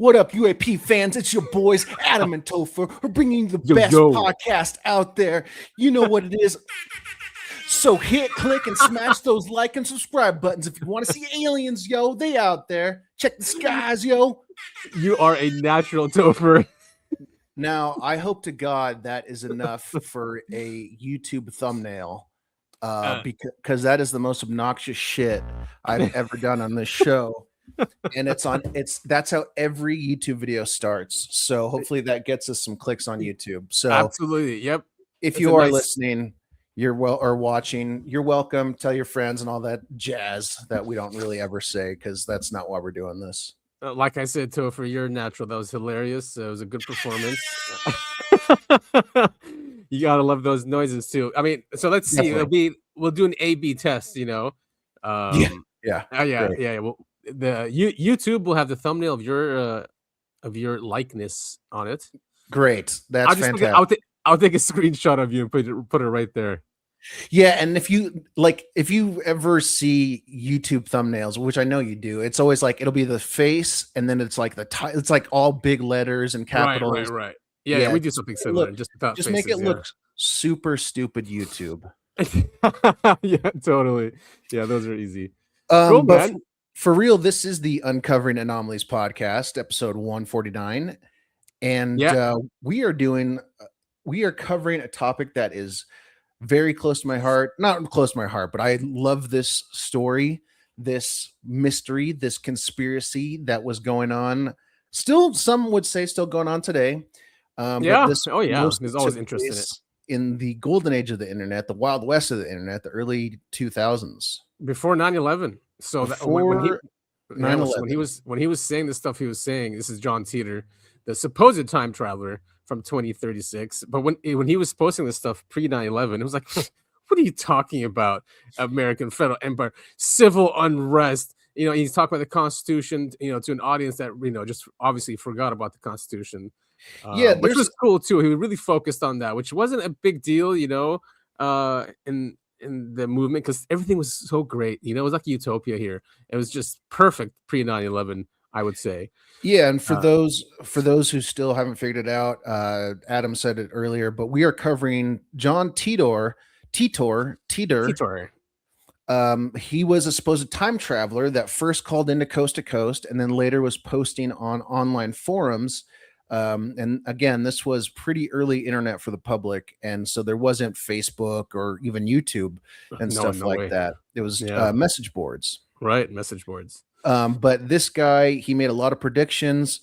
What up, UAP fans? It's your boys, Adam and Topher. We're bringing you the best podcast out there. You know what it is. So hit, click, and smash those like and subscribe buttons if you want to see aliens, yo. They out there. Check the skies, yo. You are a natural, Topher. Now, I hope to God that is enough for a YouTube thumbnail. Because that is the most obnoxious shit I've ever done on this show. And that's how every YouTube video starts. So hopefully that gets us some clicks on YouTube. So absolutely. Yep. If you are listening, or watching, you're welcome. Tell your friends and all that jazz that we don't really ever say, because that's not why we're doing this. Like I said, Topher, you're natural. That was hilarious. It was a good performance. You gotta love those noises too. I mean, so let's see. We'll do an A/B test. You know. Yeah. Well, YouTube will have the thumbnail of your likeness on it. Great. That's fantastic. I'll take a screenshot of you and put it right there. Yeah, and if you ever see YouTube thumbnails, which I know you do, it's always like it'll be the face, and then it's like it's like all big letters and capitals. Right. Yeah, we do something similar. Just faces, make it look super stupid. YouTube. Yeah, totally. Yeah, those are easy. Cool, but for real, this is the Uncovering Anomalies podcast, episode 149, and we are covering a topic that is very close to my heart. Not close to my heart, but I love this story, this mystery, this conspiracy that was going on. Still, some would say still going on today. There's always interest in it. In the golden age of the internet, the wild west of the internet, the early 2000s. Before 9/11. So when he was saying the stuff he was saying, this is John Titor, the supposed time traveler from 2036. But when he was posting this stuff pre 9/11, it was like, what are you talking about? American Federal Empire, civil unrest. You know, he's talking about the Constitution, you know, to an audience that, you know, just obviously forgot about the Constitution. Which was cool too. He really focused on that, which wasn't a big deal, you know, in the movement, because everything was so great. You know, it was like utopia here. It was just perfect pre 9/11, I would say. Yeah, and for those who still haven't figured it out, Adam said it earlier, but we are covering John Titor. He was a supposed time traveler that first called into Coast to Coast, and then later was posting on online forums. And again, this was pretty early internet for the public, and so there wasn't Facebook or even YouTube and stuff like that. It was message boards. Right, message boards. But this guy, he made a lot of predictions.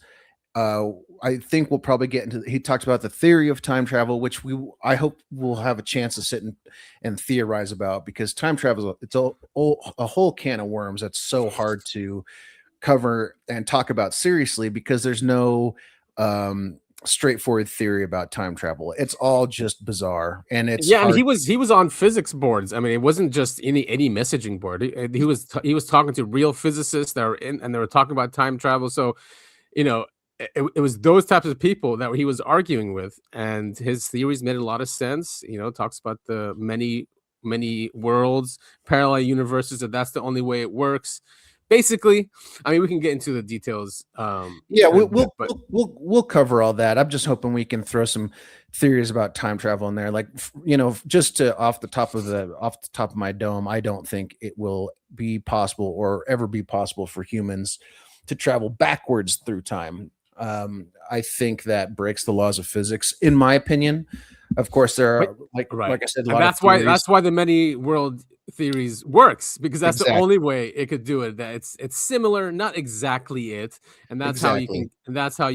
I think we'll probably get into. He talked about the theory of time travel, which I hope we'll have a chance to sit and theorize about, because time travel, it's a whole can of worms that's so hard to cover and talk about seriously, because there's no straightforward theory about time travel. It's all just bizarre, and it's and he was on physics boards. I mean, it wasn't just any messaging board. He was talking to real physicists that were in, and they were talking about time travel. So, you know, it was those types of people that he was arguing with, and his theories made a lot of sense. You know, talks about the many worlds, parallel universes, that that's the only way it works. Basically, I mean, we can get into the details. We'll cover all that. I'm just hoping we can throw some theories about time travel in there. Like, you know, just off the top of my dome, I don't think it will be possible or ever be possible for humans to travel backwards through time. I think that breaks the laws of physics, in my opinion. Of course, there are like I said, that's why the many world theories works, because that's the only way it could do it. That it's similar, not exactly it, and that's how you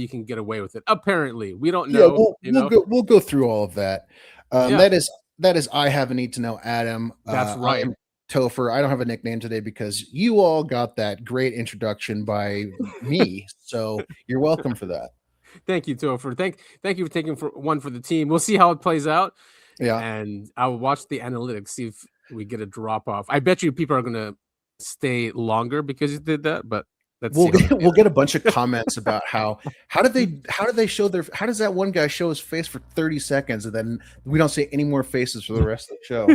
can get away with it. Apparently, we don't know. We'll go through all of that. That is I have a need to know, Adam. That's right. Topher. I don't have a nickname today because you all got that great introduction by me, so you're welcome for that. Thank you, Topher. Thank you for taking one for the team. We'll see how it plays out. Yeah, and I will watch the analytics, see if we get a drop off. I bet you people are gonna stay longer because you did that, but we'll get a bunch of comments about how does that one guy show his face for 30 seconds and then we don't see any more faces for the rest of the show.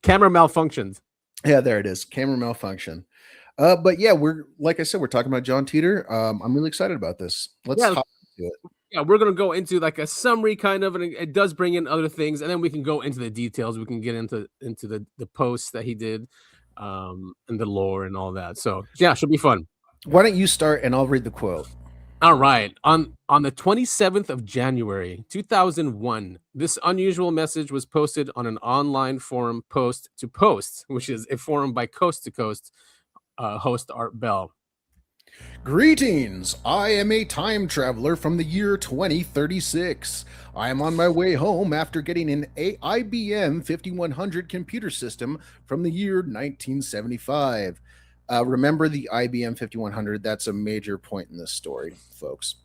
Camera malfunctions. Yeah, there it is. Camera malfunction. But yeah, like I said, we're talking about John Titor. I'm really excited about this. Let's Yeah, hop into it. yeah, we're gonna go into like a summary kind of, and it does bring in other things, and then we can go into the details. We can get into the posts that he did, and the lore and all that. So yeah, should be fun. Why don't you start and I'll read the quote? All right. On the 27th of January, 2001, this unusual message was posted on an online forum, Post to Post, which is a forum by Coast to Coast host Art Bell. Greetings! I am a time traveler from the year 2036. I am on my way home after getting an IBM 5100 computer system from the year 1975. Remember the IBM 5100? That's a major point in this story, folks.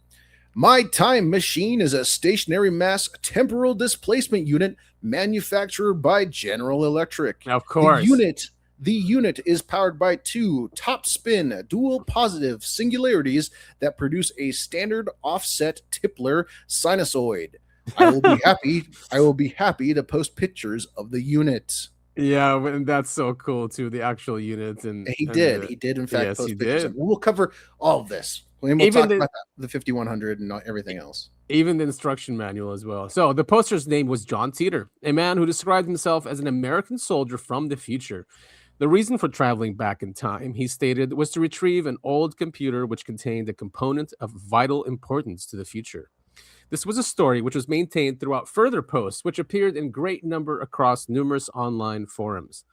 My time machine is a stationary mass temporal displacement unit manufactured by General Electric. Of course. The unit is powered by two top spin dual positive singularities that produce a standard offset Tipler sinusoid. I will be happy to post pictures of the unit. Yeah, and that's so cool too. The actual unit, and He did in fact yes, post he pictures. did. We'll cover all of this. We'll talk about the 5100 and everything else. Even the instruction manual as well. So the poster's name was John Titor, a man who described himself as an American soldier from the future. The reason for traveling back in time, he stated, was to retrieve an old computer which contained a component of vital importance to the future. This was a story which was maintained throughout further posts, which appeared in great number across numerous online forums.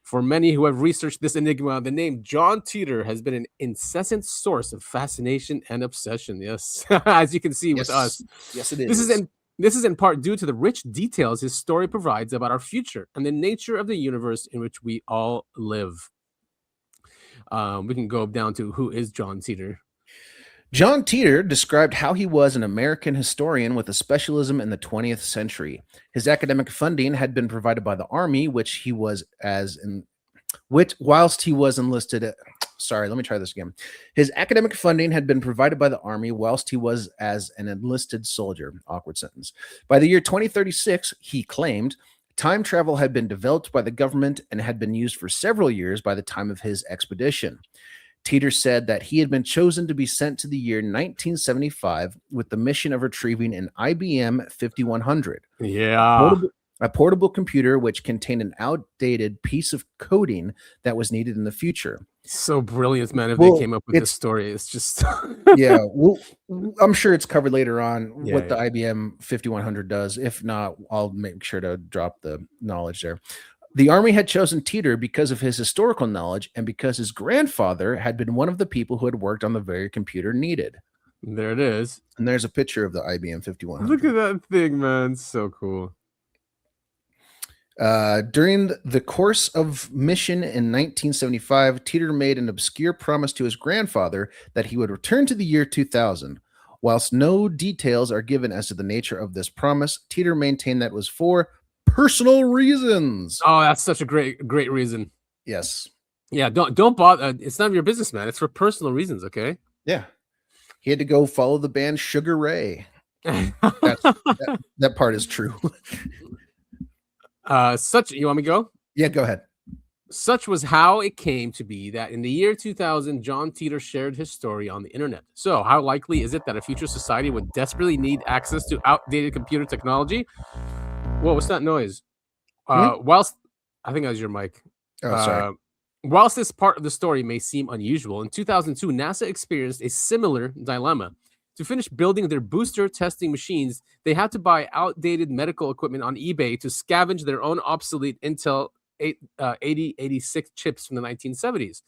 For many who have researched this enigma, the name John Titor has been an incessant source of fascination and obsession. Yes, as you can see with us. Yes, it is. This is in part due to the rich details his story provides about our future and the nature of the universe in which we all live. We can go down to who is John Titor. John Titor described how he was an American historian with a specialism in the 20th century. His academic funding had been provided by the Army, whilst he was enlisted. Sorry, let me try this again. His academic funding had been provided by the Army whilst he was as an enlisted soldier. Awkward sentence. By the year 2036, he claimed, time travel had been developed by the government and had been used for several years by the time of his expedition. Titor said that he had been chosen to be sent to the year 1975 with the mission of retrieving an IBM 5100. Yeah. A portable computer which contained an outdated piece of coding that was needed in the future. So brilliant, man. If they came up with this story, it's just yeah. I'm sure it's covered later on what the IBM 5100 does. If not, I'll make sure to drop the knowledge there. The Army had chosen Titor because of his historical knowledge and because his grandfather had been one of the people who had worked on the very computer needed. There it is. And there's a picture of the IBM 5100. Look at that thing, man. It's so cool. During the course of mission in 1975, Titor made an obscure promise to his grandfather that he would return to the year 2000. Whilst no details are given as to the nature of this promise, Titor maintained that it was for personal reasons. Oh, that's such a great reason. Yes. Yeah, don't bother. It's none of your business, man. It's for personal reasons, okay? Yeah. He had to go follow the band Sugar Ray. That part is true. You want me to go? Yeah, go ahead. Such was how it came to be that in the year 2000, John Titor shared his story on the internet. So how likely is it that a future society would desperately need access to outdated computer technology? Whoa, what's that noise? Whilst I think that was your mic. Oh, sorry. Whilst this part of the story may seem unusual, in 2002, NASA experienced a similar dilemma. To finish building their booster testing machines, they had to buy outdated medical equipment on eBay to scavenge their own obsolete Intel 8086 chips from the 1970s.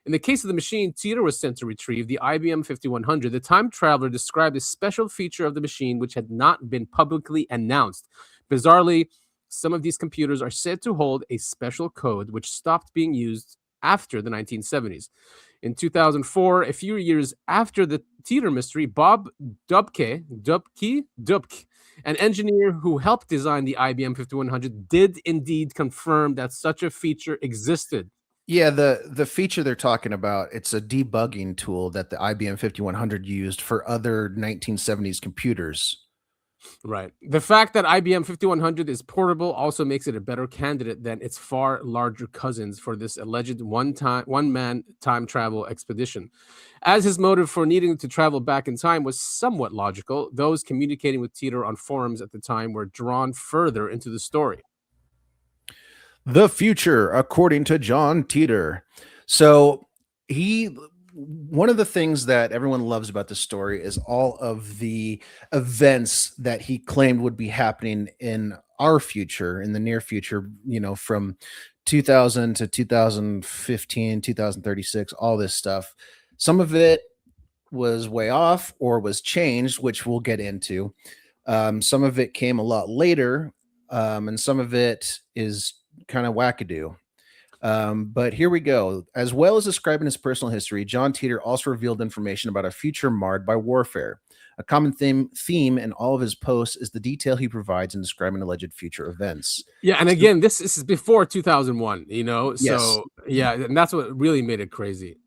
In the case of the machine Titor was sent to retrieve, the IBM 5100, the time traveler described a special feature of the machine which had not been publicly announced. Bizarrely, some of these computers are said to hold a special code which stopped being used after the 1970s. In 2004, a few years after the Titor mystery, Bob Dubke, an engineer who helped design the IBM 5100, did indeed confirm that such a feature existed. Yeah, the feature they're talking about, it's a debugging tool that the IBM 5100 used for other 1970s computers. Right. The fact that IBM 5100 is portable also makes it a better candidate than its far larger cousins for this alleged one-man time travel expedition. As his motive for needing to travel back in time was somewhat logical, those communicating with Titor on forums at the time were drawn further into the story. The future, according to John Titor. So one of the things that everyone loves about this story is all of the events that he claimed would be happening in our future, in the near future, from 2000 to 2015, 2036, all this stuff. Some of it was way off or was changed, which we'll get into. Some of it came a lot later, and some of it is kind of wackadoo. But here we go. As well as describing his personal history, John Titor also revealed information about a future marred by warfare. A common theme in all of his posts is the detail he provides in describing alleged future events. Yeah, and again, this is before 2001, Yes. So yeah, and that's what really made it crazy.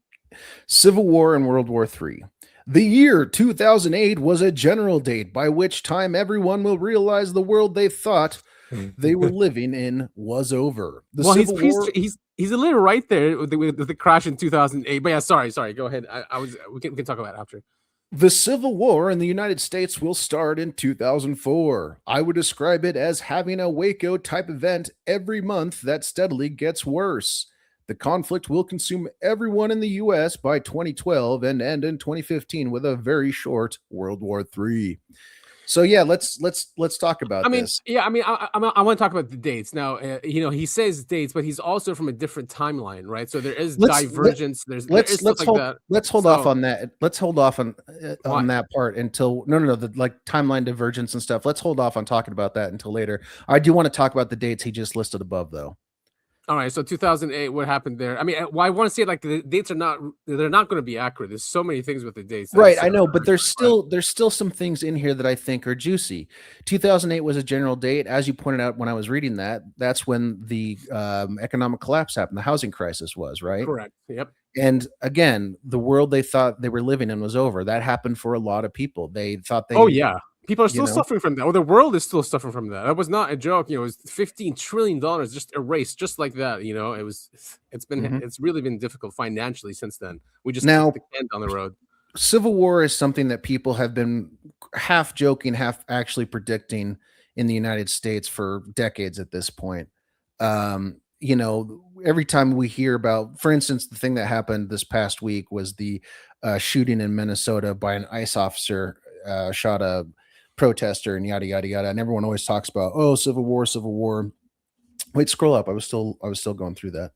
Civil War and World War III. The year 2008 was a general date by which time everyone will realize the world they thought they were living in was over. The Well, Civil War. he's a little right there with the crash in 2008. But yeah, sorry, go ahead. We can talk about it after. The Civil War in the United States will start in 2004. I would describe it as having a Waco type event every month that steadily gets worse. The conflict will consume everyone in the US by 2012 and end in 2015 with a very short World War III. So yeah, let's talk about this. Yeah, I want to talk about the dates now. He says dates, but he's also from a different timeline, right? So there is divergence. There is stuff like that. Let's hold off on that. Let's hold off on that part until no, the like timeline divergence and stuff. Let's hold off on talking about that until later. I do want to talk about the dates he just listed above, though. All right, so 2008, what happened there? I mean, I want to say like the dates they're not going to be accurate. There's so many things with the dates. Right, I know, but there's still some things in here that I think are juicy. 2008 was a general date, as you pointed out when I was reading that. That's when the economic collapse happened, the housing crisis was, right? Correct. Yep. And again, the world they thought they were living in was over. That happened for a lot of people. They thought they. Oh yeah. People are still suffering from that. Or the world is still suffering from that. That was not a joke. It was $15 trillion just erased, just like that. It's really been difficult financially since then. We just kicked the can down the road. Civil War is something that people have been half joking, half actually predicting in the United States for decades at this point. Every time we hear about, for instance, the thing that happened this past week was the shooting in Minnesota by an ICE officer, shot a protester and yada yada yada, and everyone always talks about Civil War. Wait, scroll up. I was still going through that.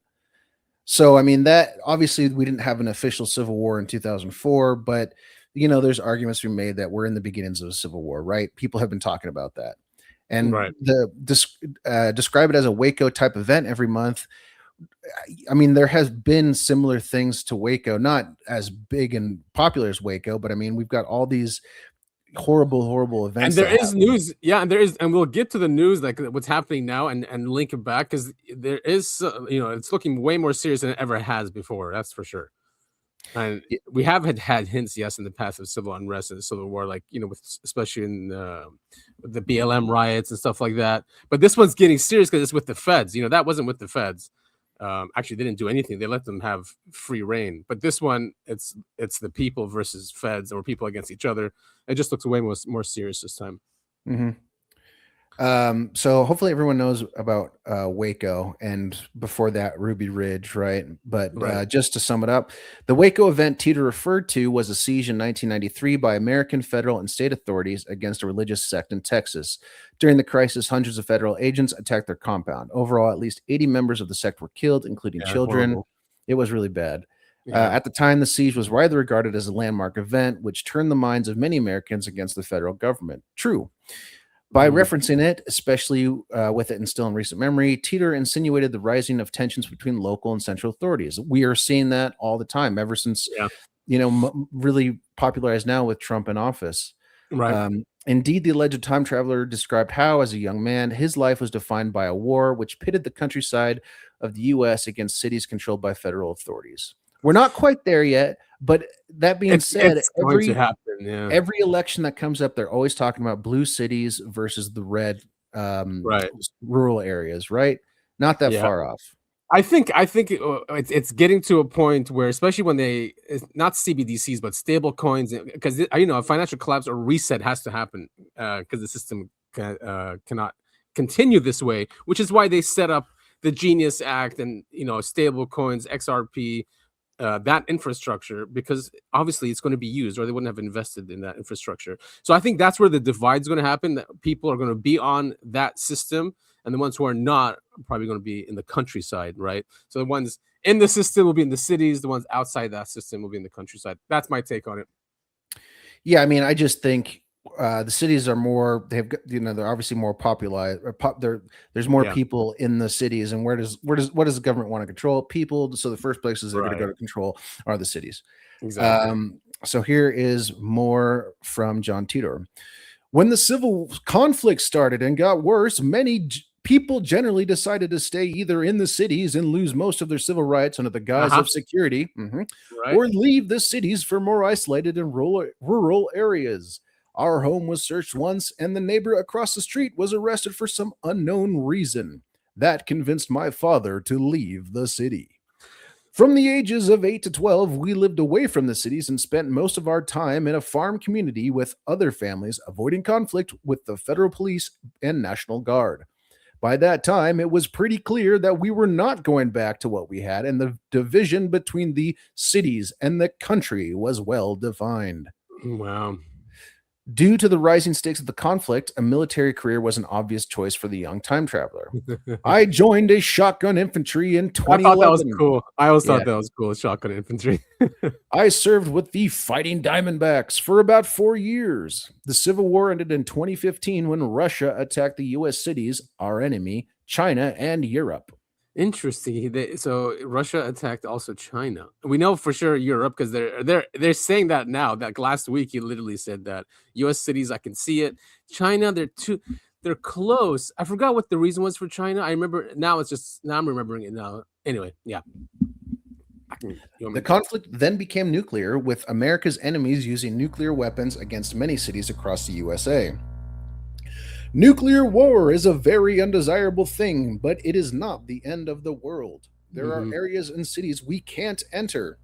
So I mean, that obviously we didn't have an official civil war in 2004, but there's arguments to be made that we're in the beginnings of a civil war, right? People have been talking about that, and describe it as a Waco type event every month. I mean, there has been similar things to Waco, not as big and popular as Waco, but I mean, we've got all these horrible events. And there is news, and we'll get to the news, like what's happening now, and link it back, because there is, it's looking way more serious than it ever has before. That's for sure. And we have had hints, yes, in the past of civil unrest and civil war, like especially in the BLM riots and stuff like that. But this one's getting serious because it's with the feds. That wasn't with the feds. Actually, they didn't do anything. They let them have free reign. But this one, it's the people versus feds, or people against each other. It just looks way more serious this time. Mm-hmm. So hopefully everyone knows about Waco, and before that, Ruby Ridge, right? But just to sum it up, the Waco event Titor referred to was a siege in 1993 by American federal and state authorities against a religious sect in Texas. During the crisis, hundreds of federal agents attacked their compound. Overall, at least 80 members of the sect were killed, including children. Horrible. It was really bad. At the time, the siege was widely regarded as a landmark event, which turned the minds of many Americans against the federal government. True. By referencing it, especially with it still in recent memory, Titor insinuated the rising of tensions between local and central authorities. We are seeing that all the time, ever since, really popularized now with Trump in office. Right. Indeed, the alleged time traveler described how, as a young man, his life was defined by a war which pitted the countryside of the U.S. against cities controlled by federal authorities. We're not quite there yet, but that being said, It's going to happen. Yeah. every election that comes up, they're always talking about blue cities versus the red Right. rural areas, right? Not that Yeah. far off. I think it's getting to a point where, especially when not CBDCs but stable coins, because a financial collapse or reset has to happen because the system cannot continue this way, which is why they set up the Genius Act and stable coins, XRP, that infrastructure, because obviously it's going to be used, or they wouldn't have invested in that infrastructure. So I think that's where the divide's going to happen. That people are going to be on that system, and the ones who are not are probably going to be in the countryside, right? So the ones in the system will be in the cities. The ones outside that system will be in the countryside. That's my take on it. Yeah, I mean, I just think the cities are more. They're obviously more populated. There's more Yeah. people in the cities, and what does the government want to control? People. So the first places they're going to go Right. to control are the cities. Exactly. So here is more from John Titor. When the civil conflict started and got worse, many people generally decided to stay either in the cities and lose most of their civil rights under the guise of security, Right. or leave the cities for more isolated and rural areas. Our home was searched once, and the neighbor across the street was arrested for some unknown reason. That convinced my father to leave the city. From the ages of 8 to 12, we lived away from the cities and spent most of our time in a farm community with other families, avoiding conflict with the federal police and National Guard. By that time, it was pretty clear that we were not going back to what we had, and the division between the cities and the country was well defined. Wow. Due to the rising stakes of the conflict, a military career was an obvious choice for the young time traveler. I joined a shotgun infantry in I thought that was 2011. cool. I always Yeah. thought that was cool. Shotgun infantry. I served with the Fighting Diamondbacks for about 4 years. The Civil War ended in 2015 when Russia attacked the U.S. cities, our enemy, China, and Europe. Interesting. So Russia attacked also China. We know for sure Europe because they're saying that now. That last week he literally said that U.S. cities, I can see it. China, they're close. I forgot what the reason was for China. I remember now. I'm remembering it now. Anyway, yeah. The conflict then became nuclear, with America's enemies using nuclear weapons against many cities across the USA. Nuclear war is a very undesirable thing, but it is not the end of the world. There are areas and cities we can't enter,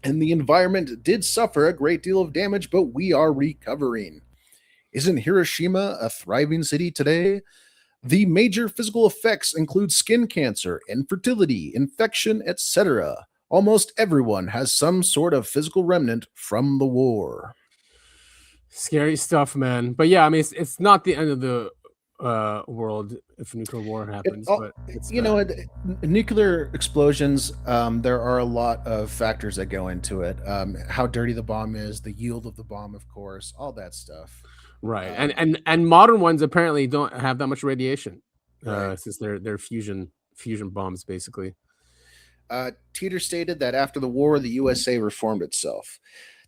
and the environment did suffer a great deal of damage, but we are recovering. Isn't Hiroshima a thriving city today? The major physical effects include skin cancer, infertility, infection, etc. Almost everyone has some sort of physical remnant from the war. Scary stuff, man. But yeah, I mean, it's not the end of the world if nuclear war happens. But it's nuclear explosions. There are a lot of factors that go into it. How dirty the bomb is, the yield of the bomb, of course, all that stuff. right. And modern ones apparently don't have that much radiation, Right. since they're fusion bombs basically. Titor stated that after the war, the USA reformed itself.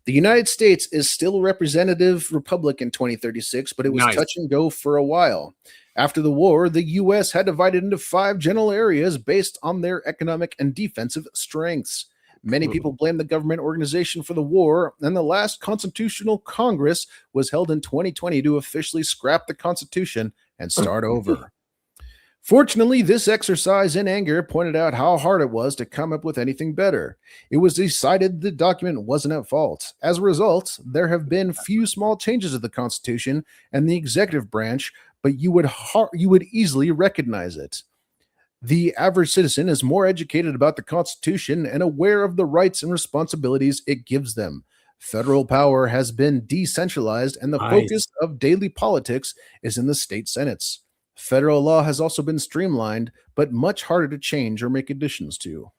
The United States is still a representative republic in 2036, but it was touch and go for a while. After the war, the U.S. had divided into 5 general areas based on their economic and defensive strengths. Many people blame the government organization for the war, and the last Constitutional Congress was held in 2020 to officially scrap the Constitution and start over. Fortunately, this exercise in anger pointed out how hard it was to come up with anything better. It was decided the document wasn't at fault. As a result, there have been few small changes to the Constitution and the executive branch, but you would easily recognize it. The average citizen is more educated about the Constitution and aware of the rights and responsibilities it gives them. Federal power has been decentralized, and the focus of daily politics is in the state senates. Federal law has also been streamlined, but much harder to change or make additions to.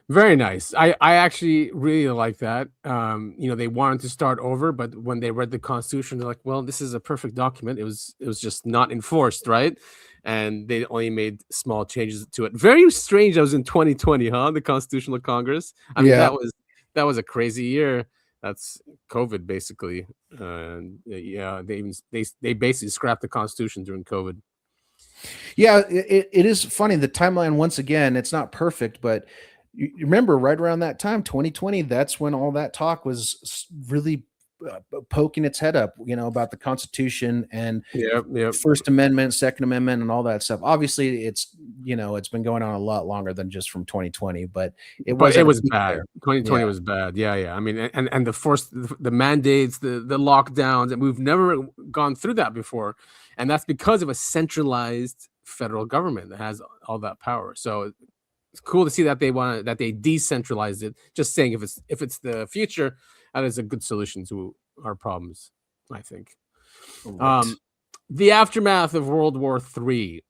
Very nice. I actually really like that. They wanted to start over, but when they read the Constitution, they're like, "Well, this is a perfect document. It was just not enforced, right?" And they only made small changes to it. Very strange. That was in 2020, huh? The Constitutional Congress. I mean, Yeah. that was a crazy year. That's COVID, basically. Yeah, they basically scrapped the Constitution during COVID. Yeah, it is funny. The timeline, once again, it's not perfect, but You remember right around that time, 2020, that's when all that talk was really poking its head up, about the Constitution and Yep. First Amendment, Second Amendment, and all that stuff. Obviously, it's been going on a lot longer than just from 2020, but it But was it at a was peak bad. there. 2020 Yeah. was bad. Yeah. I mean, and the mandates, the lockdowns, and we've never gone through that before, and that's because of a centralized federal government that has all that power. So it's cool to see that they decentralized it. Just saying, if it's the future, that is a good solution to our problems, I think. Right. Um, the aftermath of World War III.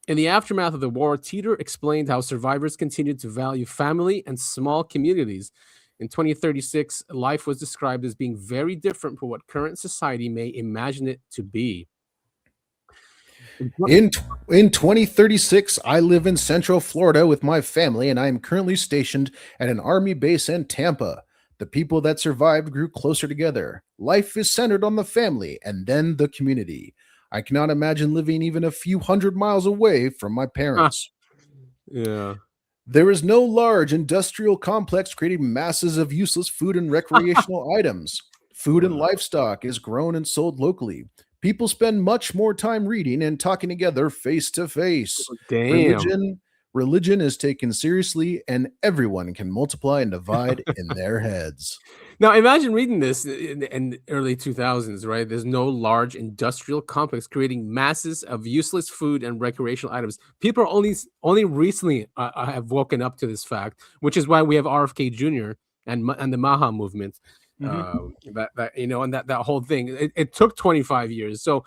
In the aftermath of the war, Titor explained how survivors continued to value family and small communities. In 2036, life was described as being very different from what current society may imagine it to be. In in 2036, I live in Central Florida with my family, and I am currently stationed at an army base in Tampa. The people that survived grew closer together. Life is centered on the family and then the community. I cannot imagine living even a few hundred miles away from my Ah, parents. yeah. There is no large industrial complex creating masses of useless food and recreational items. Food and Wow. livestock is grown and sold locally. People spend much more time reading and talking together face to face. Damn. Religion is taken seriously and everyone can multiply and divide in their heads. Now imagine reading this in the early 2000s, right? There's no large industrial complex creating masses of useless food and recreational items. People are only recently have woken up to this fact, which is why we have RFK Jr. and the Maha movement. Mhm. And that whole thing. It took 25 years. So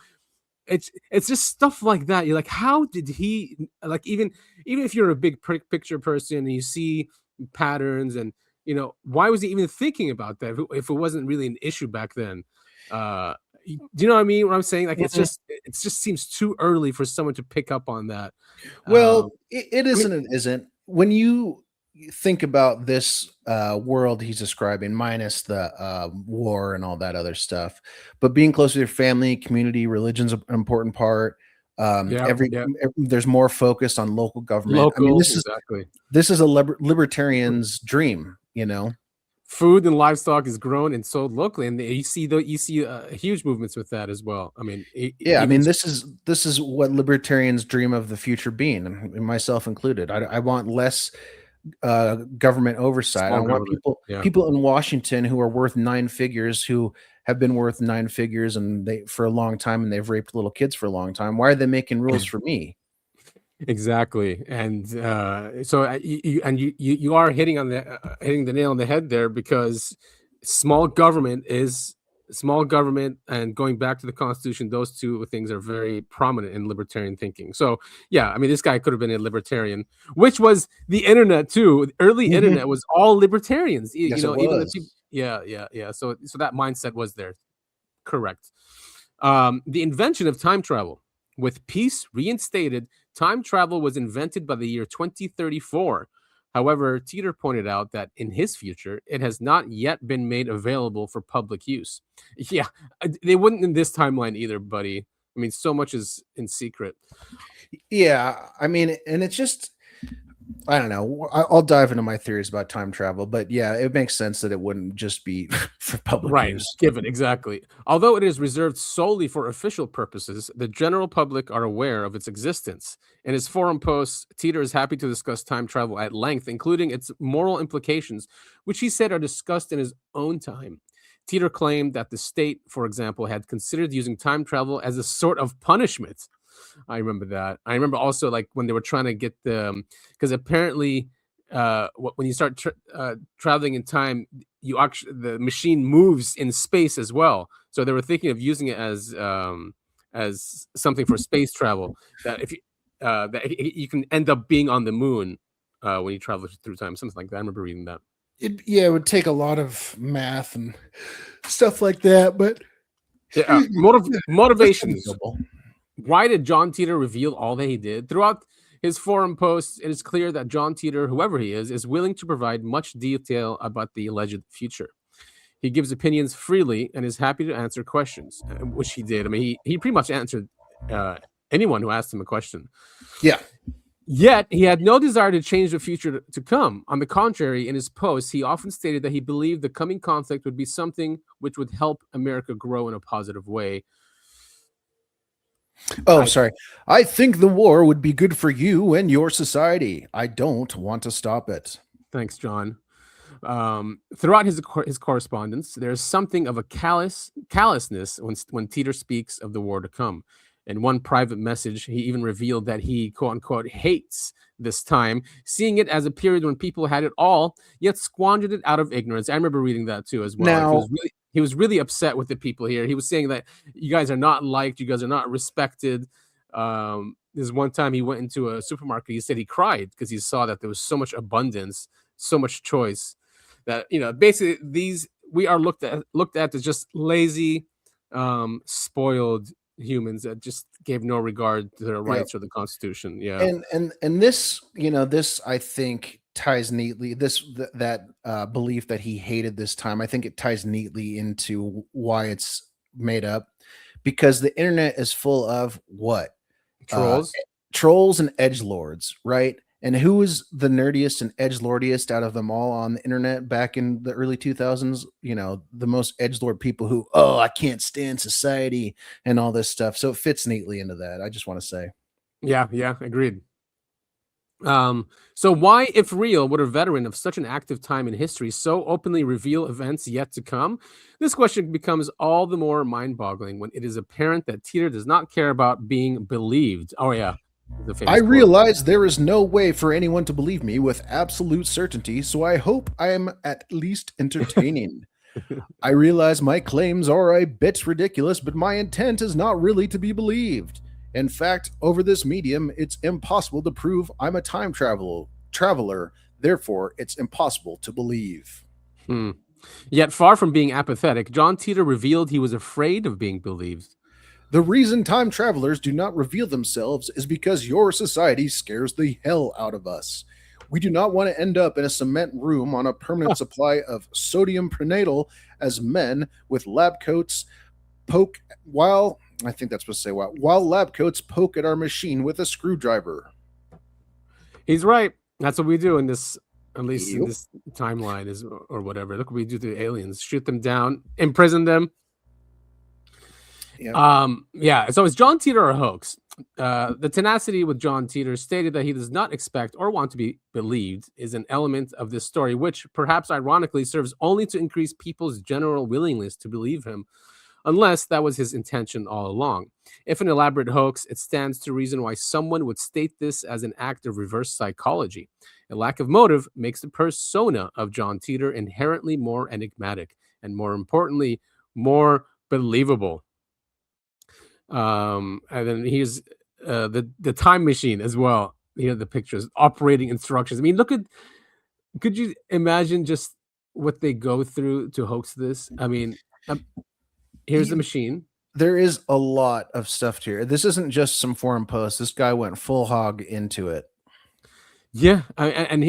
it's just stuff like that. You're like, how did he, like, even if you're a big picture person and you see patterns, and why was he even thinking about that if it wasn't really an issue back then? Do you know what I mean, what I'm saying? Like, Mhm. it just seems too early for someone to pick up on that. um Well, it I mean, isn't. It isn't. When you think about this world he's describing, minus the war and all that other stuff, but being close to your family, community, religion's an important part. yeah, yeah, There's more focus on local government. I mean, local, exactly. this is a libertarian's dream. Food and livestock is grown and sold locally, and you see huge movements with that as well. I mean, Yeah, I even mean, this is what libertarians dream of the future being, and myself included. I want less government oversight. I small don't want government. people Yeah. people in Washington who are worth nine figures, who have been worth nine figures and they for a long time, and they've raped little kids for a long time. Why are they making rules for me? Exactly, and so you are hitting the nail on the head there, because small government is small government, and going back to the Constitution, those two things are very prominent in libertarian thinking. So yeah, I mean, this guy could have been a libertarian, which was the internet too. The early Mhm. internet was all libertarians. Yes, it Even the people. was. Yeah. So that mindset was there. Correct. The invention of time travel. With peace reinstated, time travel was invented by the year 2034. However, Teeter pointed out that in his future, it has not yet been made available for public use. Yeah, they wouldn't in this timeline either, buddy. I mean, so much is in secret. Yeah, I mean, and it's just I don't know. I'll dive into my theories about time travel, but yeah, it makes sense that it wouldn't just be for public Right, use. given, exactly. Although it is reserved solely for official purposes, the general public are aware of its existence. In his forum posts, Teeter is happy to discuss time travel at length, including its moral implications, which he said are discussed in his own time. Teeter claimed that the state, for example, had considered using time travel as a sort of punishment. I remember that. I remember also, like, when they were trying to get the, because apparently, when you start traveling in time, you actually the machine moves in space as well. So they were thinking of using it as something for space travel. That if you you can end up being on the moon when you travel through time, something like that. I remember reading that. Yeah, it would take a lot of math and stuff like that, but Yeah, excuse me. Yeah, that's motivations. reasonable. Why did John Titor reveal all that he did? Throughout his forum posts, it is clear that John Titor, whoever he is willing to provide much detail about the alleged future. He gives opinions freely and is happy to answer questions, which he did. I mean, he pretty much answered uh, anyone who asked him a question. Yeah. Yet he had no desire to change the future to come. On the contrary, in his posts, he often stated that he believed the coming conflict would be something which would help America grow in a positive way. Oh, sorry. I think the war would be good for you and your society. I don't want to stop it. Thanks, John. Throughout his correspondence, there is something of a callousness when Titor speaks of the war to come. In one private message, he even revealed that he, quote unquote, hates this time, seeing it as a period when people had it all, yet squandered it out of ignorance. I remember reading that too as well. Now, He was really upset with the people here. He was saying that you guys are not liked, you guys are not respected. There's one time he went into a supermarket. He said he cried because he saw that there was so much abundance, so much choice, that basically we are looked at as just lazy, spoiled humans that just gave no regard to their rights or the Constitution. Yeah. And this, this I think ties neatly that belief that he hated this time. I think it ties neatly into why it's made up, because the internet is full of what? Trolls and edgelords, right? And who was the nerdiest and edgelordiest out of them all on the internet back in the early 2000s? The most edgelord people who, I can't stand society and all this stuff. So it fits neatly into that. I just want to say. Yeah, agreed. So why, if real, would a veteran of such an active time in history so openly reveal events yet to come? This question becomes all the more mind-boggling when it is apparent that Titor does not care about being believed. Oh yeah. I realize there is no way for anyone to believe me with absolute certainty, so I hope I am at least entertaining. I realize my claims are a bit ridiculous, but my intent is not really to be believed. In fact, over this medium, it's impossible to prove I'm a time traveler. Therefore, it's impossible to believe. Yet far from being apathetic, John Titor revealed he was afraid of being believed. The reason time travelers do not reveal themselves is because your society scares the hell out of us. We do not want to end up in a cement room on a permanent supply of sodium prenatal as men with lab coats poke while lab coats poke at our machine with a screwdriver. He's right. That's what we do in this, at least in this timeline, or whatever. Look what we do to the aliens: shoot them down, imprison them. Yep. So is John Titor a hoax? The tenacity with John Titor stated that he does not expect or want to be believed is an element of this story, which perhaps ironically serves only to increase people's general willingness to believe him, unless that was his intention all along. If an elaborate hoax, it stands to reason why someone would state this as an act of reverse psychology. A lack of motive makes the persona of John Titor inherently more enigmatic and, more importantly, more believable. And then here's the time machine as well. The pictures, operating instructions. I mean, could you imagine just what they go through to hoax this? I mean, here's the machine. There is a lot of stuff here. This isn't just some forum post. This guy went full hog into it. Yeah, and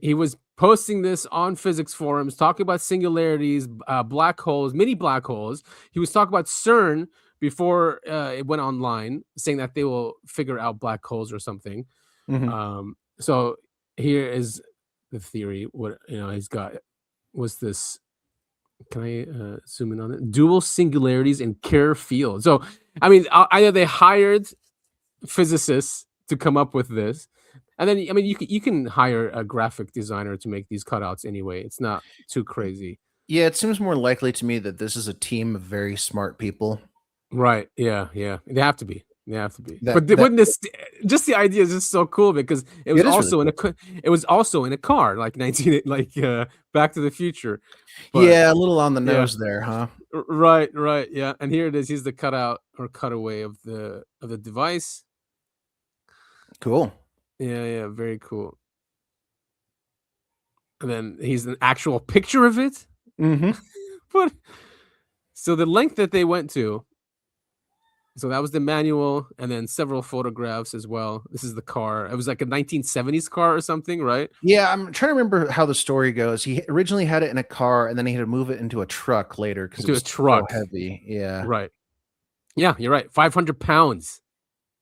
he was posting this on physics forums, talking about singularities, black holes, mini black holes. He was talking about CERN before it went online, saying that they will figure out black holes or something. Mm-hmm. So here is the theory. What he's got was this. Can I zoom in on it? Dual singularities in Kerr field. So I mean, either they hired physicists to come up with this, and then I mean, you can hire a graphic designer to make these cutouts anyway. It's not too crazy. Yeah, it seems more likely to me that this is a team of very smart people. Right. Yeah. They have to be. Wouldn't this just the idea is just so cool, because it was also really cool. It was also in a car, like Back to the Future. But, yeah, a little on the nose there, huh? Right. Yeah. And here it is. He's the cutout or cutaway of the device. Cool. Yeah, very cool. And then he's an actual picture of it. Mm-hmm. But so the length that they went to. So that was the manual, and then several photographs as well. This is the car. It was like a 1970s car or something, right? Yeah, I'm trying to remember how the story goes. He originally had it in a car, and then he had to move it into a truck later because it was so heavy. Yeah, right. Yeah, you're right. 500 pounds.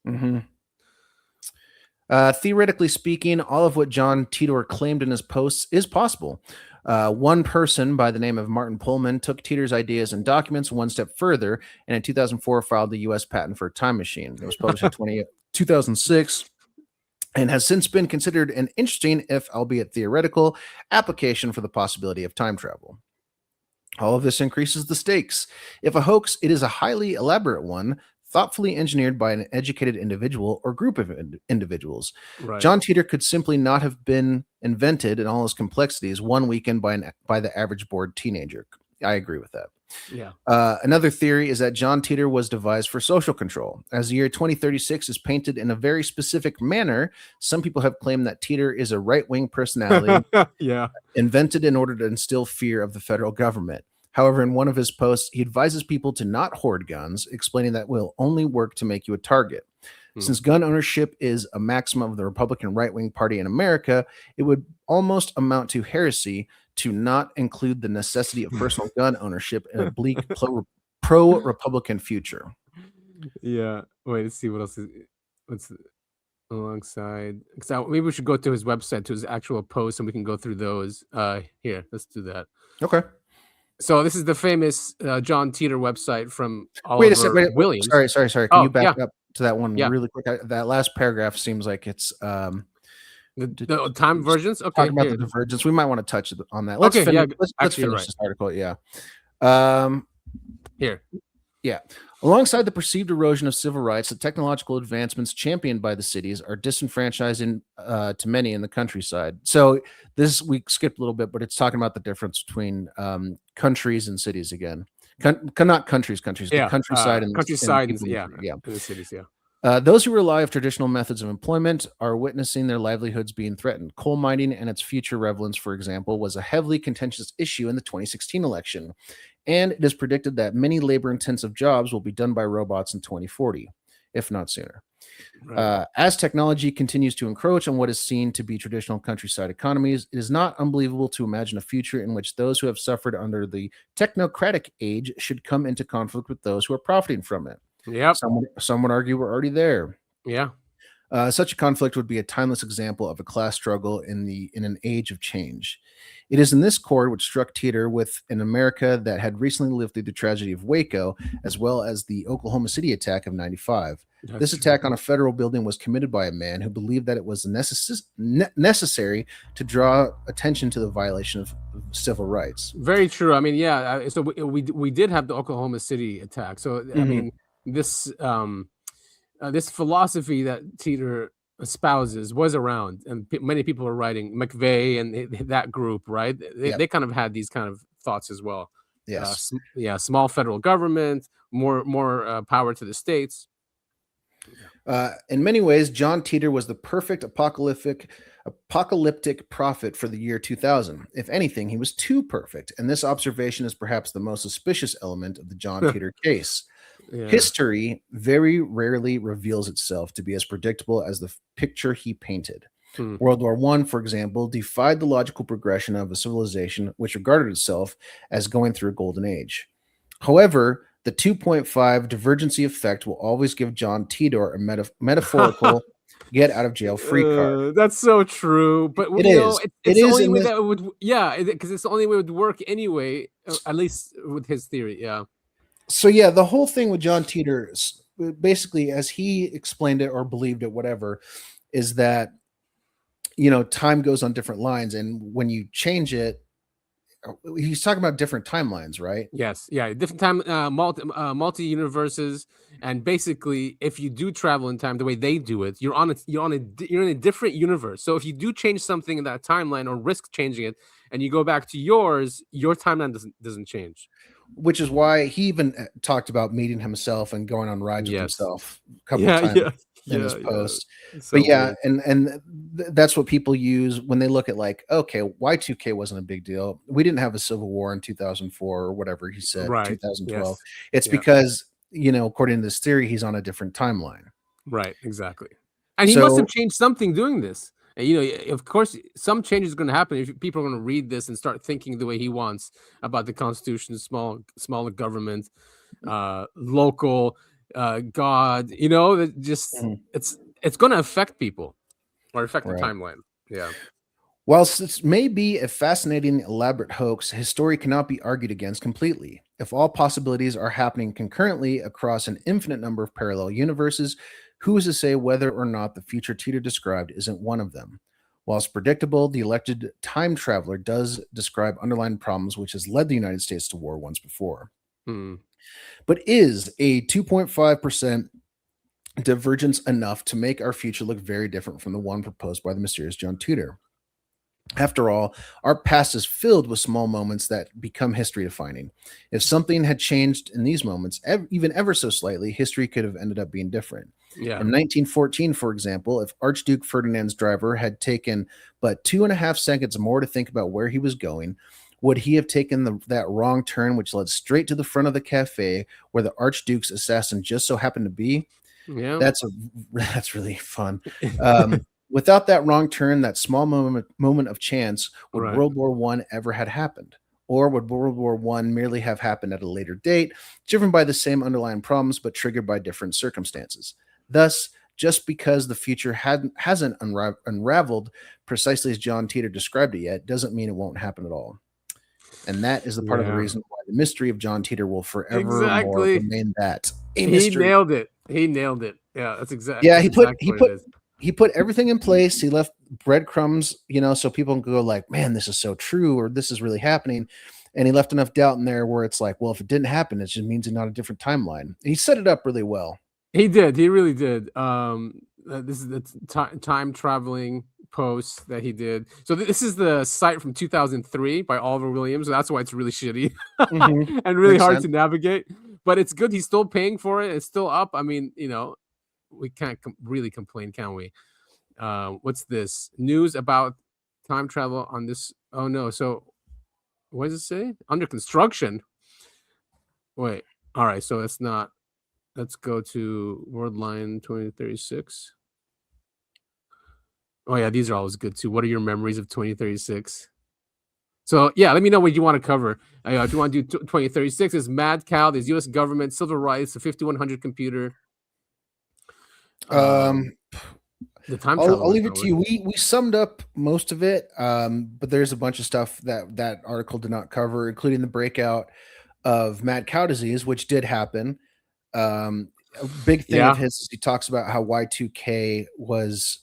Mm-hmm. Theoretically speaking, all of what John Titor claimed in his posts is possible. One person by the name of Martin Pullman took Titor's ideas and documents one step further, and in 2004 filed the U.S. patent for a time machine. It was published in 2006 and has since been considered an interesting, if albeit theoretical, application for the possibility of time travel. All of this increases the stakes. If a hoax, it is a highly elaborate one, thoughtfully engineered by an educated individual or group of individuals. Right. John Titor could simply not have been invented in all its complexities one weekend by the average bored teenager. I agree with that. Yeah. Another theory is that John Titor was devised for social control. As the year 2036 is painted in a very specific manner, some people have claimed that Titor is a right-wing personality Yeah. invented in order to instill fear of the federal government. However, in one of his posts, he advises people to not hoard guns, explaining that will only work to make you a target. Since gun ownership is a maxim of the Republican right-wing party in America, it would almost amount to heresy to not include the necessity of personal gun ownership in a bleak pro-Republican future. Yeah. Wait, let's see what else is what's alongside. Maybe we should go to his website, to his actual posts, and we can go through those. Here, let's do that. Okay. So this is the famous John Titor website from Oliver Wait a second. Williams. Sorry. Can you back up to that one really quick? That last paragraph seems like it's the time versions. Okay, talking about the divergence. We might want to touch on that. Let's finish this article. Yeah. Here. Yeah. Alongside the perceived erosion of civil rights, the technological advancements championed by the cities are disenfranchising to many in the countryside. So this, we skipped a little bit, but it's talking about the difference between countries and cities again. Not countries, yeah. the countryside and the cities, those who rely on traditional methods of employment are witnessing their livelihoods being threatened. Coal mining and its future relevance, for example, was a heavily contentious issue in the 2016 election, and it is predicted that many labor-intensive jobs will be done by robots in 2040, if not sooner. Right. As technology continues to encroach on what is seen to be traditional countryside economies, it is not unbelievable to imagine a future in which those who have suffered under the technocratic age should come into conflict with those who are profiting from it. Yep. Some would argue we're already there. Yeah. Such a conflict would be a timeless example of a class struggle in an age of change. It is in this chord which struck Titor with an America that had recently lived through the tragedy of Waco, as well as the Oklahoma City attack of '95. This attack on a federal building was committed by a man who believed that it was necessary to draw attention to the violation of civil rights. Very true. I mean, yeah. So we did have the Oklahoma City attack. So I mean, this this philosophy that Titor espouses was around, and many people are writing. McVeigh and that group, right? They kind of had these kind of thoughts as well. Yes. Small federal government, more power to the states. In many ways, John Titor was the perfect apocalyptic prophet for the year 2000. If anything, he was too perfect, and this observation is perhaps the most suspicious element of the John Titor case. Yeah. History very rarely reveals itself to be as predictable as the picture he painted. World War I, for example, defied the logical progression of a civilization which regarded itself as going through a golden age. However, the 2.5 divergency effect will always give John Titor a metaphorical get out of jail free card. That's so true, but it's the only way that it would. Yeah, because it's the only way it would work anyway. At least with his theory, yeah. So yeah, the whole thing with John Titor, basically, as he explained it or believed it, whatever, is that time goes on different lines, and when you change it, he's talking about different timelines, right? Yes, yeah, different time, multi universes, and basically, if you do travel in time the way they do it, you're in a different universe. So if you do change something in that timeline or risk changing it, and you go back to yours, your timeline doesn't change. Which is why he even talked about meeting himself and going on rides with himself a couple of times in his post. So but yeah, and that's what people use when they look at like, okay, Y2K wasn't a big deal. We didn't have a civil war in 2004 or whatever he said, 2012. Yes. It's because, according to this theory, he's on a different timeline. Right, exactly. And he must have changed something doing this. Of course, some changes are going to happen if people are going to read this and start thinking the way he wants about the Constitution, smaller government, local, God. It's going to affect people. or affect the Right. timeline. Yeah. Whilst this may be a fascinating, elaborate hoax, his story cannot be argued against completely. If all possibilities are happening concurrently across an infinite number of parallel universes, who is to say whether or not the future Teeter described isn't one of them? Whilst predictable, the elected time traveler does describe underlying problems which has led the United States to war once before. Hmm. But is a 2.5% divergence enough to make our future look very different from the one proposed by the mysterious John Titor? After all, our past is filled with small moments that become history defining. If something had changed in these moments, even ever so slightly, history could have ended up being different. Yeah. In 1914, for example, if Archduke Ferdinand's driver had taken but 2.5 seconds more to think about where he was going, would he have taken that wrong turn, which led straight to the front of the cafe where the Archduke's assassin just so happened to be? Yeah. That's really fun. Without that wrong turn, that small moment of chance, would Right. World War One ever had happened? Or would World War One merely have happened at a later date, driven by the same underlying problems but triggered by different circumstances? Thus, just because the future hasn't unraveled precisely as John Titor described it yet, doesn't mean it won't happen at all. And that is the part of the Yeah. reason why the mystery of John Titor will forevermore Exactly. remain that a He mystery. nailed it. He nailed it. Yeah, that's Yeah, that's exactly what it is. he put everything in place. He left breadcrumbs, so people can go like, "Man, this is so true," or "This is really happening." And he left enough doubt in there where it's like, well, if it didn't happen, it just means it's not a different timeline. He set it up really well. He did. He really did. This is the time traveling post that he did. So this is the site from 2003 by Oliver Williams. So that's why it's really shitty Mhm. and really Makes hard sense. to navigate. But it's good. He's still paying for it. It's still up. I mean, we can't really complain, can we? What's this news about time travel on this? Oh no! So what does it say? Under construction. Wait. All right. So it's not. Let's go to World Line 2036. Oh yeah, these are always good too. What are your memories of 2036? So yeah, let me know what you want to cover. If you want to do 2036, is Mad Cow, there's U.S. government, civil rights, the 5100 computer, Um, the time I'll, travel I'll one leave it to probably. you. We summed up most of it, but there's a bunch of stuff that article did not cover, including the breakout of mad cow disease, which did happen. A big thing of Yeah, his is he talks about how Y2K was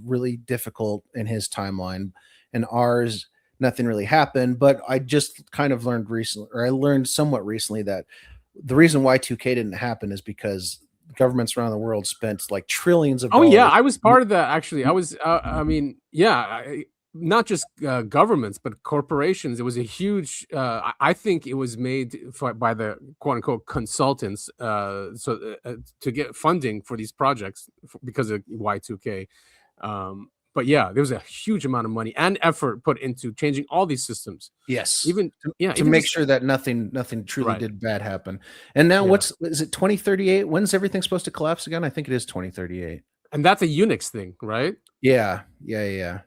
really difficult in his timeline, and ours nothing really happened. But I just kind of learned recently, or I learned somewhat recently, that the reason Y2K didn't happen is because governments around the world spent like trillions of oh yeah, dollars. I was part of that actually. I was, I mean, yeah, not just governments, but corporations. It was a huge. I think it was made by the quote unquote consultants, to get funding for these projects because of Y2K. But yeah, there was a huge amount of money and effort put into changing all these systems. Yes. Even yeah, To even make just sure that nothing truly right. did bad happen. And now Yeah, is it 2038? When's everything supposed to collapse again? I think it is 2038. and that's a Unix thing, right? Yeah. Yeah, yeah.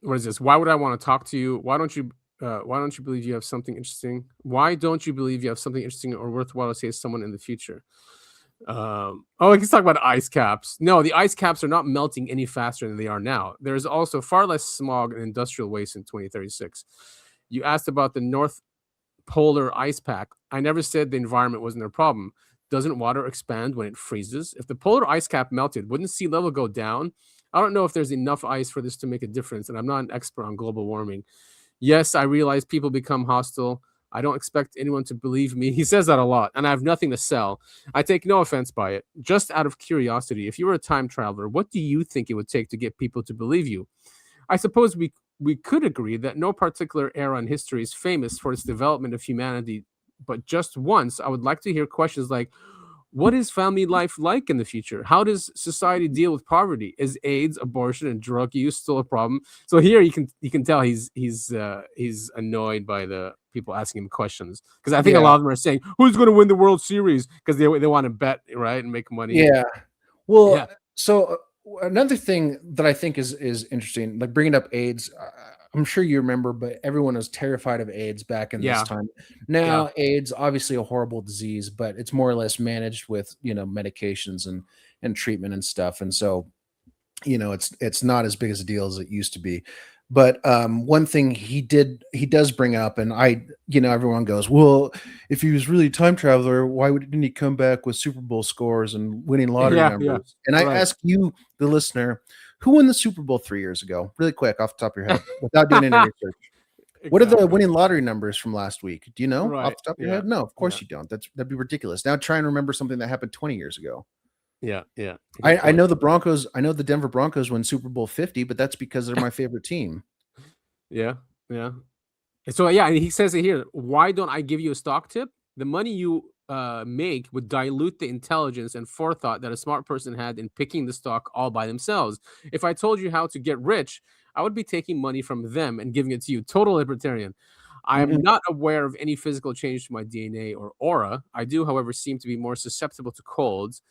What is this? Why would I want to talk to you? Why don't you believe you have something interesting? Why don't you believe you have something interesting or worthwhile to say to someone in the future? Oh, let's talk about ice caps. No, the ice caps are not melting any faster than they are now. There's also far less smog and industrial waste in 2036. You asked about the North Polar ice pack. I never said the environment wasn't their problem. Doesn't water expand when it freezes? If the polar ice cap melted, wouldn't sea level go down? I don't know if there's enough ice for this to make a difference, and I'm not an expert on global warming. Yes, I realize people become hostile. I don't expect anyone to believe me. He says that a lot, and I have nothing to sell. I take no offense by it. Just out of curiosity, if you were a time traveler, what do you think it would take to get people to believe you? I suppose we could agree that no particular era in history is famous for its development of humanity, but just once, I would like to hear questions like, what is family life like in the future? How does society deal with poverty? Is AIDS, abortion, and drug use still a problem? So here you can tell he's annoyed by the people asking him questions, because I think a Yeah. lot of them are saying, "Who's going to win the World Series?" Because they want to bet, right, and make money. Yeah. Well, Yeah, so another thing that I think is interesting, like bringing up AIDS, I'm sure you remember, but everyone was terrified of AIDS back in this yeah, time. yeah, Now, AIDS obviously a horrible disease, but it's more or less managed with medications and treatment and stuff. And so it's not as big as a deal as it used to be. But one thing he does bring up, and everyone goes, well, if he was really a time traveler, why didn't he come back with Super Bowl scores and winning lottery Yeah, numbers? And I right. ask you, the listener, who won the Super Bowl 3 years ago? Really quick, off the top of your head, without doing any research. What are the Exactly. winning lottery numbers from last week? Do you know off Right. the top of your Yeah. head? No, of course Yeah. you don't. That'd be ridiculous. Now try and remember something that happened 20 years ago. Yeah. Yeah. Good I point. know the Broncos. I know the Denver Broncos win Super Bowl 50, but that's because they're my favorite team. Yeah. Yeah. So yeah, he says it here. Why don't I give you a stock tip? The money you make would dilute the intelligence and forethought that a smart person had in picking the stock all by themselves. If I told you how to get rich, I would be taking money from them and giving it to you. Total libertarian. I am Mhm. not aware of any physical change to my DNA or aura. I do, however, seem to be more susceptible to colds.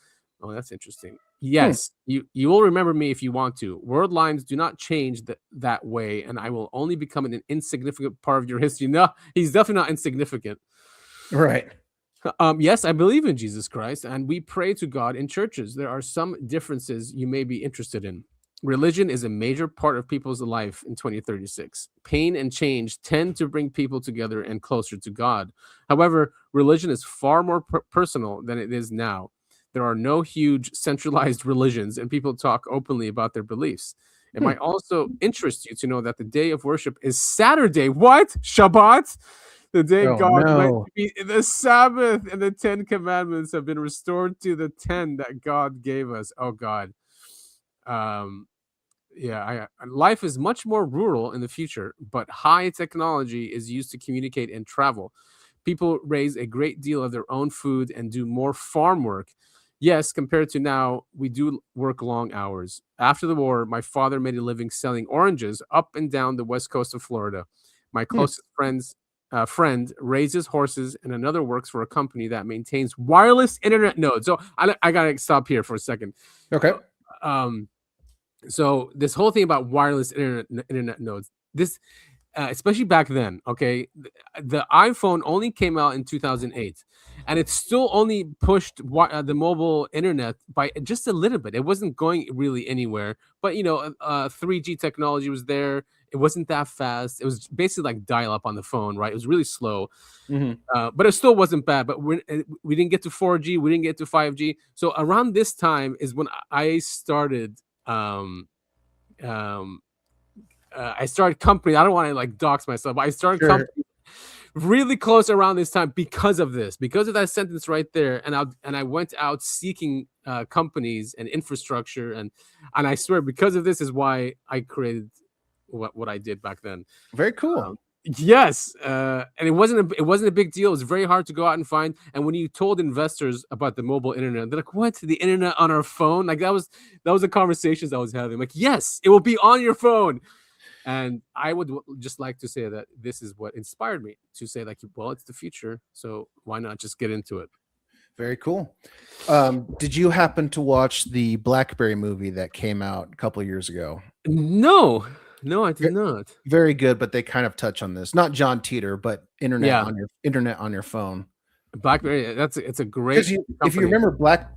Oh, that's interesting. Hmm. Yes, you will remember me if you want to. Word lines do not change that way, and I will only become an insignificant part of your history. No, he's definitely not insignificant. Right. Yes, I believe in Jesus Christ, and we pray to God in churches. There are some differences you may be interested in. Religion is a major part of people's life in 2036. Pain and change tend to bring people together and closer to God. However, religion is far more personal than it is now. There are no huge centralized religions, and people talk openly about their beliefs. It Hmm. might also interest you to know that the day of worship is Saturday. What? Shabbat? The day Oh God meant no. to be the Sabbath and the 10 commandments have been restored to the 10 that God gave us. Oh God. Um, life is much more rural in the future, but high technology is used to communicate and travel. People raise a great deal of their own food and do more farm work. Yes, compared to now, we do work long hours. After the war, my father made a living selling oranges up and down the west coast of Florida. My Hmm. closest friend raises horses, and another works for a company that maintains wireless internet nodes. So I gotta stop here for a second. Okay. Um, so this whole thing about wireless internet nodes, this especially back then, okay, the iPhone only came out in 2008, and it still only pushed the mobile internet by just a little bit. It wasn't going really anywhere, but 3G technology was there. It wasn't that fast. It was basically like dial-up on the phone, right? It was really slow, Mhm. but it still wasn't bad. But we didn't get to 4G, we didn't get to 5G. So around this time is when I started. Um, I started company. I don't want to like dox myself, but I started Sure. company really close around this time because of this, because of that sentence right there. And I went out seeking companies and infrastructure, and I swear because of this is why I created what I did back then. Very cool. Yes, and it wasn't a big deal. It was very hard to go out and find. And when you told investors about the mobile internet, they're like, "What? The internet on our phone?" Like that was the conversations I was having. Like, yes, it will be on your phone. And I would just like to say that this is what inspired me to say, like, well, it's the future, so why not just get into it? Very cool. Did you happen to watch the BlackBerry movie that came out a couple of years ago? No, no, I did Ve- not. Very good, but they kind of touch on this. Not John Titor, but Yeah, internet on your phone. BlackBerry. It's a Because great if you company. remember,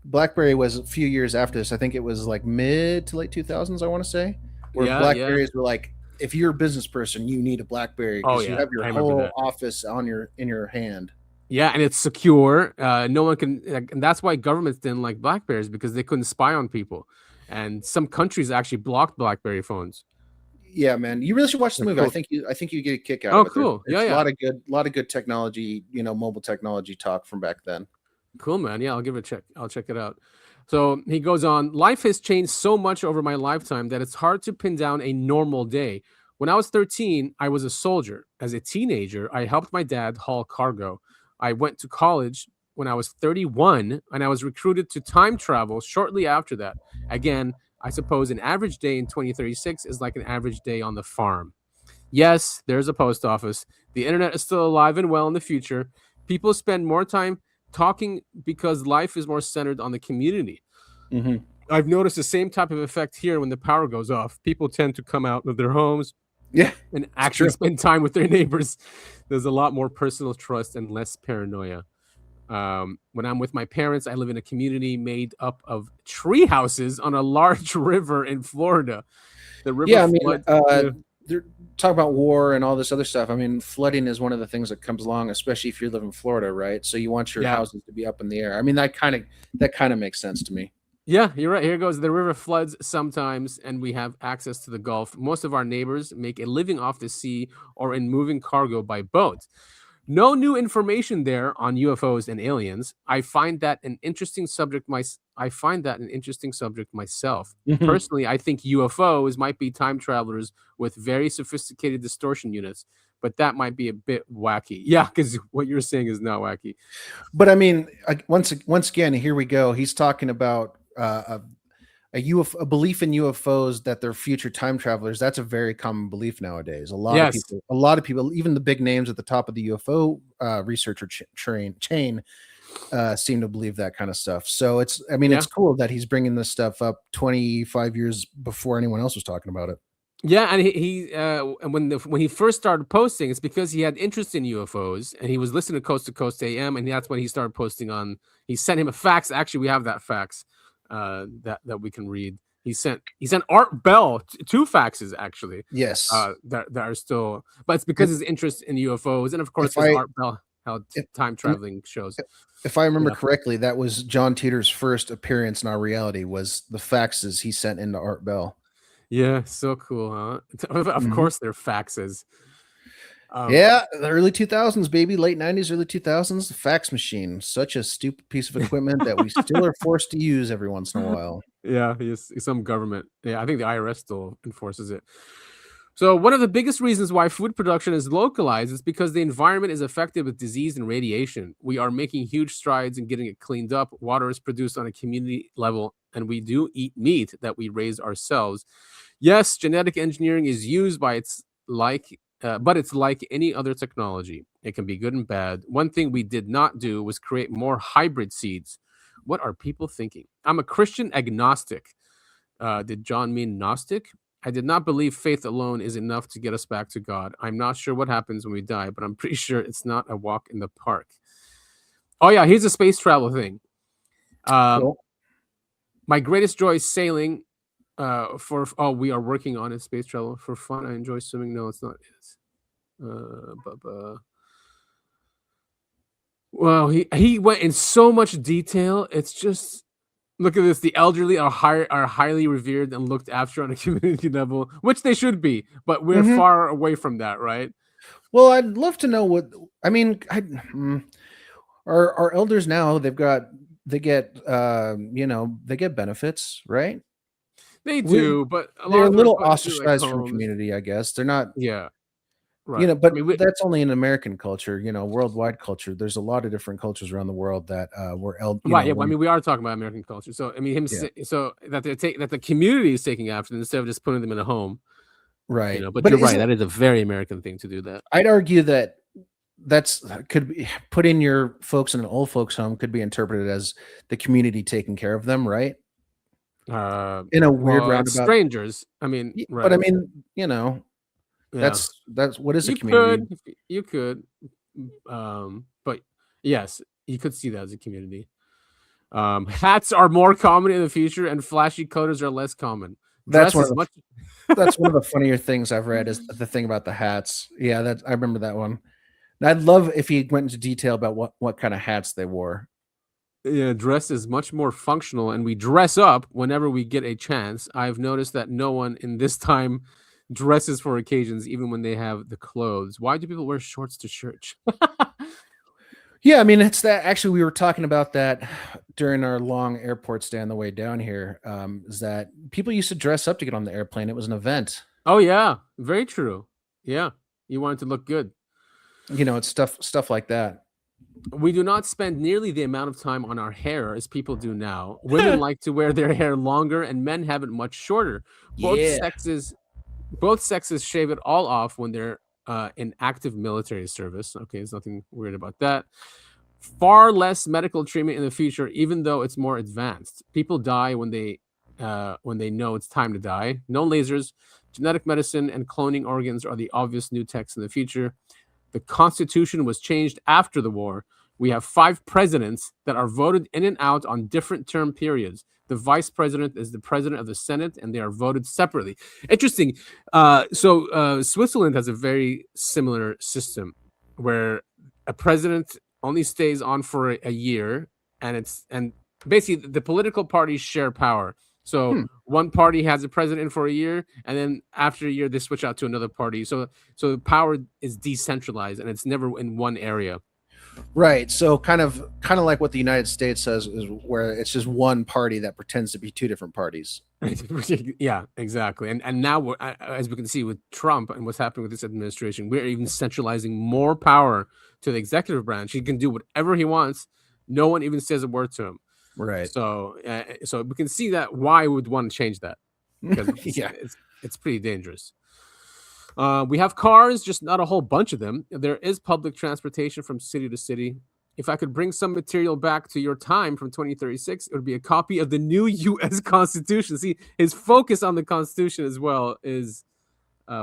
BlackBerry was a few years after this. I think it was like mid to late 2000s. I want to say, where Yeah, yeah. Blackberries were like, if you're a business person, you need a BlackBerry Oh because you yeah, have your I remember whole that. office in your hand. Yeah, and it's secure. No one can, like, and that's why governments didn't like Blackberries because they couldn't spy on people, and some countries actually blocked BlackBerry phones. Yeah, man, you really should watch the They're movie. cool. I think you get a kick out Oh, of it. cool. Yeah, There's yeah. a lot of good technology, mobile technology talk from back then. Cool, man. Yeah, I'll give it a check. I'll check it out. So he goes on, life has changed so much over my lifetime that it's hard to pin down a normal day. When I was 13, I was a soldier. As a teenager, I helped my dad haul cargo. I went to college when I was 31, and I was recruited to time travel shortly after that. Again, I suppose an average day in 2036 is like an average day on the farm. Yes, there's a post office. The internet is still alive and well in the future. People spend more time talking because life is more centered on the community. Hmm. I've noticed the same type of effect here when the power goes off. People tend to come out of their homes Yeah, and it's actually true. spend time with their neighbors. There's a lot more personal trust and less paranoia. When I'm with my parents, I live in a community made up of tree houses on a large river in Florida. The river Yeah, I mean, floods. Yeah. they're talking about war and all this other stuff. I mean, flooding is one of the things that comes along, especially if you live in Florida, right? So you want your Yeah. houses to be up in the air. I mean, that kind of makes sense to me. Yeah, you're right. Here goes. The river floods sometimes, and we have access to the Gulf. Most of our neighbors make a living off the sea or in moving cargo by boat. No new information there on UFOs and aliens. I find that an interesting subject myself. Mhm. Personally, I think UFOs might be time travelers with very sophisticated distortion units, but that might be a bit wacky. Yeah, because what you're saying is not wacky. But I mean, once again, here we go. He's talking about a belief in UFOs that they're future time travelers. That's a very common belief nowadays. Yes. A lot of people, even the big names at the top of the UFO researcher chain, seem to believe that kind of stuff. So I mean, Yeah. it's cool that he's bringing this stuff up 25 years before anyone else was talking about it. Yeah, and and when he first started posting, it's because he had interest in UFOs and he was listening to Coast AM, and that's when he started posting on. He sent him a fax. Actually, we have that fax that we can read. He sent Art Bell two faxes actually. Yes. That are still, but it's because his interest in UFOs, and of course, If I Art Bell held time traveling shows. if I remember Yeah. correctly, that was John Titor's first appearance in our reality was the faxes he sent into Art Bell. Yeah, so cool, huh? Of Mhm. course, they're faxes. Yeah, the early 2000s, baby, late 90s, early 2000s, the fax machine, such a stupid piece of equipment that we still are forced to use every once in a while. Yeah, he's some government. Yeah, I think the IRS still enforces it. So one of the biggest reasons why food production is localized is because the environment is affected with disease and radiation. We are making huge strides in getting it cleaned up. Water is produced on a community level, and we do eat meat that we raise ourselves. Yes, genetic engineering is used but it's like any other technology. It can be good and bad. One thing we did not do was create more hybrid seeds. What are people thinking? I'm a Christian agnostic. Did John mean Gnostic? I did not believe faith alone is enough to get us back to God. I'm not sure what happens when we die, but I'm pretty sure it's not a walk in the park. Oh, yeah, here's a space travel thing. Cool. My greatest joy is sailing. We are working on it. Space travel for fun. I enjoy swimming. No, it's not. It's, well, he went in so much detail. It's just look at this. The elderly are highly revered and looked after on a community level, which they should be, but we're Mhm. far away from that, right? Well, I'd love to know what I mean. Our elders now they get they get benefits, right? They We do, but a lot they're a of them are little put into like ostracized from homes. community, I guess. They're not, Yeah, right. I but mean, that's only in American culture, worldwide culture. There's a lot of different cultures around the world that were right. Yeah, I mean, we are talking about American culture. So I mean, yeah, so that that the community is taking after them instead of just putting them in a home. right. But But you're right. isn't That is a very American thing to do that. I'd argue that that's could be putting your folks in an old folks home could be interpreted as the community taking care of them, right? In a weird Well, it's roundabout. strangers. I mean, But I right. mean, Yeah. that's what is a You community? could, you could, but yes, you could see that as a community. Hats are more common in the future, and flashy colors are less common. That's Dress one is of much. that's one of the funnier things I've read is the thing about the hats. Yeah, that I remember that one. And I'd love if he went into detail about what kind of hats they wore. Yeah, dress is much more functional, and we dress up whenever we get a chance. I've noticed that no one in this time dresses for occasions, even when they have the clothes. Why do people wear shorts to church? Yeah, I mean, it's that actually we were talking about that during our long airport stay on the way down here. Is that people used to dress up to get on the airplane? It was an event. Oh yeah, very true. Yeah, you want it to look good. It's stuff like that. We do not spend nearly the amount of time on our hair as people do now. Women like to wear their hair longer, and men have it much shorter. Both Yeah. sexes, both sexes shave it all off when they're in active military service. Okay, there's nothing weird about that. Far less medical treatment in the future, even though it's more advanced. People die when they know it's time to die. No lasers, genetic medicine, and cloning organs are the obvious new techs in the future. The Constitution was changed after the war. we have 5 presidents that are voted in and out on different term periods. The vice president is the president of the Senate, and they are voted separately. Interesting. So Switzerland has a very similar system where a president only stays on for a year, and basically the political parties share power. So one party has a president for a year, and then after a year they switch out to another party. So the power is decentralized, and it's never in one area. Right. So kind of like what the United States says is where it's just one party that pretends to be two different parties. Yeah, exactly. And now, as we can see with Trump and what's happening with this administration, we're even centralizing more power to the executive branch. He can do whatever he wants. No one even says a word to him. Right. So we can see that why we would want to change that, because Yeah. it's pretty dangerous. We have cars, just not a whole bunch of them. There is public transportation from city to city. If I could bring some material back to your time from 2036, it would be a copy of the new U.S. Constitution. See, his focus on the Constitution as well is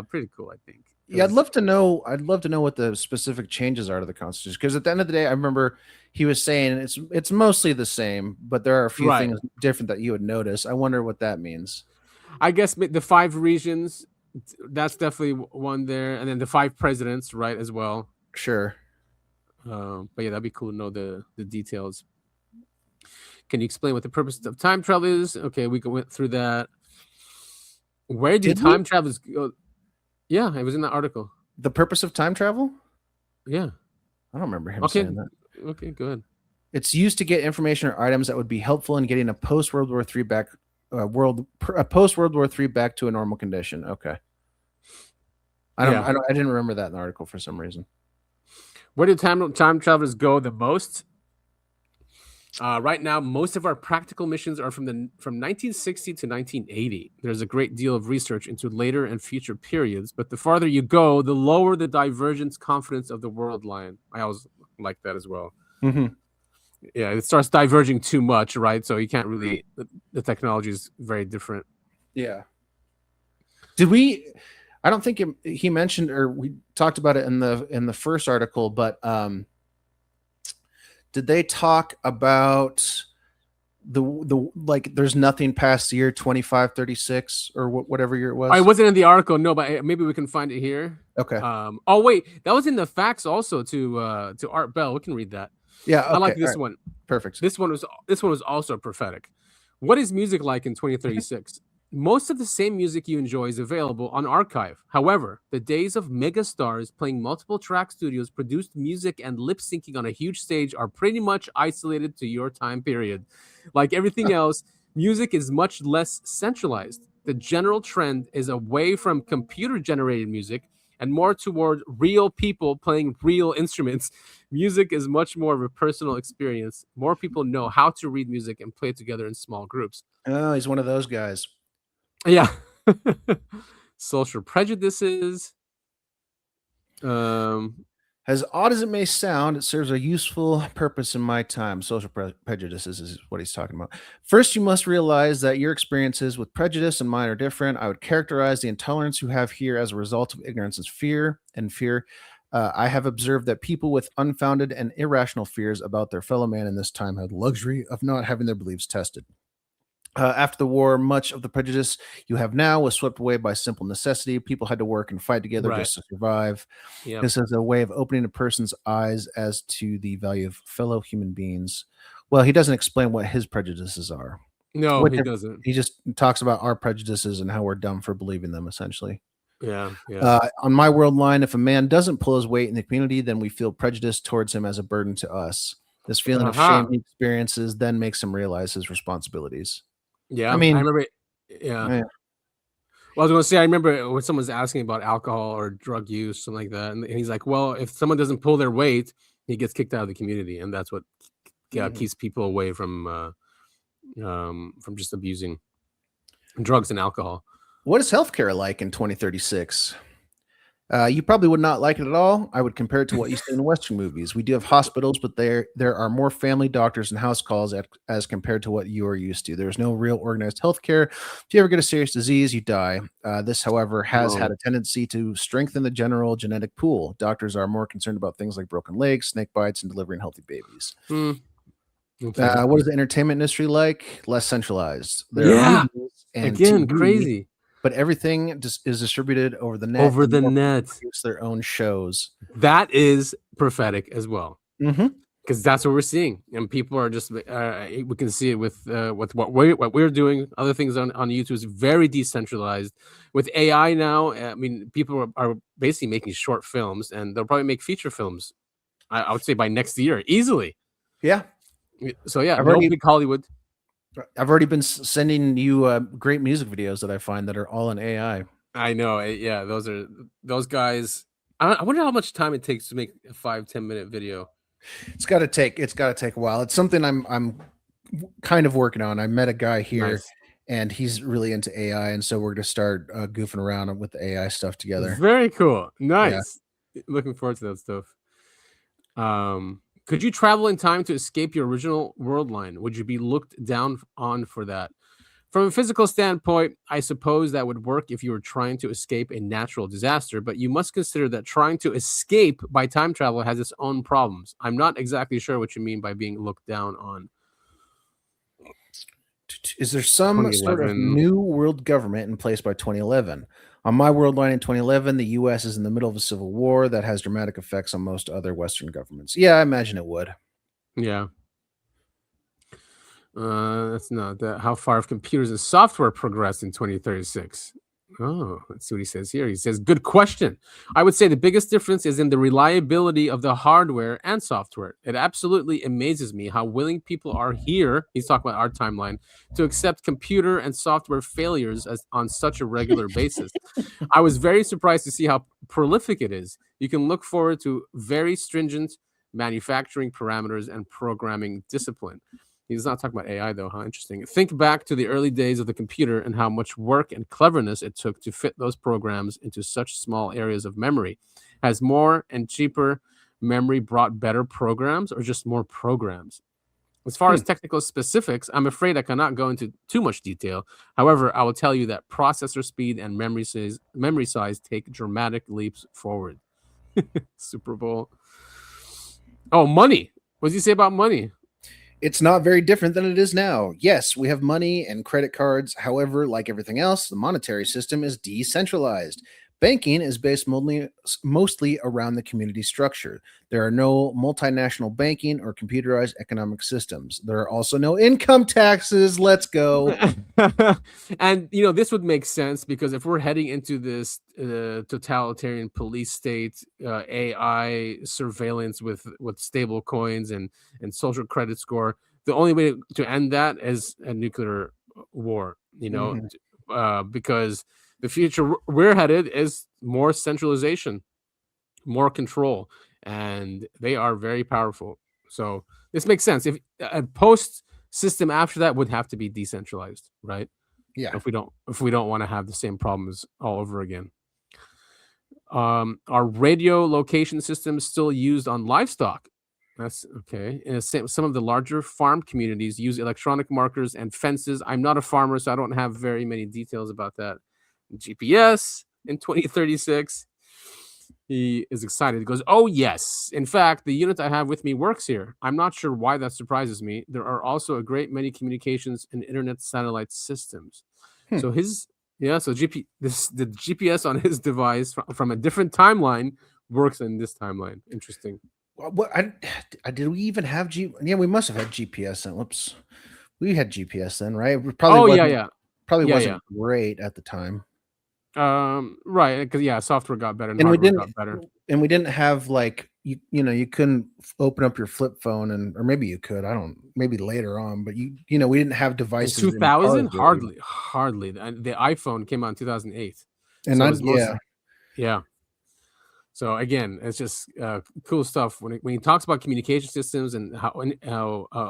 pretty cool, I think. Yeah, I'd love to know what the specific changes are to the Constitution, because at the end of the day, I remember he was saying it's mostly the same, but there are a few things different that you would notice. I wonder what that means. I guess the 5 regions, that's definitely one there, and then the 5 presidents, right, as well. Sure. But yeah, that'd be cool to know the details. Can you explain what the purpose of time travel is? Okay, we went through that. Where do time travelers go? Yeah, it was in the article. The purpose of time travel? Yeah. I don't remember him saying that. Okay, good. It's used to get information or items that would be helpful in getting a post World War III back post World War III back to a normal condition. Okay. I didn't remember that in the article for some reason. Where do time travelers go the most? Right now, most of our practical missions are from 1960 to 1980. There's a great deal of research into later and future periods, but the farther you go, the lower the divergence confidence of the world line. I always like that as well. Mm-hmm. Yeah, it starts diverging too much, right? So you can't really. The technology is very different. Yeah. Did we? I don't think he mentioned, or we talked about it in the first article, but did they talk about the like there's nothing past the year 2536 or whatever year it was? I wasn't in the article, no, but maybe we can find it here. Okay. Oh wait, that was in the facts also to Art Bell. We can read that. Yeah, okay. I like this one. Perfect. This one was also prophetic. What is music like in 2036? Most of the same music you enjoy is available on archive. However, the days of mega stars playing multiple track studios, produced music, and lip syncing on a huge stage are pretty much isolated to your time period. Like everything else, music is much less centralized. The general trend is away from computer-generated music and more toward real people playing real instruments. Music is much more of a personal experience. More people know how to read music and play it together in small groups. Oh, he's one of those guys. Yeah. Social prejudices. As odd as it may sound, it serves a useful purpose in my time. Social prejudices is what he's talking about. First, you must realize that your experiences with prejudice and mine are different. I would characterize the intolerance you have here as a result of ignorance as fear. I have observed that people with unfounded and irrational fears about their fellow man in this time had the luxury of not having their beliefs tested. After the war, much of the prejudice you have now was swept away by simple necessity. People had to work and fight together just to survive. Yep. This is a way of opening a person's eyes as to the value of fellow human beings. Well, he doesn't explain what his prejudices are. No, he doesn't. He just talks about our prejudices and how we're dumb for believing them, essentially. Yeah. On my world line, if a man doesn't pull his weight in the community, then we feel prejudice towards him as a burden to us. This feeling of shame he experiences then makes him realize his responsibilities. Yeah, I mean, I remember. Yeah. Well, I was going to say, I remember when someone's asking about alcohol or drug use, something like that, and he's like, "Well, if someone doesn't pull their weight, he gets kicked out of the community, and that's what keeps people away from just abusing drugs and alcohol." What is healthcare like in 2036? You probably would not like it at all. I would compare it to what you see in Western movies. We do have hospitals, but there are more family doctors and house calls as compared to what you are used to. There's no real organized healthcare. If you ever get a serious disease, you die. This, however, has had Oh, a tendency to strengthen the general genetic pool. Doctors are more concerned about things like broken legs, snake bites, and delivering healthy babies. okay. What is the entertainment industry like? Less centralized. There are Yeah. movies and Again, TV, crazy. but everything is distributed over the net, Over and the more people net. produce their own shows. That is prophetic as well. Mhm. Because that's what we're seeing, and people are just we can see it with what we're doing. Other things on YouTube is very decentralized. With AI now, I mean, people are basically making short films, and they'll probably make feature films. I would say by next year, easily. Yeah. So yeah, I've no already big Hollywood. I've already been sending you great music videos that I find that are all in AI. I know. Yeah, those guys. I wonder how much time it takes to make a 5-10 minute video. It's got to take a while. It's something I'm kind of working on. I met a guy here Nice. and he's really into AI, and so we're going to start goofing around with the AI stuff together. Very cool. Yeah. Nice. Looking forward to that stuff. Could you travel in time to escape your original world line? Would you be looked down on for that? From a physical standpoint, I suppose that would work if you were trying to escape a natural disaster, but you must consider that trying to escape by time travel has its own problems. I'm not exactly sure what you mean by being looked down on. Is there some sort of 2011. new world government in place by 2011? On my world line in 2011, the US is in the middle of a civil war that has dramatic effects on most other Western governments. Yeah, I imagine it would. Yeah. That's not that. How far have computers and software progressed in 2036? Oh, let's see what he says here. He says, good question. I would say the biggest difference is in the reliability of the hardware and software. It absolutely amazes me how willing people are here. He's talking about our timeline to accept computer and software failures on such a regular basis. I was very surprised to see how prolific it is. You can look forward to very stringent manufacturing parameters and programming discipline. He's not talking about AI though, huh? Interesting. Think back to the early days of the computer and how much work and cleverness it took to fit those programs into such small areas of memory. Has more and cheaper memory brought better programs or just more programs? As far Hmm. as technical specifics, I'm afraid I cannot go into too much detail. However, I will tell you that processor speed and memory size take dramatic leaps forward. Super Bowl. Oh, money. What does he say about money? It's not very different than it is now. Yes, we have money and credit cards. However, like everything else, the monetary system is decentralized. Banking is based mostly around the community structure. There are no multinational banking or computerized economic systems. There are also no income taxes. Let's go. And this would make sense because if we're heading into this totalitarian police state, AI surveillance with stable coins and social credit score, the only way to end that is a nuclear war. Mhm. Because the future we're headed is more centralization, more control, and they are very powerful. So this makes sense. If a post system after that would have to be decentralized, right? Yeah. If we don't want to have the same problems all over again. Are radio location systems still used on livestock? That's okay. Some of the larger farm communities use electronic markers and fences. I'm not a farmer, so I don't have very many details about that. GPS in 2036. He is excited. He goes, oh, yes. In fact, the unit I have with me works here. I'm not sure why that surprises me. There are also a great many communications and internet satellite systems. Hmm. So the GPS on his device from a different timeline works in this timeline. Interesting. What did we even have Yeah, we must have had GPS then. Whoops. We had GPS then, right? It probably Oh, yeah, wasn't yeah. probably Yeah, wasn't yeah. great at the time. Right, because software got better and And we hardware didn't got better. and we didn't have like you couldn't open up your flip phone, and or maybe you could. I don't, maybe later on, but we didn't have In devices in cars 2000, really. hardly. And the iPhone came out in 2008, And so it I was yeah. mostly yeah. So again, it's just cool stuff when he talks about communication systems and how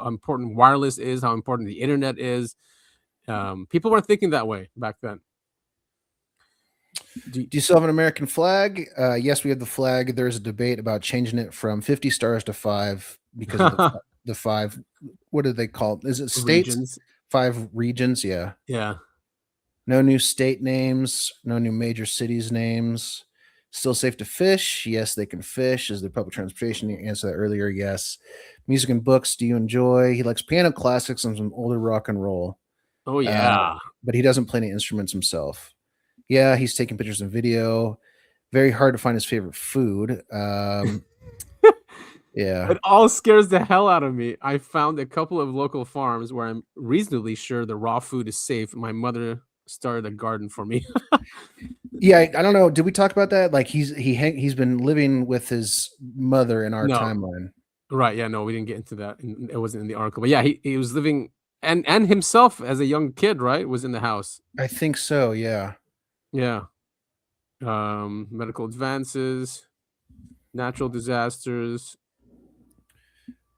important wireless is, how important the internet is. People weren't thinking that way back then. Do, Do you still have an American flag? Yes, we have the flag. There's a debate about changing it from 50 stars to 5 because of the 5. What do they call it? Is it states? regions. 5 regions? Yeah. Yeah. No new state names. No new major cities names. Still safe to fish? Yes, they can fish. Is there public transportation? You answered that earlier. Yes. Music and books. Do you enjoy? He likes piano classics and some older rock and roll. Oh Uh, yeah. but he doesn't play any instruments himself. Yeah, he's taking pictures and video. Very hard to find his favorite food. Yeah. It all scares the hell out of me. I found a couple of local farms where I'm reasonably sure the raw food is safe. My mother started a garden for me. Yeah, I don't know. Did we talk about that? Like he's been living with his mother in our No. timeline. Right. Yeah. No, we didn't get into that. It wasn't in the article. But yeah, he was living and himself as a young kid, right, was in the house. I think so. Yeah. Yeah. Medical advances, natural disasters.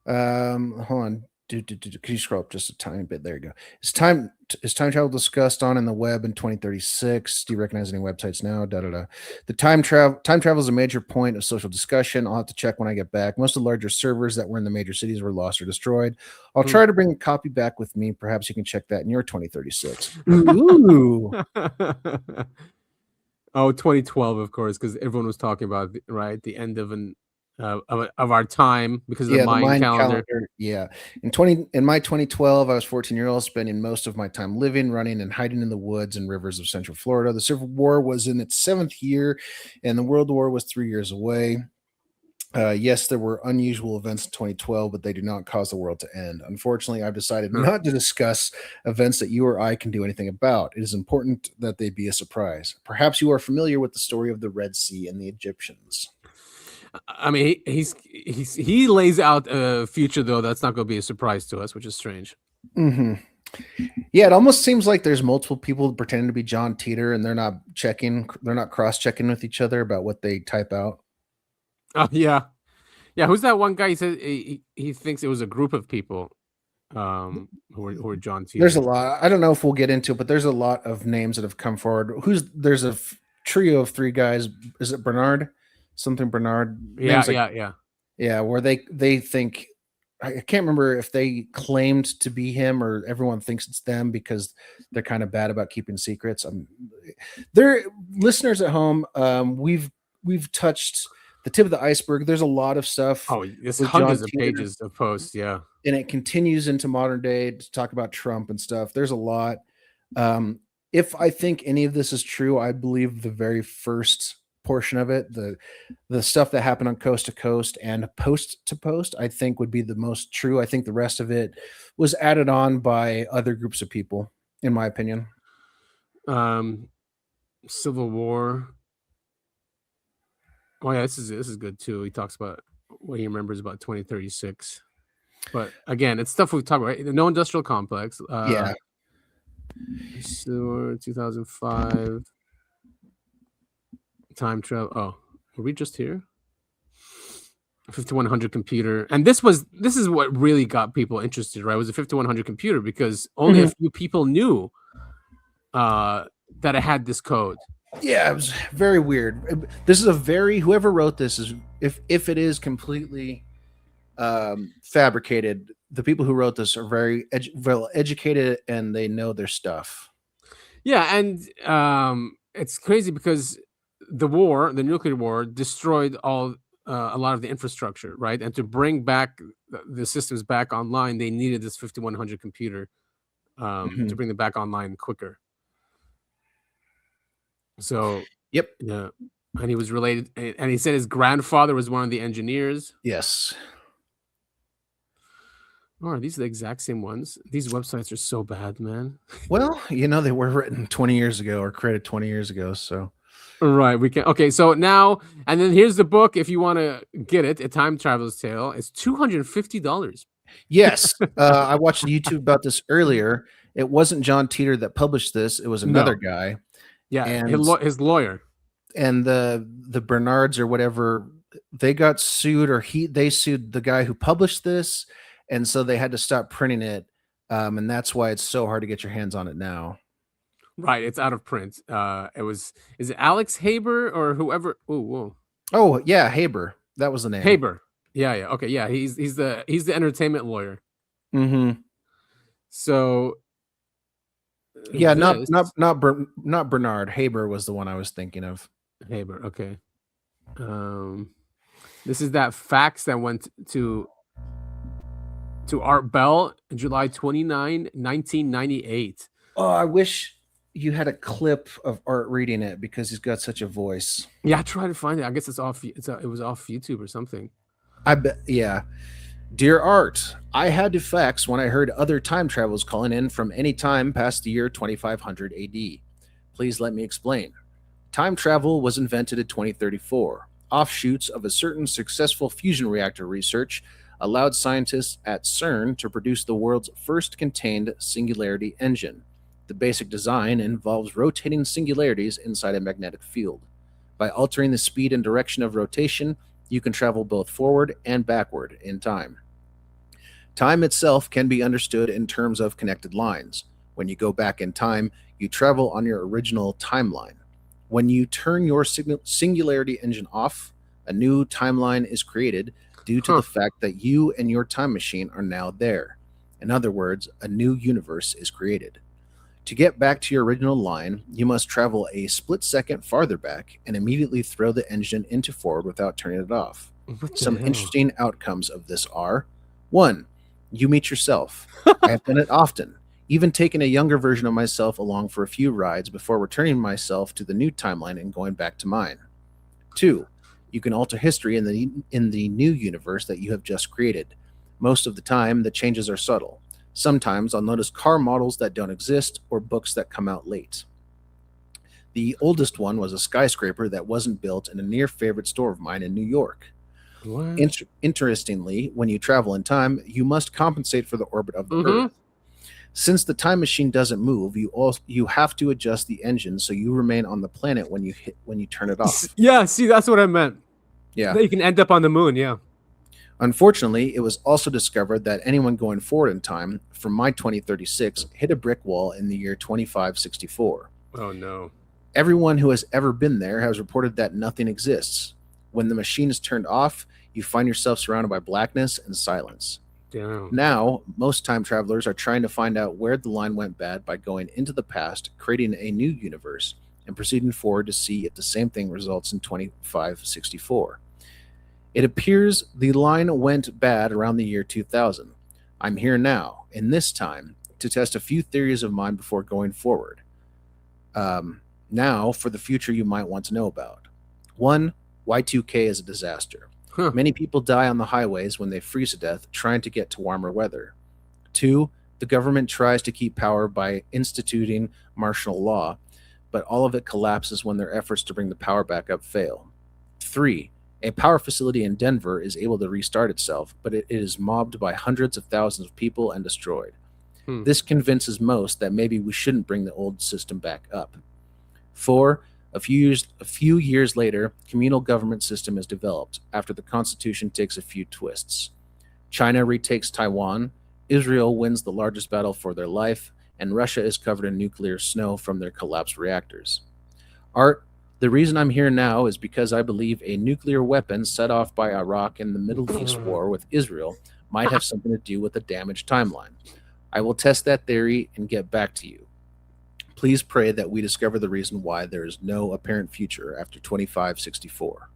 Hold on. Could you scroll up just a tiny bit? There you go. Is time travel discussed on in the web in 2036? Do you recognize any websites now? The time travel is a major point of social discussion. I'll have to check when I get back. Most of the larger servers that were in the major cities were lost or destroyed. I'll try to bring a copy back with me. Perhaps you can check that in your 2036. Ooh. Oh, 2012, of course, because everyone was talking about the end of our time because of the Mayan calendar. Yeah. In my 2012, I was 14-year-old, spending most of my time living, running, and hiding in the woods and rivers of Central Florida. The Civil War was in its 7th year, and the World War was 3 years away. Yes, there were unusual events in 2012, but they do not cause the world to end. Unfortunately, I've decided not to discuss events that you or I can do anything about. It is important that they be a surprise. Perhaps you are familiar with the story of the Red Sea and the Egyptians. I mean, he lays out a future though that's not going to be a surprise to us, which is strange. Mm-hmm. Yeah, it almost seems like there's multiple people pretending to be John Titor, and they're not cross-checking with each other about what they type out. Yeah. Who's that one guy? He said he thinks it was a group of people who were John Titor. There's a lot. I don't know if we'll get into it, but there's a lot of names that have come forward. There's a trio of 3 guys. Is it Bernard? Something Bernard. Yeah. Where they think, I can't remember if they claimed to be him or everyone thinks it's them because they're kind of bad about keeping secrets. They're listeners at home. We've touched the tip of the iceberg. There's a lot of stuff. Oh, it's hundreds of pages of posts. Yeah. And it continues into modern day to talk about Trump and stuff. There's a lot. If I think any of this is true, I believe the very first portion of it, the stuff that happened on Coast to Coast and Post to Post, I think would be the most true. I think the rest of it was added on by other groups of people, in my opinion. Civil War. Oh yeah, this is good too. He talks about what he remembers about 2036. But again, it's stuff we've talked about, right? No industrial complex. Yeah. Sewer, 2005. Time travel. Oh, were we just here? 5100 computer. And this is what really got people interested, right? It was a 5100 computer because only a few people knew that it had this code. Yeah, it was very weird. This is whoever wrote this is, if it is completely fabricated, the people who wrote this are very well educated and they know their stuff. Yeah, and it's crazy because the nuclear war, destroyed a lot of the infrastructure, right? And to bring back the systems back online, they needed this 5100 computer to bring them back online quicker. So, yep. Yeah. And he was related, and he said his grandfather was one of the engineers. Yes. Oh, are these the exact same ones? These websites are so bad, man. Well, they were written 20 years ago or created 20 years ago, so. Right, we can. Okay, so now, and then here's the book. If you want to get it, A Time Traveler's Tale, it's $250. Yes, I watched a YouTube about this earlier. It wasn't John Titor that published this; it was another guy. Yeah, and his lawyer. And the Bernards or whatever, they got sued, or they sued the guy who published this, and so they had to stop printing it, and that's why it's so hard to get your hands on it now. Right, it's out of print. Is it Alex Haber or whoever? Oh, whoa, Oh yeah, Haber. That was the name. Haber. Yeah, yeah, okay, yeah. He's the entertainment lawyer. Mm-hmm. So Yeah, this not Bernard. Haber was the one I was thinking of. Haber, okay. This is that fax that went to Art Bell, July 29, 1998. Oh, I wish you had a clip of Art reading it because he's got such a voice. Yeah, I tried to find it. I guess it's off. It was off YouTube or something. I bet. Yeah. Dear Art, I had to fax when I heard other time travelers calling in from any time past the year 2500 AD. Please let me explain. Time travel was invented in 2034. Offshoots of a certain successful fusion reactor research allowed scientists at CERN to produce the world's first contained singularity engine. The basic design involves rotating singularities inside a magnetic field. By altering the speed and direction of rotation, you can travel both forward and backward in time. Time itself can be understood in terms of connected lines. When you go back in time, you travel on your original timeline. When you turn your singularity engine off, a new timeline is created due to the fact that you and your time machine are now there. In other words, a new universe is created. To get back to your original line, you must travel a split second farther back and immediately throw the engine into forward without turning it off. Some interesting outcomes of this are: 1. You meet yourself. I have done it often, even taken a younger version of myself along for a few rides before returning myself to the new timeline and going back to mine. 2. You can alter history in the new universe that you have just created. Most of the time, the changes are subtle. Sometimes I'll notice car models that don't exist or books that come out late. The oldest one was a skyscraper that wasn't built in a near favorite store of mine in New York. Interestingly, when you travel in time, you must compensate for the orbit of the Earth. Since the time machine doesn't move, you have to adjust the engine so you remain on the planet when you turn it off. Yeah, see, that's what I meant. Yeah. That you can end up on the moon, yeah. Unfortunately, it was also discovered that anyone going forward in time from my 2036 hit a brick wall in the year 2564. Oh no. Everyone who has ever been there has reported that nothing exists. When the machine is turned off, you find yourself surrounded by blackness and silence. Damn. Now, most time travelers are trying to find out where the line went bad by going into the past, creating a new universe, and proceeding forward to see if the same thing results in 2564. It appears the line went bad around the year 2000. I'm here now, in this time, to test a few theories of mine before going forward. Now, for the future you might want to know about. 1. Y2K is a disaster. Many people die on the highways when they freeze to death trying to get to warmer weather. 2. The government tries to keep power by instituting martial law, but all of it collapses when their efforts to bring the power back up fail. 3. A power facility in Denver is able to restart itself, but it is mobbed by hundreds of thousands of people and destroyed. This convinces most that maybe we shouldn't bring the old system back up. 4. A few years later, communal government system is developed after the Constitution takes a few twists. China retakes Taiwan, Israel wins the largest battle for their life, and Russia is covered in nuclear snow from their collapsed reactors. Art, the reason I'm here now is because I believe a nuclear weapon set off by Iraq in the Middle East war with Israel might have something to do with the damaged timeline. I will test that theory and get back to you. Please pray that we discover the reason why there is no apparent future after 2564.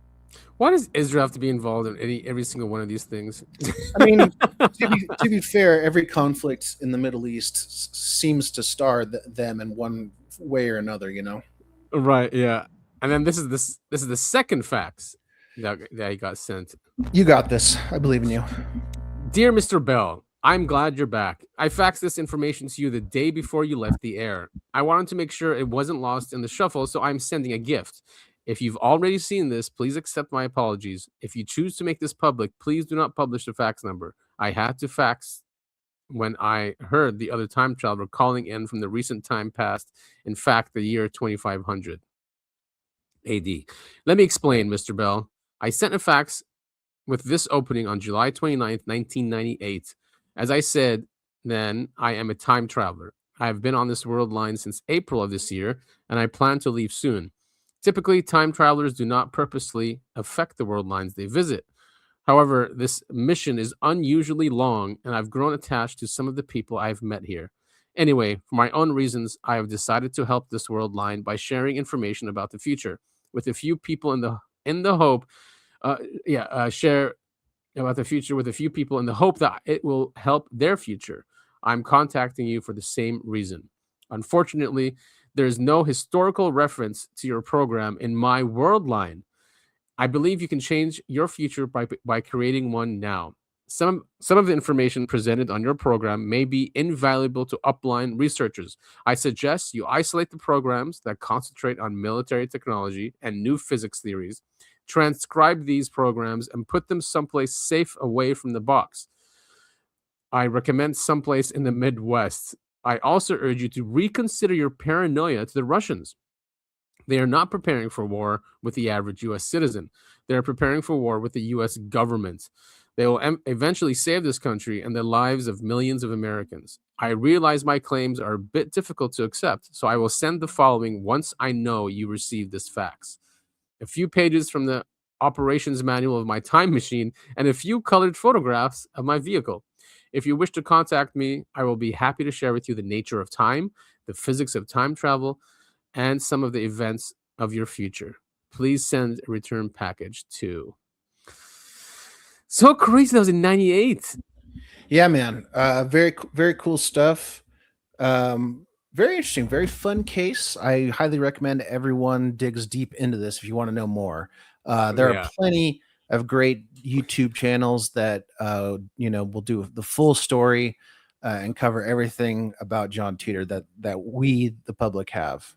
Why does Israel have to be involved in every single one of these things? I mean, to be fair, every conflict in the Middle East seems to star them in one way or another, you know? Right, yeah. And then this is the second fax that he got sent. You got this. I believe in you. Dear Mr. Bell, I'm glad you're back. I faxed this information to you the day before you left the air. I wanted to make sure it wasn't lost in the shuffle, so I'm sending a gift. If you've already seen this, please accept my apologies. If you choose to make this public, please do not publish the fax number. I had to fax when I heard the other time traveler calling in from the recent time past, in fact, the year 2500 AD. Let me explain, Mr. Bell. I sent a fax with this opening on July 29th, 1998. As I said then, I am a time traveler. I've been on this world line since April of this year, and I plan to leave soon. Typically, time travelers do not purposely affect the world lines they visit. However, this mission is unusually long, and I've grown attached to some of the people I've met here. Anyway, for my own reasons, I have decided to help this world line by sharing information about the future with a few people in the hope, share about the future with a few people in the hope that it will help their future. I'm contacting you for the same reason. Unfortunately, there is no historical reference to your program in my world line. I believe you can change your future by creating one now. Some of the information presented on your program may be invaluable to upline researchers. I suggest you isolate the programs that concentrate on military technology and new physics theories, transcribe these programs, and put them someplace safe away from the box. I recommend someplace in the Midwest. I also urge you to reconsider your paranoia to the Russians. They are not preparing for war with the average US citizen. They are preparing for war with the US government. They will eventually save this country and the lives of millions of Americans. I realize my claims are a bit difficult to accept, so I will send the following once I know you received this fax. A few pages from the operations manual of my time machine and a few colored photographs of my vehicle. If you wish to contact me, I will be happy to share with you the nature of time, the physics of time travel, and some of the events of your future. Please send a return package to. So crazy. That was in 98. Yeah, man. Very cool stuff. Very interesting, very fun case. I highly recommend everyone digs deep into this if you want to know more. There are Yeah. plenty of great YouTube channels that will do the full story and cover everything about John Titor that we, the public, have.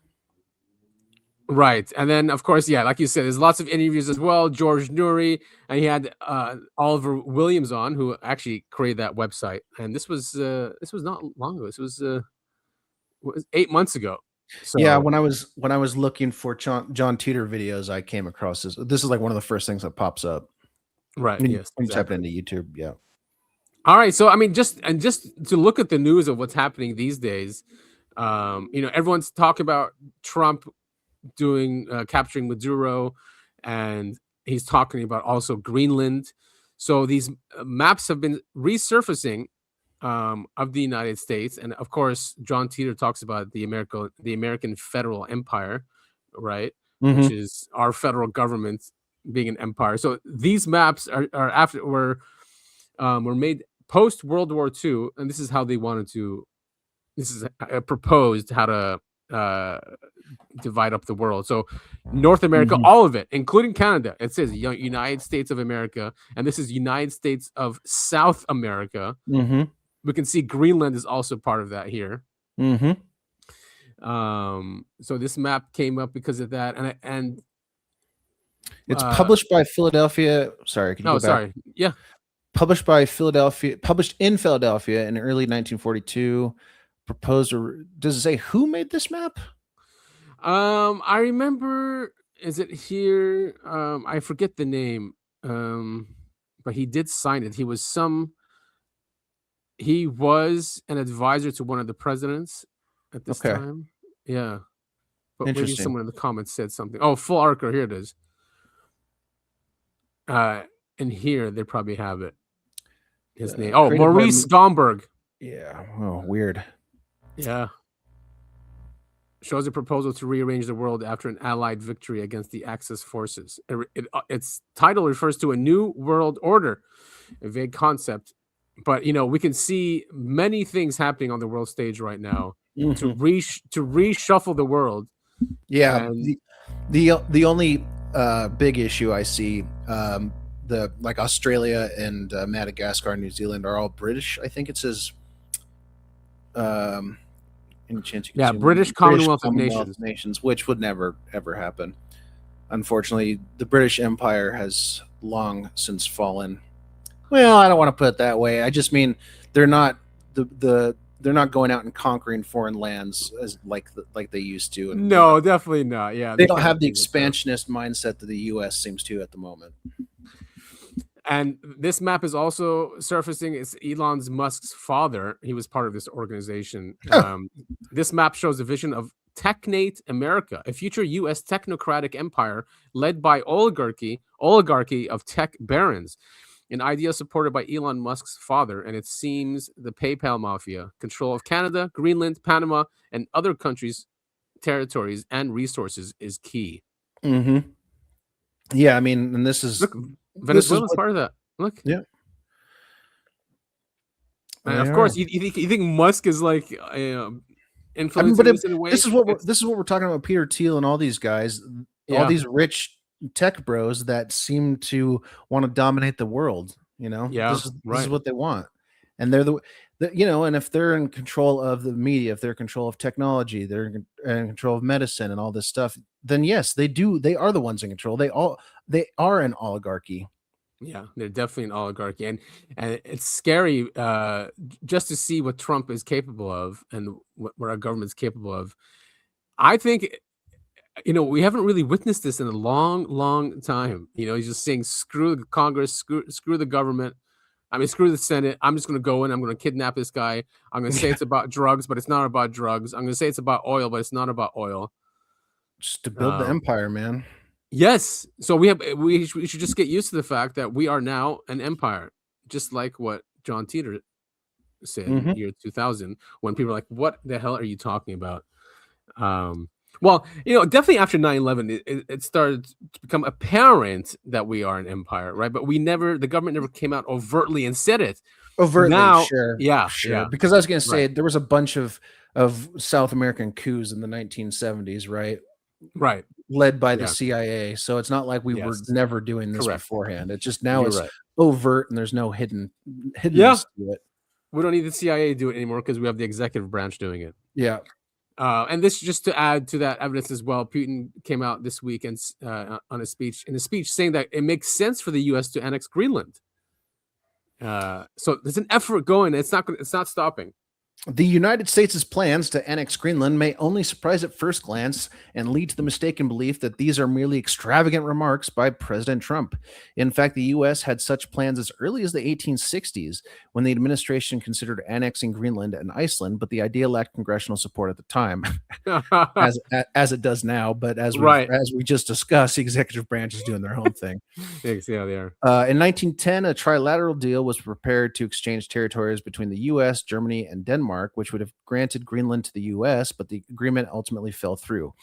Right. And then, of course, yeah, like you said, there's lots of interviews as well. George Nuri, and he had Oliver Williams on, who actually created that website. And this was not long ago. This was 8 months ago. So Yeah, when I was looking for John Titor videos, I came across this. This is like one of the first things that pops up. right, When yes, you type it exactly. into YouTube, yeah. All right, so I mean, just to look at the news of what's happening these days, everyone's talking about Trump doing capturing Maduro, and he's talking about also Greenland. So these maps have been resurfacing of the United States, and of course, John Titor talks about the American Federal Empire, right? Which Mm-hmm. is our federal government being an empire. So these maps are after were made post World War II, and this is how they wanted to. This is proposed how to divide up the world. So North America, Mm-hmm. all of it, including Canada. It says United States of America, and this is United States of South America. Mm-hmm. We can see Greenland is also part of that here. Mm-hmm. So this map came up because of that, and It's published by Philadelphia. Sorry, can you go back? sorry, yeah. Published in Philadelphia in early 1942. Does it say who made this map? I remember. Is it here? I forget the name. But he did sign it. He was an advisor to one of the presidents at this Okay, time. Yeah. But maybe interesting. someone in the comments said something. Oh, full archer. Here it is. And here they probably have it. His name. Oh, Maurice Gomberg. Yeah. Oh, weird. Yeah. Shows a proposal to rearrange the world after an Allied victory against the Axis forces. Its title refers to a new world order, a vague concept. But we can see many things happening on the world stage right now to reshuffle the world. Yeah. And The only big issue I see, like Australia and Madagascar and New Zealand are all British. I think it says. Any chance you can see British Commonwealth of Nations, which would never ever happen. Unfortunately, the British Empire has long since fallen. Well, I don't want to put it that way. I just mean they're not they're not going out and conquering foreign lands as like they used to. And no, definitely not. Yeah, they don't have the expansionist mindset that the U.S. seems to at the moment. And this map is also surfacing. It's Elon Musk's father. He was part of this organization. This map shows a vision of Technate America, a future U.S. technocratic empire led by oligarchy of tech barons, an idea supported by Elon Musk's father. And it seems the PayPal mafia, control of Canada, Greenland, Panama, and other countries' territories and resources is key. Mm-hmm. Yeah, I mean, and this is Look, Venezuela's part of that. Look, yeah. Of course, you think Musk is like influencing but this in a way? This is what we're talking about. Peter Thiel and all these guys, all these rich tech bros that seem to want to dominate the world. You know, this is what they want, and they're the and if they're in control of the media, if they're in control of technology, they're in control of medicine and all this stuff, then yes, they are the ones in control. They are an oligarchy. Yeah, they're definitely an oligarchy, and it's scary just to see what Trump is capable of and what our government's capable of. I think, we haven't really witnessed this in a long, long time. He's just saying, screw the Congress, screw the government. I mean, screw the Senate. I'm just going to go in. I'm going to kidnap this guy. I'm going to say it's about drugs, but it's not about drugs. I'm going to say it's about oil, but it's not about oil. Just to build the empire, man. Yes. So we should just get used to the fact that we are now an empire, just like what John Titor said in the year 2000, when people were like, what the hell are you talking about? Well, definitely after 9/11, it started to become apparent that we are an empire, right? But the government never came out overtly and said it. Overtly, now, sure. Yeah. Because I was going to say there was a bunch of South American coups in the 1970s, right? Right. Led by the CIA. So it's not like we were never doing this beforehand. It's just now it's overt and there's no hiddenness to it. We don't need the CIA to do it anymore because we have the executive branch doing it. Yeah. And this, just to add to that evidence as well, Putin came out this week and in a speech saying that it makes sense for the U.S. to annex Greenland. So there's an effort going. It's not stopping. The United States' plans to annex Greenland may only surprise at first glance and lead to the mistaken belief that these are merely extravagant remarks by President Trump. In fact, the U.S. had such plans as early as the 1860s, when the administration considered annexing Greenland and Iceland, but the idea lacked congressional support at the time, as it does now. But as we just discussed, the executive branch is doing their own thing. Yeah, they are. In 1910, a trilateral deal was prepared to exchange territories between the U.S., Germany, and Denmark, which would have granted Greenland to the U.S., but the agreement ultimately fell through.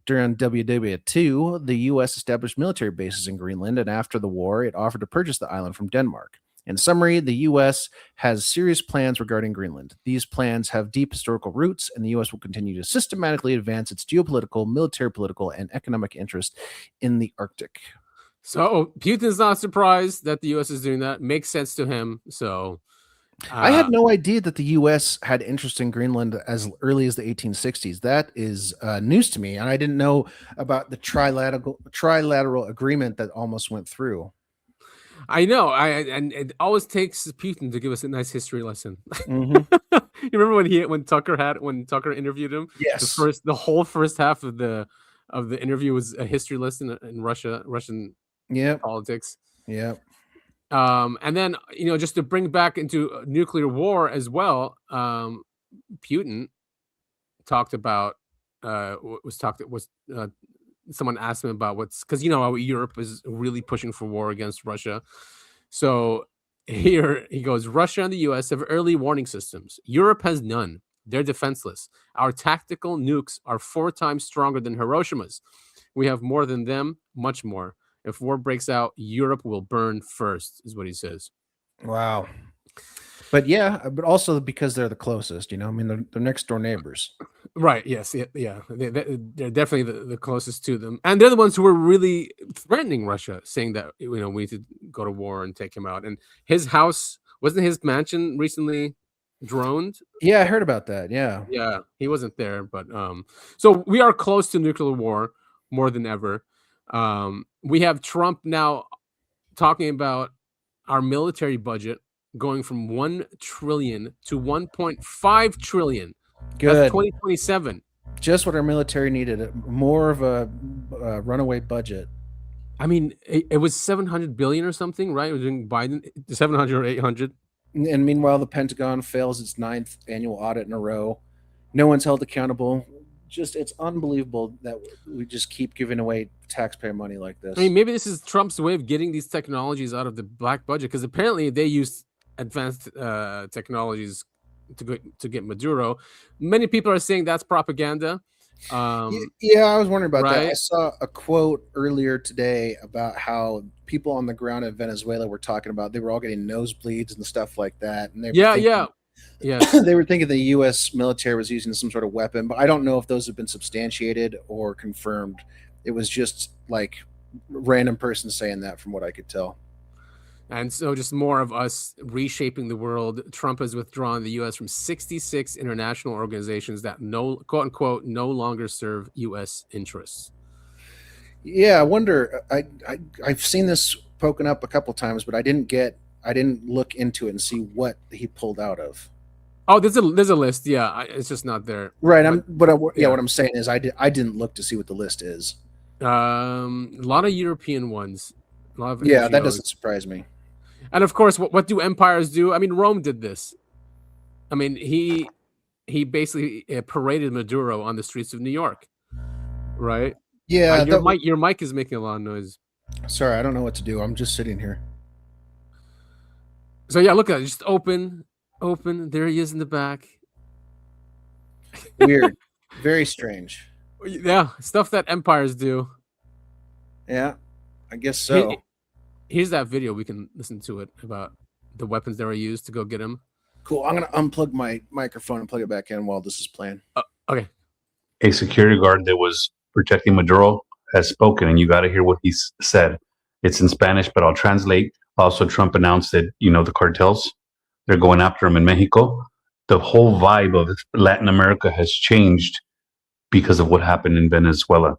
During WW II, the U.S. established military bases in Greenland, and after the war, it offered to purchase the island from Denmark. In summary, the U.S. has serious plans regarding Greenland. These plans have deep historical roots, and the U.S. will continue to systematically advance its geopolitical, military, political, and economic interest in the Arctic. So Putin's not surprised that the U.S. is doing that. Makes sense to him. So I had no idea that the U.S. had interest in Greenland as early as the 1860s. That is news to me, and I didn't know about the trilateral agreement that almost went through. I know, and it always takes Putin to give us a nice history lesson. Mm-hmm. You remember when Tucker interviewed him? Yes. The whole first half of the interview was a history lesson in Russian politics. Yeah. And then, just to bring back into nuclear war as well, Putin talked about someone asked him about because how Europe is really pushing for war against Russia. So here he goes, Russia and the US have early warning systems. Europe has none. They're defenseless. Our tactical nukes are 4 times stronger than Hiroshima's. We have more than them, much more. If war breaks out, Europe will burn first, is what he says. Wow. But also because they're the closest, I mean, they're next door neighbors. Right. Yes. Yeah. They're definitely the closest to them. And they're the ones who were really threatening Russia, saying that, we need to go to war and take him out. And his house, wasn't his mansion recently droned? Yeah, I heard about that. Yeah. Yeah. He wasn't there. But so we are close to nuclear war more than ever. We have Trump now talking about our military budget going from 1 trillion to 1.5 trillion. Good. That's 2027. Just what our military needed. More of a runaway budget. I mean, it was 700 billion or something, right? It was during Biden, 700 or 800. And meanwhile, the Pentagon fails its ninth annual audit in a row. No one's held accountable. Just it's unbelievable that we just keep giving away taxpayer money like this. I mean, maybe this is Trump's way of getting these technologies out of the black budget, because apparently they use advanced technologies to get Maduro. Many people are saying that's propaganda. Yeah, I was wondering about that. I Right? saw a quote earlier today about how people on the ground in Venezuela were talking about they were all getting nosebleeds and stuff like that, and they were Yeah, thinking yes. they were thinking the U.S. military was using some sort of weapon, but I don't know if those have been substantiated or confirmed. It was just like random person saying that, from what I could tell. And so just more of us reshaping the world. Trump has withdrawn the U.S. from 66 international organizations that quote unquote no longer serve U.S. interests. Yeah, I wonder. I've seen this poking up a couple times, but I didn't look into it and see what he pulled out of. Oh, there's a list. Yeah, it's just not there. Right. Yeah. What I'm saying is I didn't look to see what the list is. A lot of European ones, a lot of Yeah, that NGOs. doesn't surprise me. And of course, what do empires do? I mean, Rome did this. I mean, he basically paraded Maduro on the streets of New York, right? Yeah, Your mic is making a lot of noise. sorry, I don't know what to do. I'm just sitting here. So yeah, look at it. Just open. There he is in the back. Weird. Very strange. Yeah, stuff that empires do. Yeah, I guess so. Here's that video. We can listen to it about the weapons that were used to go get him. Cool. I'm gonna unplug my microphone and plug it back in while this is playing. Okay. A security guard that was protecting Maduro has spoken, and you got to hear what he said. It's in Spanish, but I'll translate. Also, Trump announced that, the cartels, they're going after him in Mexico. The whole vibe of Latin America has changed because of what happened in Venezuela.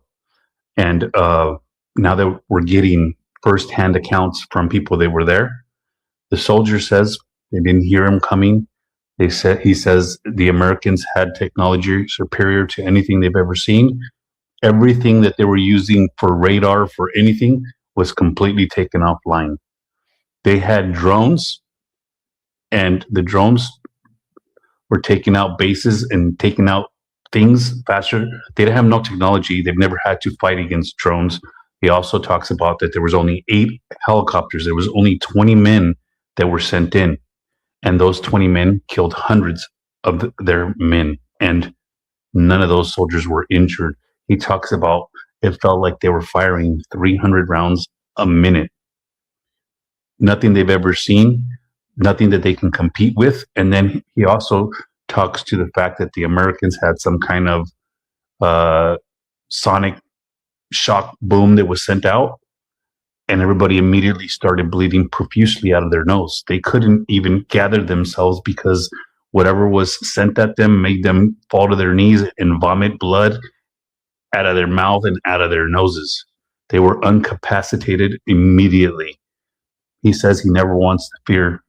And now that we're getting firsthand accounts from people that were there, the soldier says they didn't hear him coming. He says the Americans had technology superior to anything they've ever seen. Everything that they were using for radar, for anything, was completely taken offline. They had drones, and the drones were taking out bases and taking out things faster. They didn't have no technology. They've never had to fight against drones. He also talks about that there was only 8 helicopters. There was only 20 men that were sent in. And those 20 men killed hundreds of their men, and none of those soldiers were injured. He talks about it felt like they were firing 300 rounds a minute. Nothing they've ever seen, nothing that they can compete with. And then he also talks to the fact that the Americans had some kind of sonic shock boom that was sent out, and everybody immediately started bleeding profusely out of their nose. They couldn't even gather themselves because whatever was sent at them made them fall to their knees and vomit blood out of their mouth and out of their noses. They were incapacitated immediately. He says he never wants to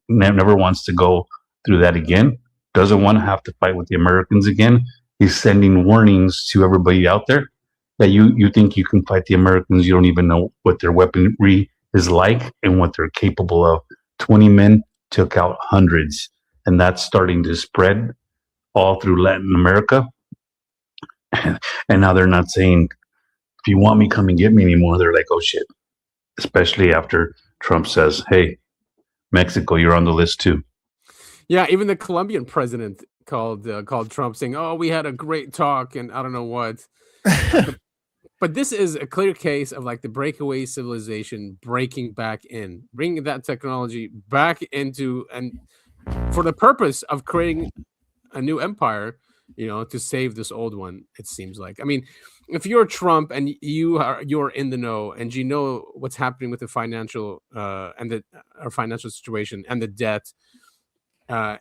go through that again, doesn't want to have to fight with the Americans again. He's sending warnings to everybody out there that you think you can fight the Americans. You don't even know what their weaponry is like and what they're capable of. 20 men took out hundreds, and that's starting to spread all through Latin America. And now they're not saying, if you want me, come and get me anymore. They're like, oh shit. Especially after Trump says, hey, Mexico, you're on the list too. Yeah, even the Colombian president called Trump, saying, "Oh, we had a great talk," and I don't know what. But this is a clear case of like the breakaway civilization breaking back in, bringing that technology back into, and for the purpose of creating a new empire, to save this old one. It seems like. I mean, if you're Trump and you're in the know and you know what's happening with the financial our financial situation and the debt,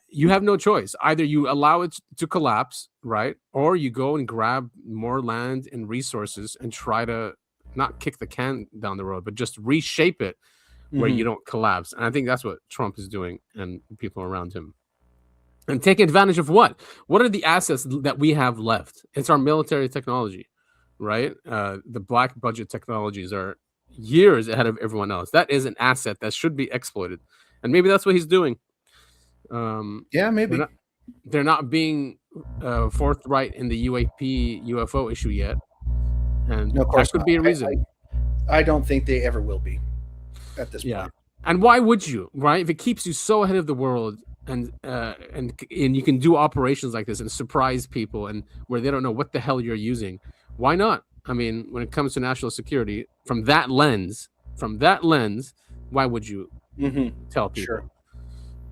you have no choice. Either you allow it to collapse, right? Or you go and grab more land and resources and try to not kick the can down the road, but just reshape it where you don't collapse. And I think that's what Trump is doing and people around him. And taking advantage of what? What are the assets that we have left? It's our military technology, right? The black budget technologies are years ahead of everyone else. That is an asset that should be exploited, and maybe that's what he's doing. Yeah, maybe. They're not being forthright in the UAP UFO issue yet, and No, of course that could not. be a reason. I don't think they ever will be at this point. And why would you, right? If it keeps you so ahead of the world, and you can do operations like this and surprise people, and where they don't know what the hell you're using, why not? I mean, when it comes to national security, from that lens, why would you tell people? Sure.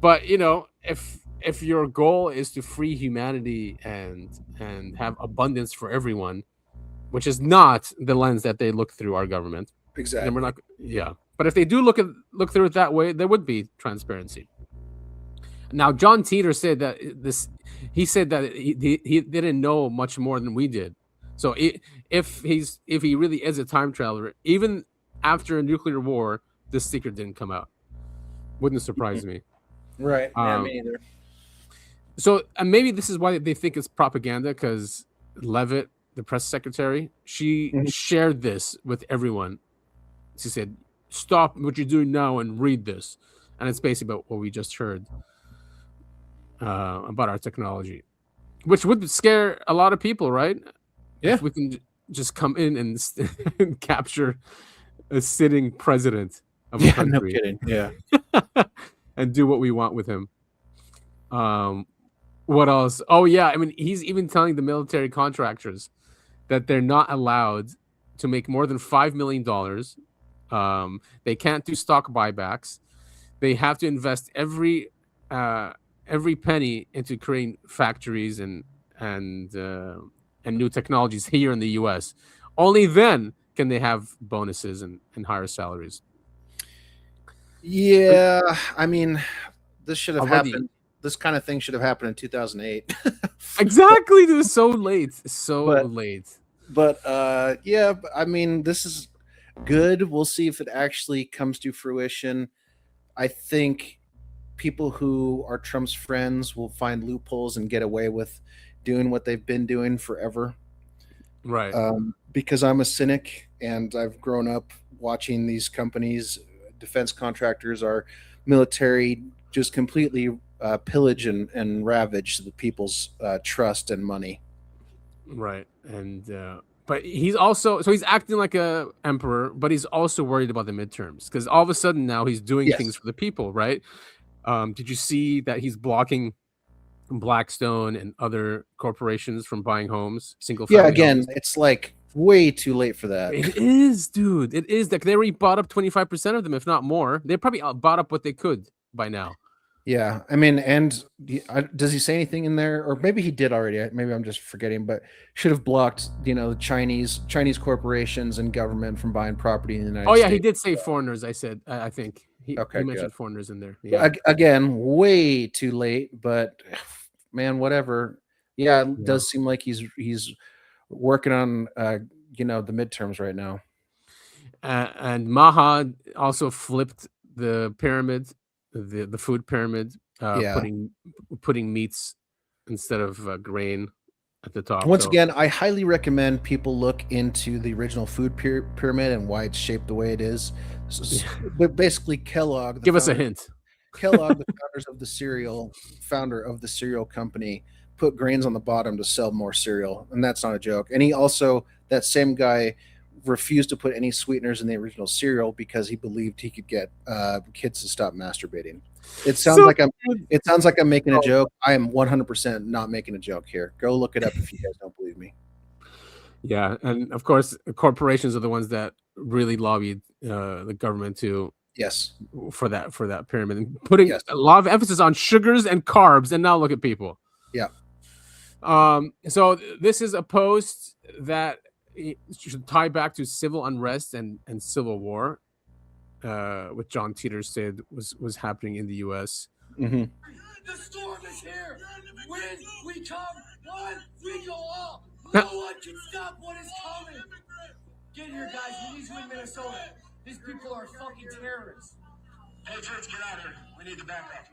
But if your goal is to free humanity and have abundance for everyone, which is not the lens that they look through our government, Exactly. then we're not. Yeah. But if they do look through it that way, there would be transparency. Now, John Titor said that he said that he didn't know much more than we did. So if he really is a time traveler, even after a nuclear war, this secret didn't come out. Wouldn't surprise me. Right. Yeah, me either. So, and maybe this is why they think it's propaganda, because Levitt, the press secretary, she shared this with everyone. She said, "Stop what you're doing now and read this," and it's basically about what we just heard about our technology, which would scare a lot of people, right? Yeah, if we can just come in and capture a sitting president of a country. No kidding. Yeah, and do what we want with him. What else? Oh yeah, I mean, he's even telling the military contractors that they're not allowed to make more than $5 million. They can't do stock buybacks. They have to invest every penny into creating factories and new technologies here in the U.S. Only then can they have bonuses and higher salaries. Yeah, I mean, this should have Already. happened. This kind of thing should have happened in 2008. Exactly. It was so late. Late. But yeah, I mean, this is good. We'll see if it actually comes to fruition. I think people who are Trump's friends will find loopholes and get away with doing what they've been doing forever. Right. Because I'm a cynic and I've grown up watching these companies, defense contractors, our military, just completely pillage and ravage the people's trust and money. Right. And but he's also, so he's acting like a emperor, but he's also worried about the midterms, because all of a sudden now he's doing things for the people, right? Did you see that he's blocking Blackstone and other corporations from buying homes, single family again, homes? it's like way too late for that. It is, dude. It is. Like, they already bought up 25% of them, if not more. They probably bought up what they could by now. Yeah, I mean, and does he say anything in there, or maybe he did already? Maybe I'm just forgetting, but should have blocked, the Chinese corporations and government from buying property in the United States. Oh yeah, he did say foreigners. I said, I think he mentioned foreigners in there. Yeah. Again, way too late, but man, whatever. Yeah, it does seem like he's working on the midterms right now. And Maha also flipped the pyramid, the food pyramid, putting meats instead of grain at the top. Once again, I highly recommend people look into the original food pyramid and why it's shaped the way it is. But basically, Kellogg. Give us a hint. Kellogg, the founder of the cereal company, put grains on the bottom to sell more cereal, and that's not a joke. And he also, that same guy, refused to put any sweeteners in the original cereal because he believed he could get kids to stop masturbating. It sounds like I'm making a joke. I am 100% not making a joke here. Go look it up if you guys don't believe me. Yeah, and of course, corporations are the ones that really lobbied the government to for that pyramid, and putting a lot of emphasis on sugars and carbs. And now look at people. Yeah. So this is a post that should tie back to civil unrest and civil war, what John Titor said was happening in the U.S. Mm-hmm. The storm is here. When we come, one, we go all. No one can stop what is coming. Get here, guys. We need you in Minnesota. These people are fucking terrorists. Patriots, get out here. We need the backup.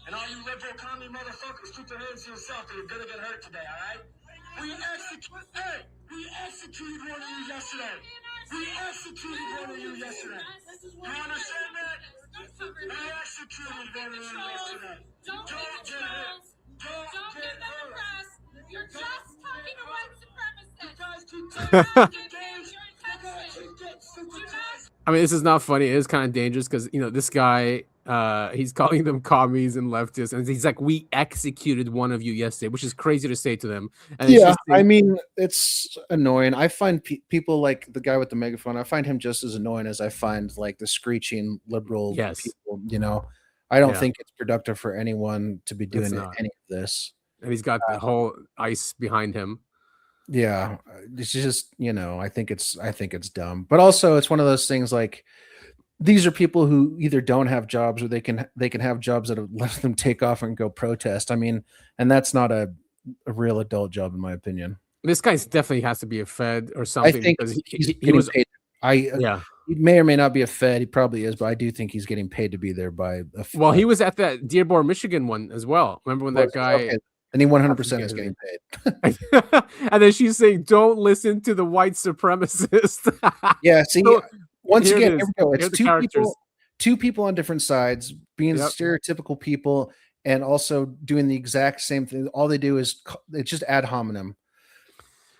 And all you liberal commie motherfuckers, keep your hands to yourself, or you're gonna get hurt today, all right? We executed one of you yesterday. We executed one of you yesterday. You understand that? We executed one of you yesterday. Don't Don't get the get trolls. hurt. Don't give them the press. You're just talking to white supremacists. You guys keep Do taking not the give games. him your You guys attention. keep getting super Do not. ties. I mean, this is not funny. It is kind of dangerous because this guy, he's calling them commies and leftists, and he's like, "We executed one of you yesterday," which is crazy to say to them. And it's Yeah, just I mean, it's annoying. I find people like the guy with the megaphone. I find him just as annoying as I find like the screeching liberal Yes. people. I don't Yeah. think it's productive for anyone to be It's doing not. any of this. And he's got the whole ICE behind him. Yeah, it's just I think it's dumb. But also, it's one of those things like these are people who either don't have jobs or they can have jobs that have let them take off and go protest. I mean, and that's not a real adult job in my opinion. This guy definitely has to be a Fed or I something think because he's he getting was. paid. Yeah. He may or may not be a Fed. He probably is, but I do think he's getting paid to be there by a Well, he was at that Dearborn, Michigan one as well. Remember when that guy? Okay. And he 100% forget is his getting name. paid. And then she's saying, "Don't listen to the white supremacist." Yeah, see, So, once here it again, is. here we go. Here are It's the characters. two people on different sides being Yep. stereotypical people and also doing the exact same thing. All they do is it's just ad hominem.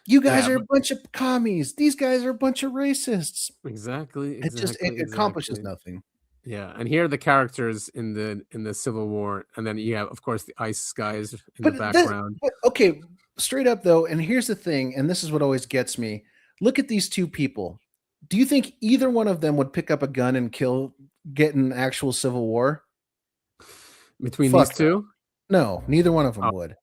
You guys Yeah, are a bunch of commies. These guys are a bunch of racists. Exactly. It accomplishes nothing. Yeah, and here are the characters in the Civil War, and then you have, of course, the ICE guys in the background. Okay, straight up though, and here's the thing, and this is what always gets me. Look at these two people. Do you think either one of them would pick up a gun and get an actual civil war? Between Fuck these two? No, neither one of them Oh, would.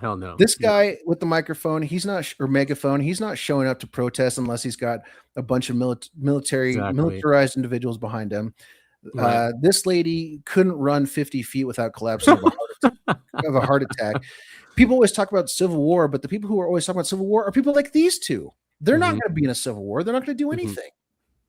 Hell no. This guy with the microphone, he's not or megaphone, he's not showing up to protest unless he's got a bunch of militarized individuals behind him. Right. This lady couldn't run 50 feet without collapsing of a heart attack. People always talk about Civil War, but the people who are always talking about Civil War are people like these two. They're not going to be in a Civil War. They're not going to do anything.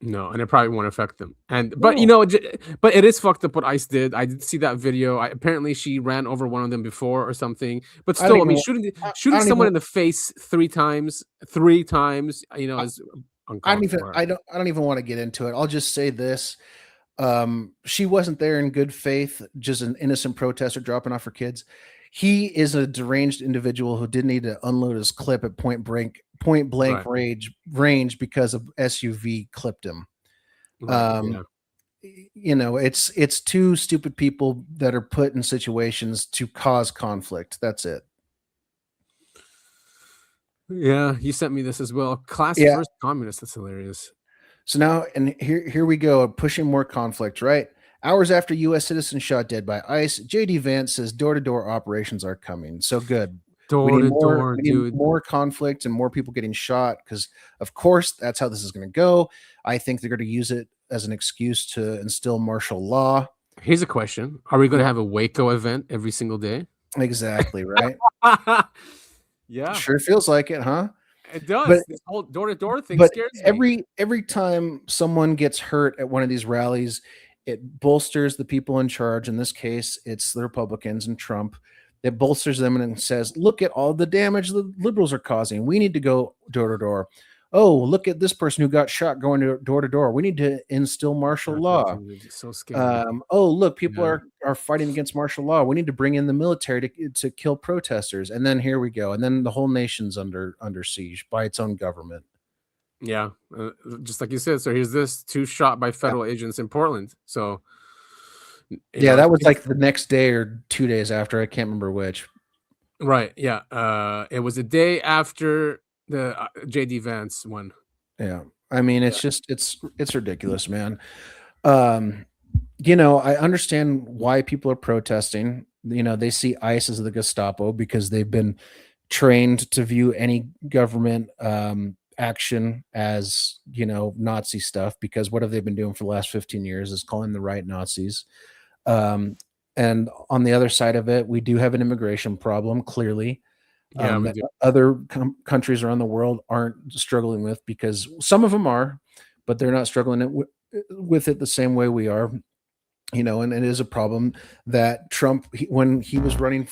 No, and it probably won't affect them. But it is fucked up what ICE did. I did see that video. Apparently she ran over one of them before or something. But still, I mean, shooting someone in the face three times, is uncalled for. I don't even want to get into it. I'll just say this. She wasn't there in good faith, just an innocent protester dropping off her kids. He is a deranged individual who didn't need to unload his clip at point blank range because of SUV clipped him. It's two stupid people that are put in situations to cause conflict. That's it. Yeah, you sent me this as well. First communist. That's hilarious. So now, and here we go, pushing more conflict, right? Hours after U.S. citizen shot dead by ICE, J.D. Vance says door-to-door operations are coming. So good. Door-to-door, dude. More conflict and more people getting shot because, of course, that's how this is going to go. I think they're going to use it as an excuse to instill martial law. Here's a question. Are we going to have a Waco event every single day? Exactly, right? Yeah. Sure feels like it, huh? It does. But this whole door-to-door thing scares me. Every time someone gets hurt at one of these rallies, it bolsters the people in charge. In this case, it's the Republicans and Trump. It bolsters them and says, look at all the damage the liberals are causing. We need to go door to door. Oh, look at this person who got shot going door to door. We need to instill martial law. So scary. Oh, look, people are fighting against martial law. We need to bring in the military to kill protesters. And then here we go. And then the whole nation's under siege by its own government. Yeah, just like you said. So here's this: 2 shot by federal agents in Portland. So that was like the next day or 2 days after. I can't remember which. Right. Yeah. It was a day after the J.D. Vance one. Yeah. I mean, it's just it's ridiculous, man. I understand why people are protesting. They see ICE as the Gestapo because they've been trained to view any government action as Nazi stuff, because what have they been doing for the last 15 years is calling the right Nazis. And on the other side of it, we do have an immigration problem, clearly. That other countries around the world aren't struggling with, because some of them are, but they're not struggling with it the same way we are. And it is a problem that Trump, when he was running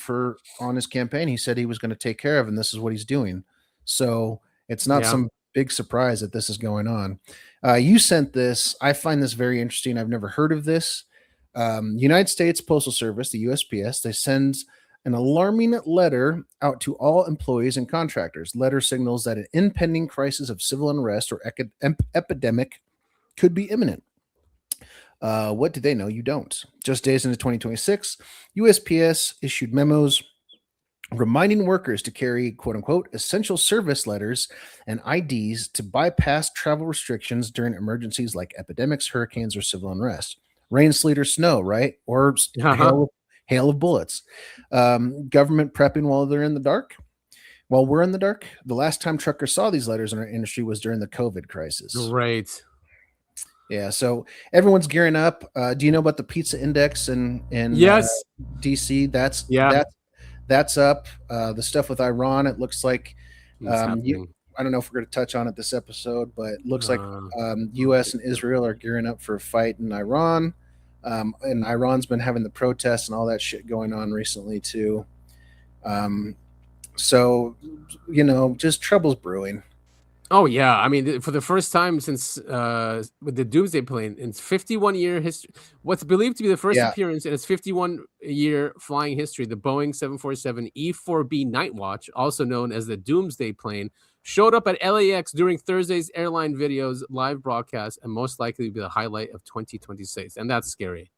on his campaign, he said he was going to take care of, and this is what he's doing. So it's not some big surprise that this is going on. You sent this. I find this very interesting. I've never heard of this. United States Postal Service, the USPS, they send an alarming letter out to all employees and contractors. Letter signals that an impending crisis of civil unrest or epidemic could be imminent. What do they know? You don't. Just days into 2026, USPS issued memos reminding workers to carry quote unquote essential service letters and IDs to bypass travel restrictions during emergencies like epidemics, hurricanes, or civil unrest. Rain, sleet, or snow, right? Or hail of bullets. Government prepping while they're in the dark. While we're in the dark, the last time truckers saw these letters in our industry was during the COVID crisis. Right. Yeah, so everyone's gearing up. Do you know about the pizza index in Yes. DC? That's up. The stuff with Iran, it looks like I don't know if we're going to touch on it this episode, but it looks like U.S. and Israel are gearing up for a fight in Iran. And Iran's been having the protests and all that shit going on recently too. So, just trouble's brewing. Oh yeah, I mean, for the first time since with the Doomsday plane in its 51-year history, what's believed to be the first appearance in its 51-year flying history, the Boeing 747 E-4B Night Watch, also known as the Doomsday plane, showed up at LAX during Thursday's airline videos live broadcast, and most likely be the highlight of 2026, and that's scary.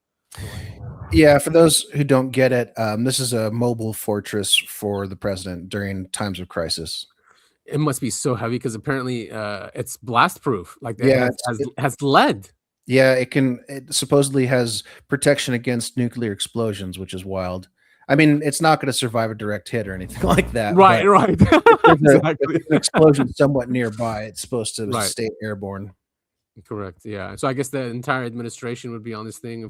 Yeah, for those who don't get it, this is a mobile fortress for the president during times of crisis. It must be so heavy because apparently it's blast proof. Like has lead. Yeah, it supposedly has protection against nuclear explosions, which is wild. I mean, it's not going to survive a direct hit or anything like that. Right. Exactly. If an explosion somewhat nearby, it's supposed to stay airborne. Correct. Yeah. So I guess the entire administration would be on this thing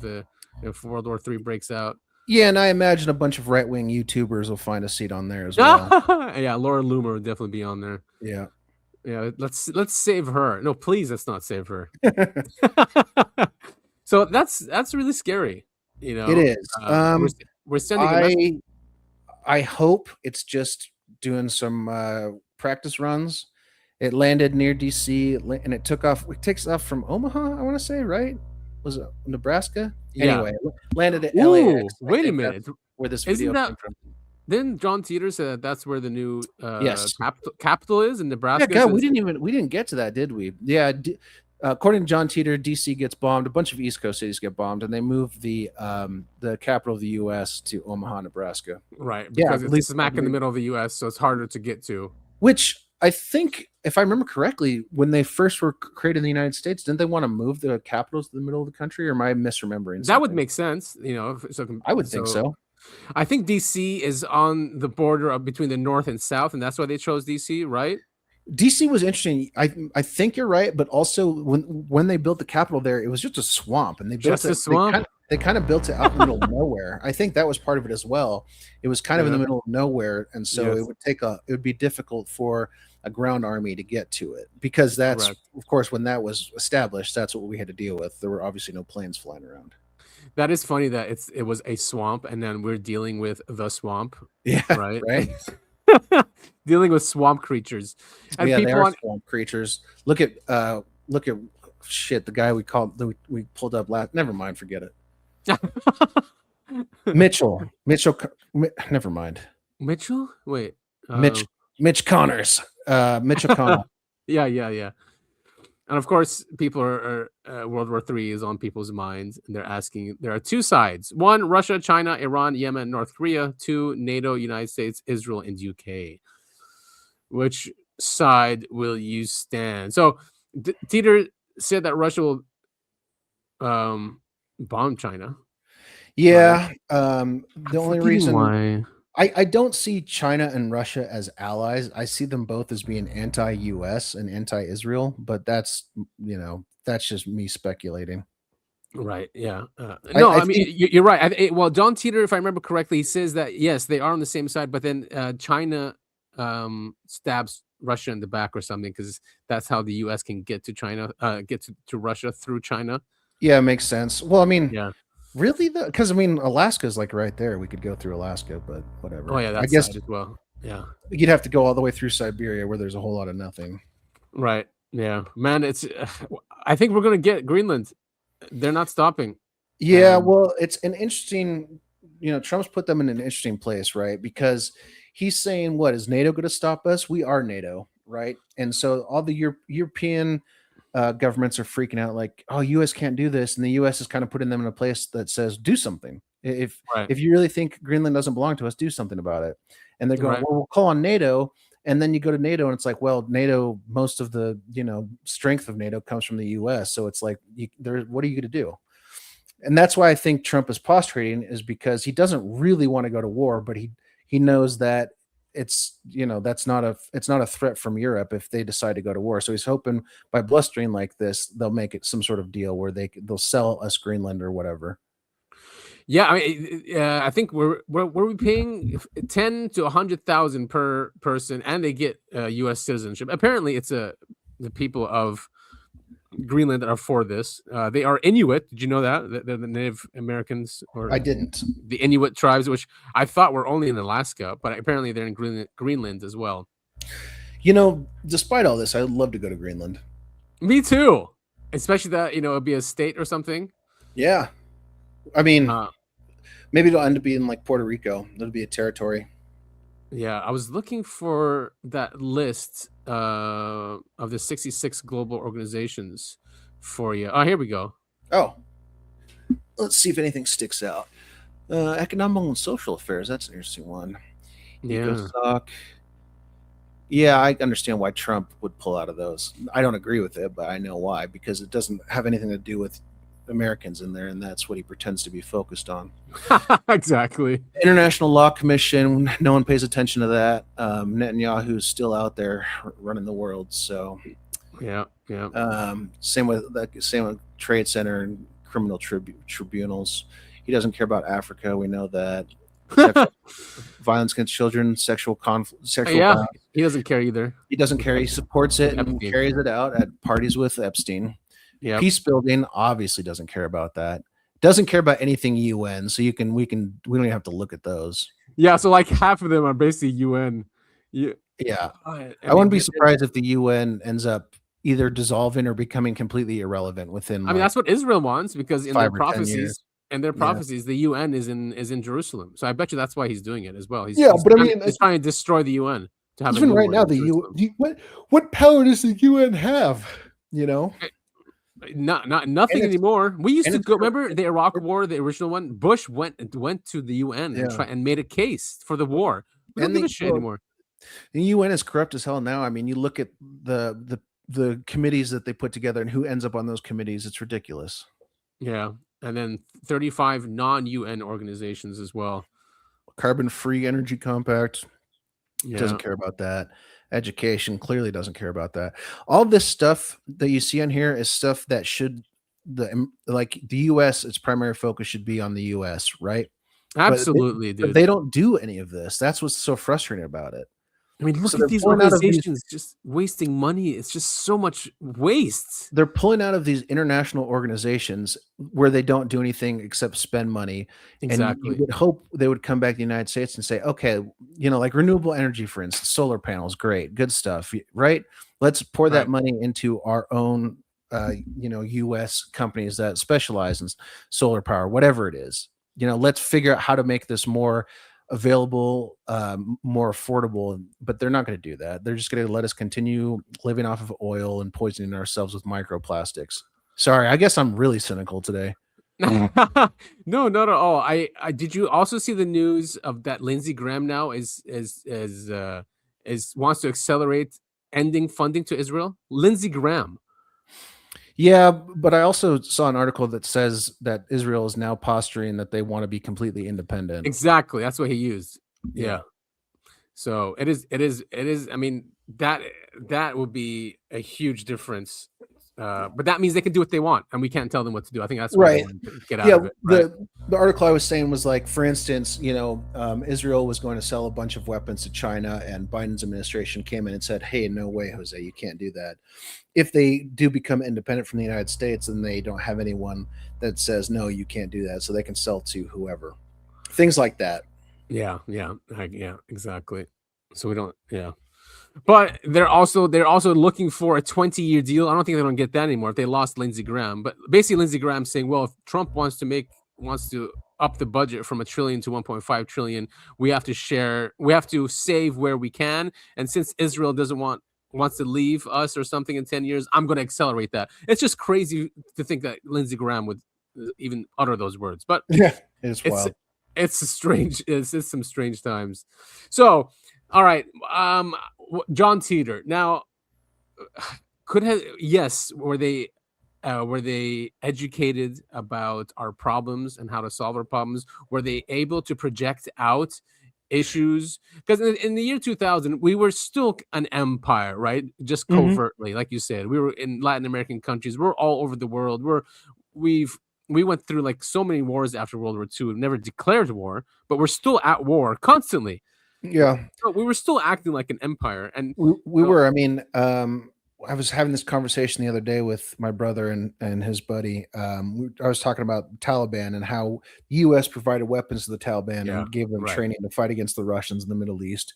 if World War III breaks out. Yeah, and I imagine a bunch of right-wing YouTubers will find a seat on there as well. Yeah, Laura Loomer would definitely be on there. Yeah. Yeah, let's save her. No, please, let's not save her. So that's really scary. It is. We're sending. I hope it's just doing some practice runs. It landed near DC and it took off. It takes off from Omaha, I want to say, right? Was it Nebraska? Yeah. Anyway, landed at LAX. Wait a minute. Where this video came from. Then John Titor said that's where the new capital is in Nebraska. Yeah, God, we didn't get to that, did we? Yeah. According to John Titor, DC gets bombed. A bunch of East Coast cities get bombed, and they move the capital of the U.S. to Omaha, Nebraska. Right. Because it's smack in the middle of the U.S., so it's harder to get to. Which I think, if I remember correctly, when they first were created in the United States, didn't they want to move the capitals to the middle of the country, or am I misremembering something? That would make sense, So I would think so. I think DC is on the border between the North and South, and that's why they chose DC, right? DC was interesting. I think you're right, but also when they built the capital there, it was just a swamp, and they built a swamp. They kind of built it out in the middle of nowhere. I think that was part of it as well. It was kind of in the middle of nowhere, and so it would be difficult for a ground army to get to it, because that's of course when that was established, that's what we had to deal with. There were obviously no planes flying around. That is funny that it was a swamp, and then we're dealing with the swamp. Yeah, right. Dealing with swamp creatures, and people they are swamp creatures. Look at shit. The guy we pulled up last. Never mind. Forget it. Mitchell. Never mind. Mitchell. Wait. Mitch Connors. Mitch O'Connell. Yeah. And of course, people are World War III is on people's minds, and they're asking. There are two sides: one, Russia, China, Iran, Yemen, North Korea; two, NATO, United States, Israel, and UK. Which side will you stand? So, Titor said that Russia will bomb China. Yeah. The only reason why. I don't see China and Russia as allies. I see them both as being anti-US and anti-Israel, but that's just me speculating. Right. Yeah. No, I mean, you're right. Well, John Titor, if I remember correctly, he says that, yes, they are on the same side, but then China stabs Russia in the back or something, because that's how the US can get to China, get to Russia through China. Yeah, it makes sense. Well, I mean, yeah. Really, though, because I mean, Alaska's like right there. We could go through Alaska, but whatever. Oh yeah, that's I guess as well. Yeah, you'd have to go all the way through Siberia, where there's a whole lot of nothing. Right. Yeah, man. It's I think we're gonna get Greenland. They're not stopping. Yeah, well, it's an interesting, Trump's put them in an interesting place, right? Because he's saying, what is NATO going to stop us? We are NATO, right? And so all the European governments are freaking out, like, oh, U.S. can't do this, and the U.S. is kind of putting them in a place that says, do something. If Right. if you really think Greenland doesn't belong to us, do something about it. And they're going, Right. well, we'll call on NATO. And then you go to NATO, and it's like, well, NATO, most of the strength of NATO comes from the U.S. So it's like, what are you going to do? And that's why I think Trump is posturing, is because he doesn't really want to go to war, but he knows that it's it's not a threat from Europe if they decide to go to war. So he's hoping by blustering like this, they'll make it some sort of deal where they'll sell us Greenland or whatever. Yeah, I mean, I think we're paying 10 to 100,000 per person, and they get U.S. citizenship. Apparently, it's the people of Greenland that are for this. They are Inuit. Did you know that? They're the Native Americans, or I didn't. the Inuit tribes, which I thought were only in Alaska, but apparently they're in Greenland as well. Despite all this, I'd love to go to Greenland. Me too. Especially that it'd be a state or something. Yeah. I mean, Uh, maybe it'll end up being like Puerto Rico. It'll be a territory. Yeah, I was looking for that list of the 66 global organizations for you. Oh, here we go. Oh, let's see if anything sticks out. Economic and social affairs. That's an interesting one. Yeah. ECOSOC. Yeah, I understand why Trump would pull out of those. I don't agree with it, but I know why, because it doesn't have anything to do with Americans in there, and that's what he pretends to be focused on. Exactly. International Law Commission, no one pays attention to that. Netanyahu's still out there running the world, so Yeah. same with Trade Center and criminal tribunals. He doesn't care about Africa. We know that. Violence against children, sexual conflict, violence. He doesn't care either. He doesn't care. He supports it and Epstein. carries it out at parties with Epstein. Yeah. Peace building obviously doesn't care about that. Doesn't care about anything UN. So we don't even have to look at those. Yeah. So like half of them are basically UN. Yeah. I I wouldn't be surprised if the UN ends up either dissolving or becoming completely irrelevant within. I mean, that's what Israel wants, because in 5 their or 10 years. prophecies, the UN is in Jerusalem. So I bet you that's why he's doing it as well. He's trying to destroy the UN to have even right now the what power does the UN have? Nothing anymore. We used to go. Remember the Iraq War, the original one? Bush went to the UN and made a case for the war. We don't give a shit anymore. The UN is corrupt as hell now. I mean, you look at the committees that they put together and who ends up on those committees. It's ridiculous. Yeah, and then 35 non-UN organizations as well. Carbon-free energy compact. Yeah. Doesn't care about that. Education clearly doesn't care about that. All this stuff that you see on here is stuff that the U.S. its primary focus should be on the U.S. right? Absolutely, but dude. they don't do any of this. That's what's so frustrating about it. I mean, look at these organizations just wasting money. It's just so much waste. They're pulling out of these international organizations where they don't do anything except spend money. Exactly. And you would hope they would come back to the United States and say, okay, like renewable energy, for instance, solar panels, great, good stuff, right? Let's pour that money into our own, U.S. companies that specialize in solar power, whatever it is. Let's figure out how to make this more available, more affordable, but they're not going to do that. They're just going to let us continue living off of oil and poisoning ourselves with microplastics. Sorry, I guess I'm really cynical today. No, not at all. I did you also see the news of that Lindsey Graham now is wants to accelerate ending funding to Israel? Lindsey Graham. Yeah, but I also saw an article that says that Israel is now posturing that they want to be completely independent. Exactly. That's what he used. Yeah. So it is. I mean, that would be a huge difference. But that means they can do what they want, and we can't tell them what to do. I think that's right. Get out of it. Right? The article I was saying was like, for instance, Israel was going to sell a bunch of weapons to China, and Biden's administration came in and said, "Hey, no way, Jose, you can't do that." If they do become independent from the United States, then they don't have anyone that says, "No, you can't do that," so they can sell to whoever. Things like that. Yeah, exactly. So we don't. Yeah. But they're also looking for a 20-year deal. I don't think they're going to get that anymore if they lost Lindsey Graham. But basically, Lindsey Graham saying, well, if Trump wants to up the budget from $1 trillion to 1.5 trillion, we have to save where we can. And since Israel wants to leave us or something in 10 years, I'm going to accelerate that. It's just crazy to think that Lindsey Graham would even utter those words. But Yeah, it's wild. It's some strange times. So, all right, John Titor. Now, were they educated about our problems and how to solve our problems? Were they able to project out issues? Because in the year 2000, we were still an empire, right? Just covertly, like you said, we were in Latin American countries. We're all over the world. We went through like so many wars after World War II. We've never declared war, but we're still at war constantly. Yeah. So we were still acting like an empire, and we were. I mean, I was having this conversation the other day with my brother and his buddy. I was talking about Taliban and how the U.S. provided weapons to the Taliban and gave them training to fight against the Russians in the Middle East.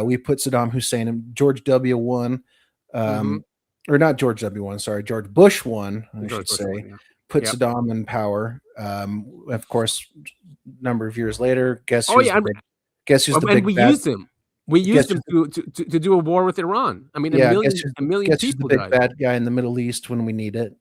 We put Saddam Hussein and George W. won, or not George W. won. Sorry, George Bush won. I should say. Put Saddam in power. Of course, a number of years later, guess who's the big we bad? used him. We used him to do a war with Iran. I mean, a million people the big died. bad guy in the Middle East when we need it.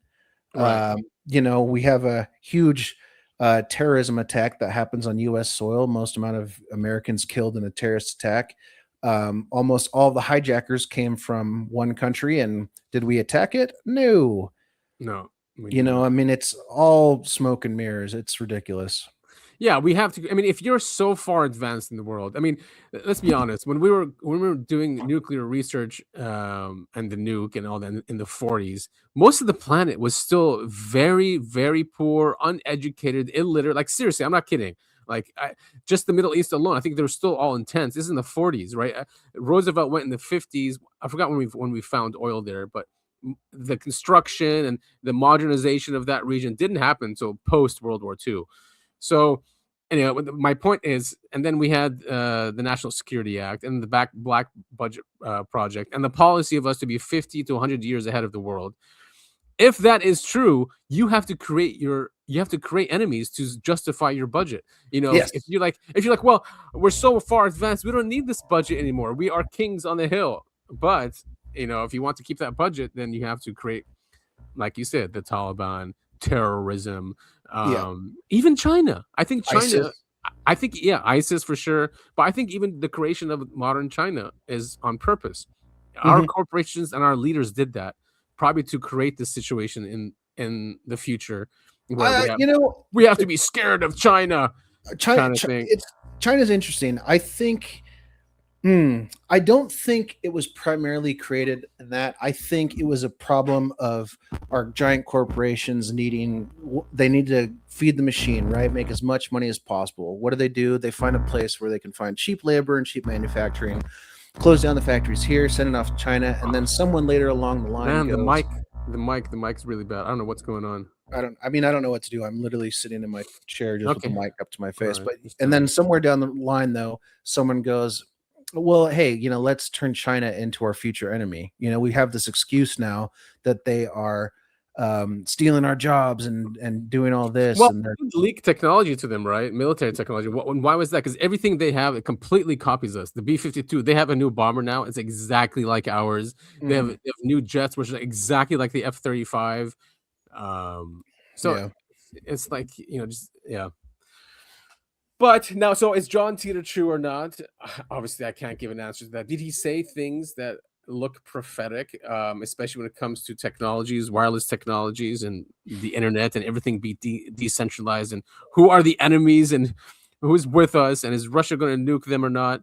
Right. We have a huge terrorism attack that happens on U.S. soil. Most amount of Americans killed in a terrorist attack. Almost all the hijackers came from one country. And did we attack it? No. I mean, it's all smoke and mirrors. It's ridiculous. Yeah, we have to. I mean, if you're so far advanced in the world, I mean, let's be honest. When we were doing nuclear research and the nuke and all that in the 40s, most of the planet was still very, very poor, uneducated, illiterate. Like seriously, I'm not kidding. Like just the Middle East alone, I think they were still all intense. This is in the 40s, right? Roosevelt went in the 50s. I forgot when we found oil there, but the construction and the modernization of that region didn't happen until post World War II. So, anyway, my point is, and then we had the National Security Act and the Black Budget Project and the policy of us to be 50 to 100 years ahead of the world. If that is true, you have to create enemies to justify your budget. Yes. If you're like, well, we're so far advanced, we don't need this budget anymore. We are kings on the hill. But if you want to keep that budget, then you have to create, like you said, the Taliban, terrorism, even China. I think China, ISIS for sure. But I think even the creation of modern China is on purpose. Our corporations and our leaders did that probably to create this situation in the future where we have to be scared of China. China's interesting. I think. I don't think it was primarily created in that. I think it was a problem of our giant corporations they need to feed the machine, right? Make as much money as possible. What do? They find a place where they can find cheap labor and cheap manufacturing, close down the factories here, send it off to China, and then someone later along the line goes, the mic's really bad. I don't know what's going on. I don't know what to do. I'm literally sitting in my chair just with the mic up to my face. And then somewhere down the line, though, someone goes, well, hey, let's turn China into our future enemy. We have this excuse now that they are stealing our jobs and doing all this. Well, and they're leak technology to them, right? Military technology. Why was that? Because everything they have, it completely copies us. The B-52, they have a new bomber now. It's exactly like ours. They have new jets, which are exactly like the F-35. It's like, But now, so is John Titor true or not? Obviously, I can't give an answer to that. Did he say things that look prophetic, especially when it comes to technologies, wireless technologies, and the internet, and everything be decentralized? And who are the enemies, and who's with us? And is Russia going to nuke them or not?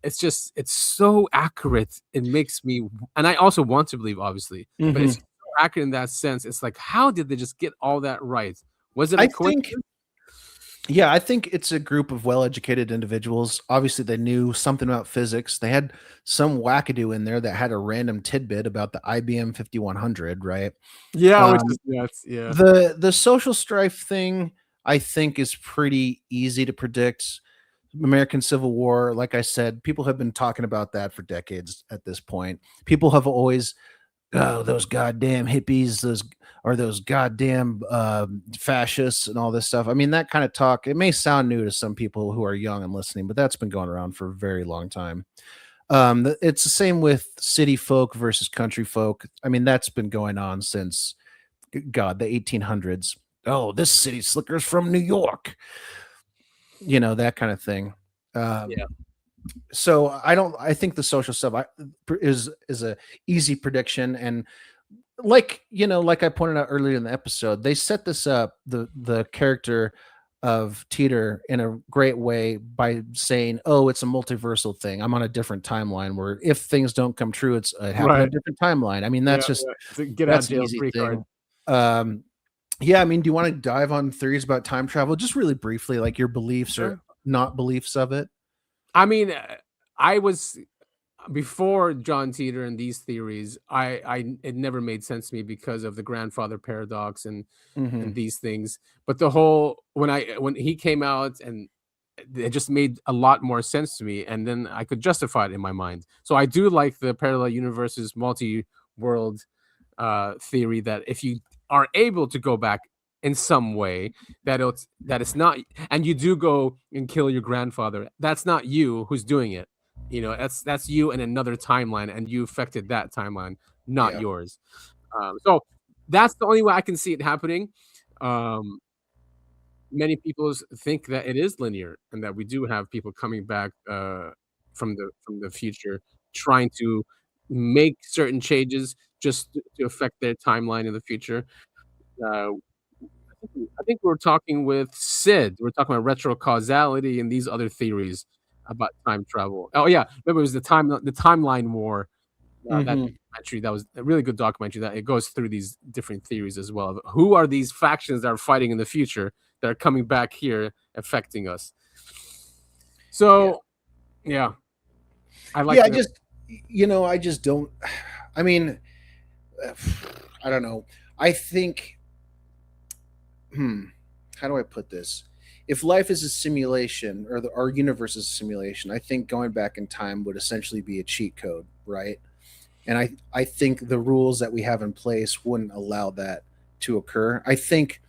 It's so accurate. It makes me, and I also want to believe, obviously, but it's so accurate in that sense. It's like, how did they just get all that right? Was it a coincidence? Yeah, I think it's a group of well-educated individuals. Obviously, they knew something about physics. They had some wackadoo in there that had a random tidbit about the IBM 5100, right? Yeah, which is nuts. Yeah. The social strife thing, I think, is pretty easy to predict. American Civil War, like I said, people have been talking about that for decades at this point. People have always, oh, those goddamn hippies, those goddamn fascists and all this stuff. I mean, that kind of talk, it may sound new to some people who are young and listening, but that's been going around for a very long time. It's the same with city folk versus country folk. I mean, that's been going on since, God, the 1800s. Oh, this city slicker's from New York. You know, that kind of thing. Yeah. So I think the social stuff is a easy prediction. And like I pointed out earlier in the episode, they set this up, the character of Titor, in a great way by saying, oh, it's a multiversal thing. I'm on a different timeline where if things don't come true, it happened on a different timeline. I mean, that's It's a get out of jail free card. Yeah, I mean, do you want to dive on theories about time travel just really briefly, like your beliefs or not beliefs of it? I mean, I was before John Titor and these theories. It never made sense to me because of the grandfather paradox and these things. But the whole when he came out, and it just made a lot more sense to me, and then I could justify it in my mind. So I do like the parallel universes, multi-world theory, that if you are able to go back in some way, that it's not, and you do go and kill your grandfather, that's not you who's doing it. You know, that's you in another timeline, and you affected that timeline, not yours. So that's the only way I can see it happening. Many people think that it is linear, and that we do have people coming back from the future, trying to make certain changes just to affect their timeline in the future. I think we're talking with Sid. We're talking about retrocausality and these other theories about time travel. Oh yeah, remember it was the timeline war. That documentary, that was a really good documentary. That it goes through these different theories as well. Who are these factions that are fighting in the future that are coming back here affecting us? So, yeah, I like. Yeah, I just don't. I mean, I don't know. I think. How do I put this? If life is a simulation, or our universe is a simulation, I think going back in time would essentially be a cheat code, right? And I think the rules that we have in place wouldn't allow that to occur. I think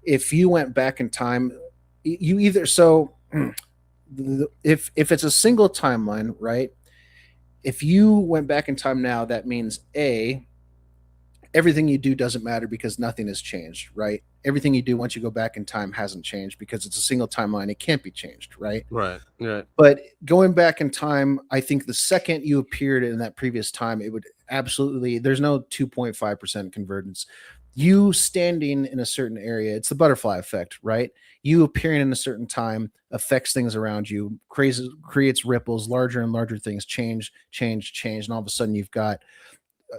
if you went back in time, you either if it's a single timeline, right? If you went back in time now, that means everything you do doesn't matter because nothing has changed, right? Everything you do once you go back in time hasn't changed because it's a single timeline. It can't be changed, right? Right. But going back in time, I think the second you appeared in that previous time, it would absolutely, there's no 2.5% convergence. You standing in a certain area, it's the butterfly effect, right? You appearing in a certain time affects things around you, creates ripples, larger and larger things change, and all of a sudden you've got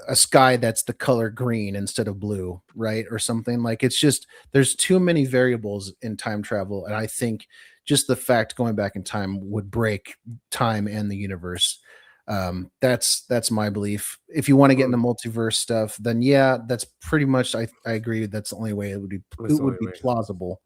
a sky that's the color green instead of blue, right? Or something. Like, it's just, there's too many variables in time travel, and I think just the fact going back in time would break time and the universe. That's my belief. If you want to get into multiverse stuff, then yeah, that's pretty much, I agree, that's the only way it would be plausible,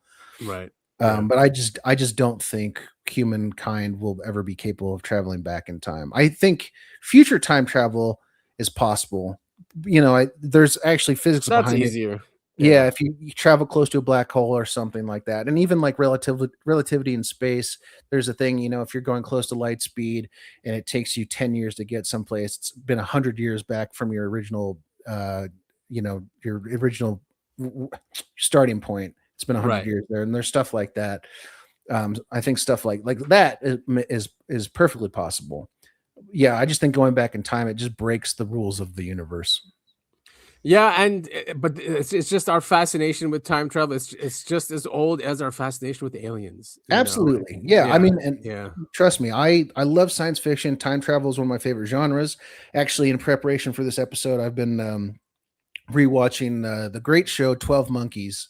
right? But I just don't think humankind will ever be capable of traveling back in time. I think future time travel is possible. There's actually physics behind it. Easier. Yeah, if you travel close to a black hole or something like that, and even like relativity in space, there's a thing. If you're going close to light speed and it takes you 10 years to get someplace, it's been 100 years back from your original, your original starting point. It's been 100 years there, and there's stuff like that. I think stuff like that is perfectly possible. Yeah, I just think going back in time, it just breaks the rules of the universe. Yeah, but it's just our fascination with time travel. It's just as old as our fascination with aliens. Absolutely. Yeah. I mean, trust me, I love science fiction. Time travel is one of my favorite genres. Actually, in preparation for this episode, I've been rewatching the great show 12 Monkeys.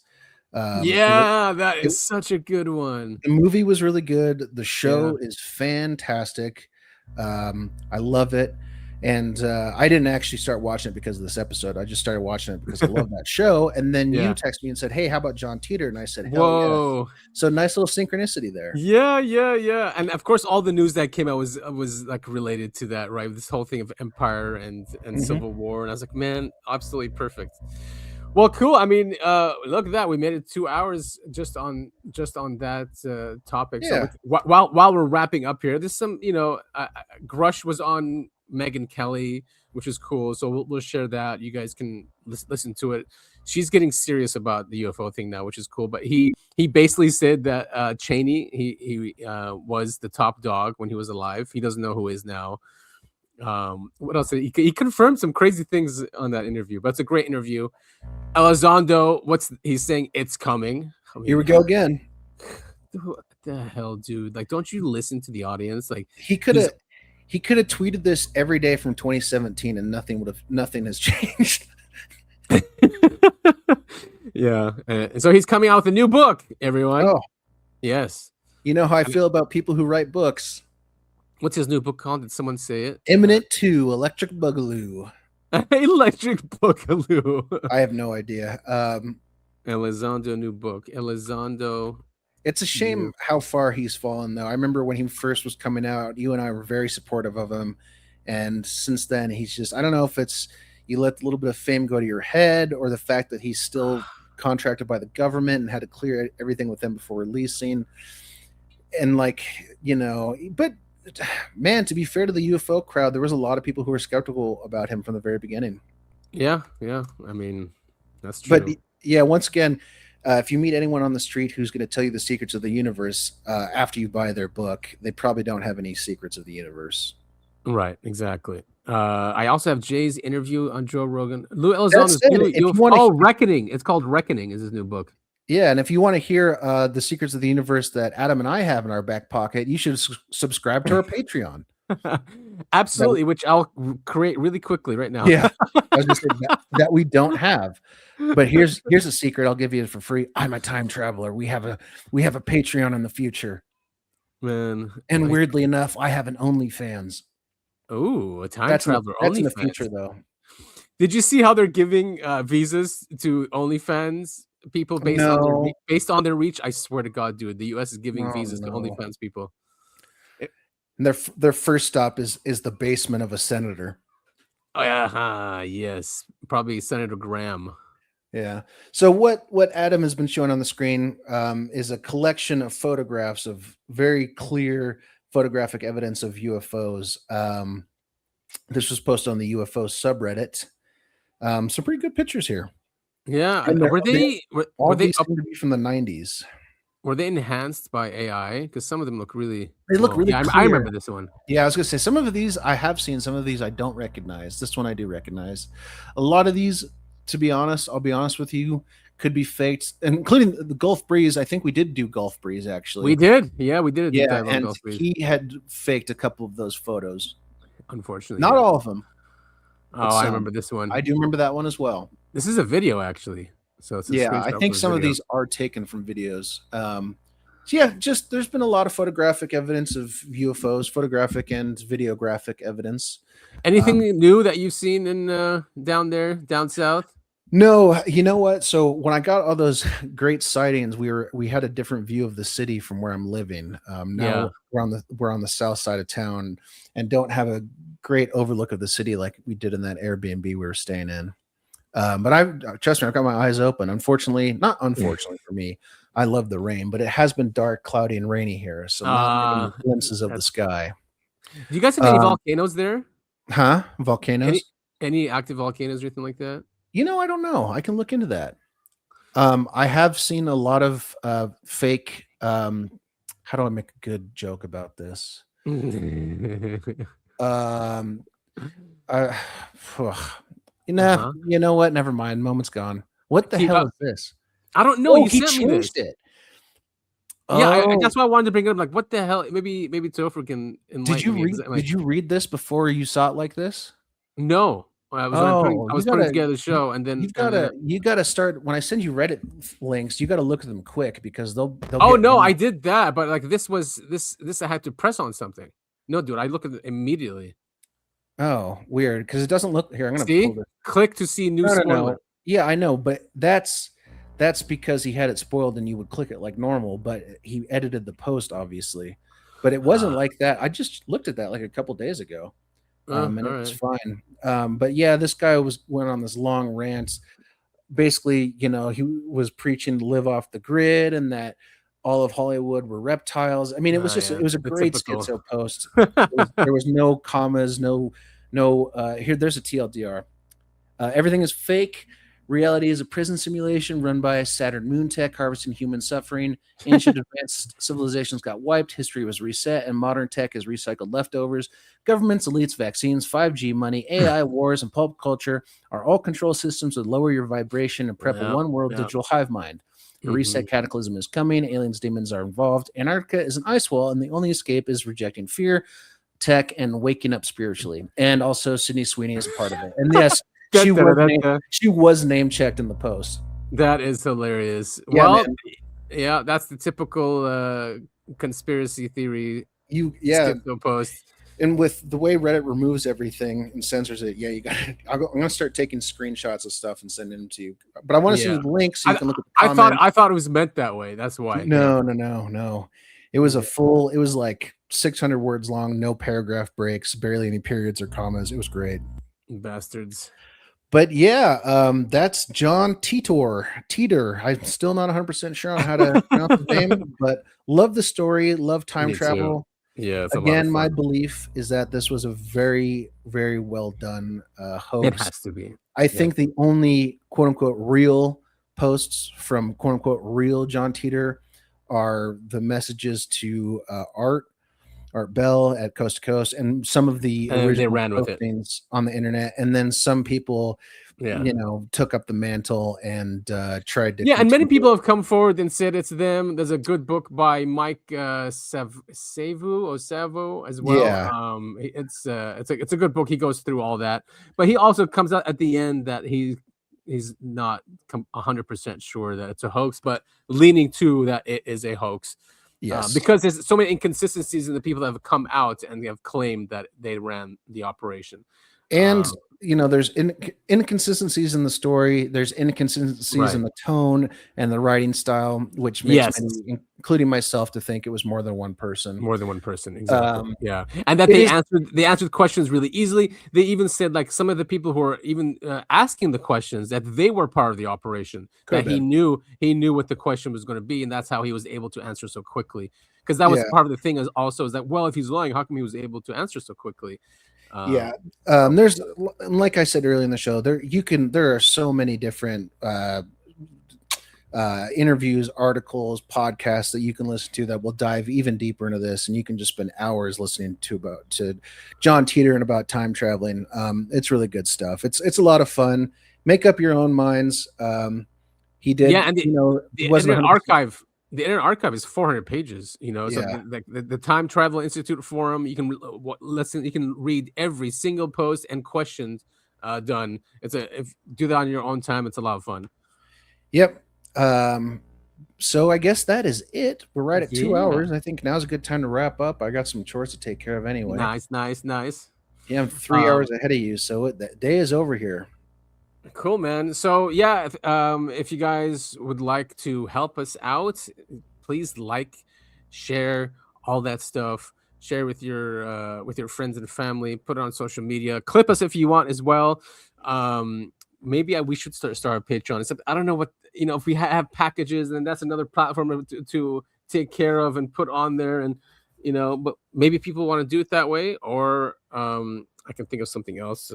That is such a good one. The movie was really good. The show is fantastic. I love it. And I didn't actually start watching it because of this episode. I just started watching it because I love that show. And then you texted me and said, "Hey, how about John Titor?" And I said, "Hell Whoa. yeah!" So nice little synchronicity there. Yeah. And of course, all the news that came out was like related to that, right? This whole thing of empire and civil war, and I was like, man, absolutely perfect. Well, cool. I mean, look at that. We made it 2 hours just on that topic. Yeah. So while we're wrapping up here, there's some, Grusch was on Megyn Kelly, which is cool. So we'll share that. You guys can listen to it. She's getting serious about the UFO thing now, which is cool. But he basically said that Cheney he was the top dog when he was alive. He doesn't know who is now. What else? He confirmed some crazy things on that interview, but it's a great interview. Elizondo, he's saying it's coming. I mean, here we go again. What the hell, dude? Like, don't you listen to the audience? Like, he could have tweeted this every day from 2017 and nothing has changed. Yeah. And so he's coming out with a new book, everyone. Oh, yes. You know how I feel about people who write books. What's his new book called? Did someone say it? Imminent 2, Electric Boogaloo. Electric Boogaloo. I have no idea. Elizondo new book. Elizondo. It's a shame how far he's fallen, though. I remember when he first was coming out, you and I were very supportive of him. And since then, he's just, I don't know if it's you let a little bit of fame go to your head or the fact that he's still contracted by the government and had to clear everything with them before releasing. And but man, to be fair to the UFO crowd, there was a lot of people who were skeptical about him from the very beginning. Yeah. I mean, that's true. But yeah, once again, if you meet anyone on the street who's going to tell you the secrets of the universe after you buy their book, they probably don't have any secrets of the universe. Right, exactly. I also have Jay's interview on Joe Rogan. Lou Elizondo's Reckoning. It's called Reckoning is his new book. Yeah, and if you want to hear the secrets of the universe that Adam and I have in our back pocket, you should subscribe to our Patreon. Absolutely, which I'll create really quickly right now. Yeah, I was going to say that we don't have. But here's a secret I'll give you for free. I'm a time traveler. We have a Patreon in the future. Man, and weirdly enough, I have an OnlyFans. Oh, a time traveler. That's in the future, though. Did you see how they're giving visas to OnlyFans people based on their reach? I swear to God, dude, the U.S. is giving visas to OnlyFans people. And their first stop is the basement of a senator. Oh yeah, yes, probably Senator Graham. Yeah. So what Adam has been showing on the screen is a collection of photographs of very clear photographic evidence of UFOs. This was posted on the UFO subreddit. Some pretty good pictures here. Yeah. Were they seem to be from the 90s? Were they enhanced by AI? Because some of them look really. They look really. Yeah, I remember this one. Yeah, I was gonna say some of these I have seen. Some of these I don't recognize. This one I do recognize. A lot of these, to be honest, I'll be honest with you, could be faked, including the Gulf Breeze. I think we did do Gulf Breeze actually. We did. Yeah, we did. Yeah, and he had faked a couple of those photos. Unfortunately, not all of them. Oh, I remember this one. I do remember that one as well. This is a video actually. So it's I think some of these are taken from videos. So yeah, just there's been a lot of photographic evidence of UFOs, photographic and videographic evidence. Anything new that you've seen in down south? No, you know what? So when I got all those great sightings, we had a different view of the city from where I'm living. Now we're on the south side of town and don't have a great overlook of the city like we did in that Airbnb we were staying in. But trust me, I've got my eyes open. Not unfortunately for me, I love the rain, but it has been dark, cloudy, and rainy here, so not glimpses of the sky. Do you guys have any volcanoes there? Huh? Volcanoes? Any active volcanoes or anything like that? You know, I don't know. I can look into that. I have seen a lot of fake. How do I make a good joke about this? You know what? Never mind. Moment's gone. What the hell is this? I don't know. You he sent me this. It. Yeah, that's why I wanted to bring it up. Like, what the hell? Maybe Topher can enlighten me. Did you read this before you saw it like this? No. I was putting together the show, and then you gotta start when I send you Reddit links. You gotta look at them quick because they'll. Oh no, I did that, but like this I had to press on something. No, dude, I look at it immediately. Oh, weird, because it doesn't look here. I'm gonna pull See, this. click to see new No, no, spoiler. no. Yeah, I know, but that's because he had it spoiled and you would click it like normal, but he edited the post obviously. But it wasn't like that. I just looked at that like a couple days ago. All And it was right. fine. But yeah, this guy went on this long rant. Basically, he was preaching to live off the grid and that all of Hollywood were reptiles. I mean, it was Yeah, it was a the great typical. schizo post. There was no commas, no. Here, there's a TLDR. Everything is fake. Reality is a prison simulation run by Saturn moon tech harvesting human suffering. Ancient advanced civilizations got wiped. History was reset, and modern tech is recycled leftovers. Governments, elites, vaccines, 5G money, AI, wars, and pulp culture are all control systems that lower your vibration and prep a Yep, one-world yep. digital hive mind. A Mhm. reset cataclysm is coming. Aliens, demons are involved. Antarctica is an ice wall, and the only escape is rejecting fear, tech, and waking up spiritually. And also, Sydney Sweeney is a part of it. And yes, she was name checked in the post. That is hilarious. Yeah, Well, man. yeah, that's the typical conspiracy theory Yeah. schizo post. And with the way Reddit removes everything and censors it, you got. I'm gonna start taking screenshots of stuff and sending them to you. But I want to send you the link so you can look at the comments. I thought it was meant that way. That's why. No. It was it was like 600 words long, no paragraph breaks, barely any periods or commas. It was great. Bastards. But yeah, that's John Titor. I'm still not 100% sure on how to pronounce his name, but love the story, love time Me too. travel. Yeah, it's Again, a lot my of fun. belief is that this was a very, very well done hoax. It has to be. I think the only quote unquote real posts from quote unquote real John Titor are the messages to Art Bell at Coast to Coast and some of the And they original ran with it. postings on the internet. And then some people, Yeah. took up the mantle and tried to. Yeah, and many continue. people have come forward and said it's them. There's a good book by Mike Savo as well. Yeah. It's a good book. He goes through all that, but he also comes out at the end that he's not 100% sure that it's a hoax, but leaning to that it is a hoax. Yes. Because there's so many inconsistencies in the people that have come out and they have claimed that they ran the operation. And there's inconsistencies in the story. There's inconsistencies in the tone and the writing style, which makes many, including myself, to think it was more than one person. More than one person, exactly. Yeah, and that they answered questions really easily. They even said like some of the people who are even asking the questions that they were part of the operation. That he knew what the question was going to be, and that's how he was able to answer so quickly. Because that was part of the thing is that well, if he's lying, how come he was able to answer so quickly? There's, like I said earlier in the show, there are so many different interviews, articles, podcasts that you can listen to that will dive even deeper into this, and you can just spend hours listening to John Titor and about time traveling. It's really good stuff. It's a lot of fun. Make up your own minds. He did, and the Internet Archive. The Internet Archive is 400 pages, so the Time Travel Institute forum, you can listen, you can read every single post and questions done. Do that on your own time. It's a lot of fun. Yep. So I guess that is it. We're right at 2 hours. I think now's a good time to wrap up. I got some chores to take care of anyway. Nice. Yeah, I'm 3 hours ahead of you, so the day is over here. Cool, man. So yeah, if you guys would like to help us out, please share all that stuff. Share with your friends and family. Put it on social media. Clip us if you want as well. Maybe we should start a Patreon. Except I don't know what if we have packages, then that's another platform to take care of and put on there, and but maybe people want to do it that way, or I can think of something else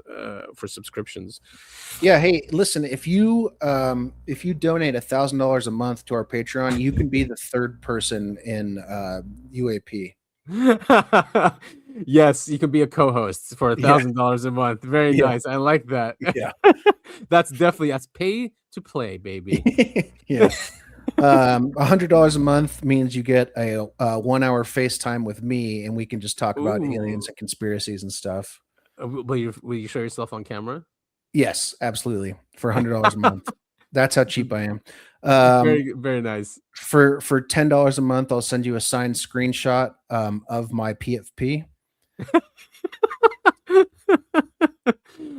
for subscriptions. Yeah. Hey, listen, if you donate $1,000 a month to our Patreon, you can be the third person in UAP. Yes, you can be a co-host for $1,000 a month. Very nice. I like that. Yeah. That's pay to play, baby. Yeah. $100 a month means you get a 1 hour FaceTime with me, and we can just talk about aliens and conspiracies and stuff. Will you show yourself on camera? Yes, absolutely. For $100 a month. That's how cheap I am. Very, very nice. For $10 a month, I'll send you a signed screenshot of my PFP.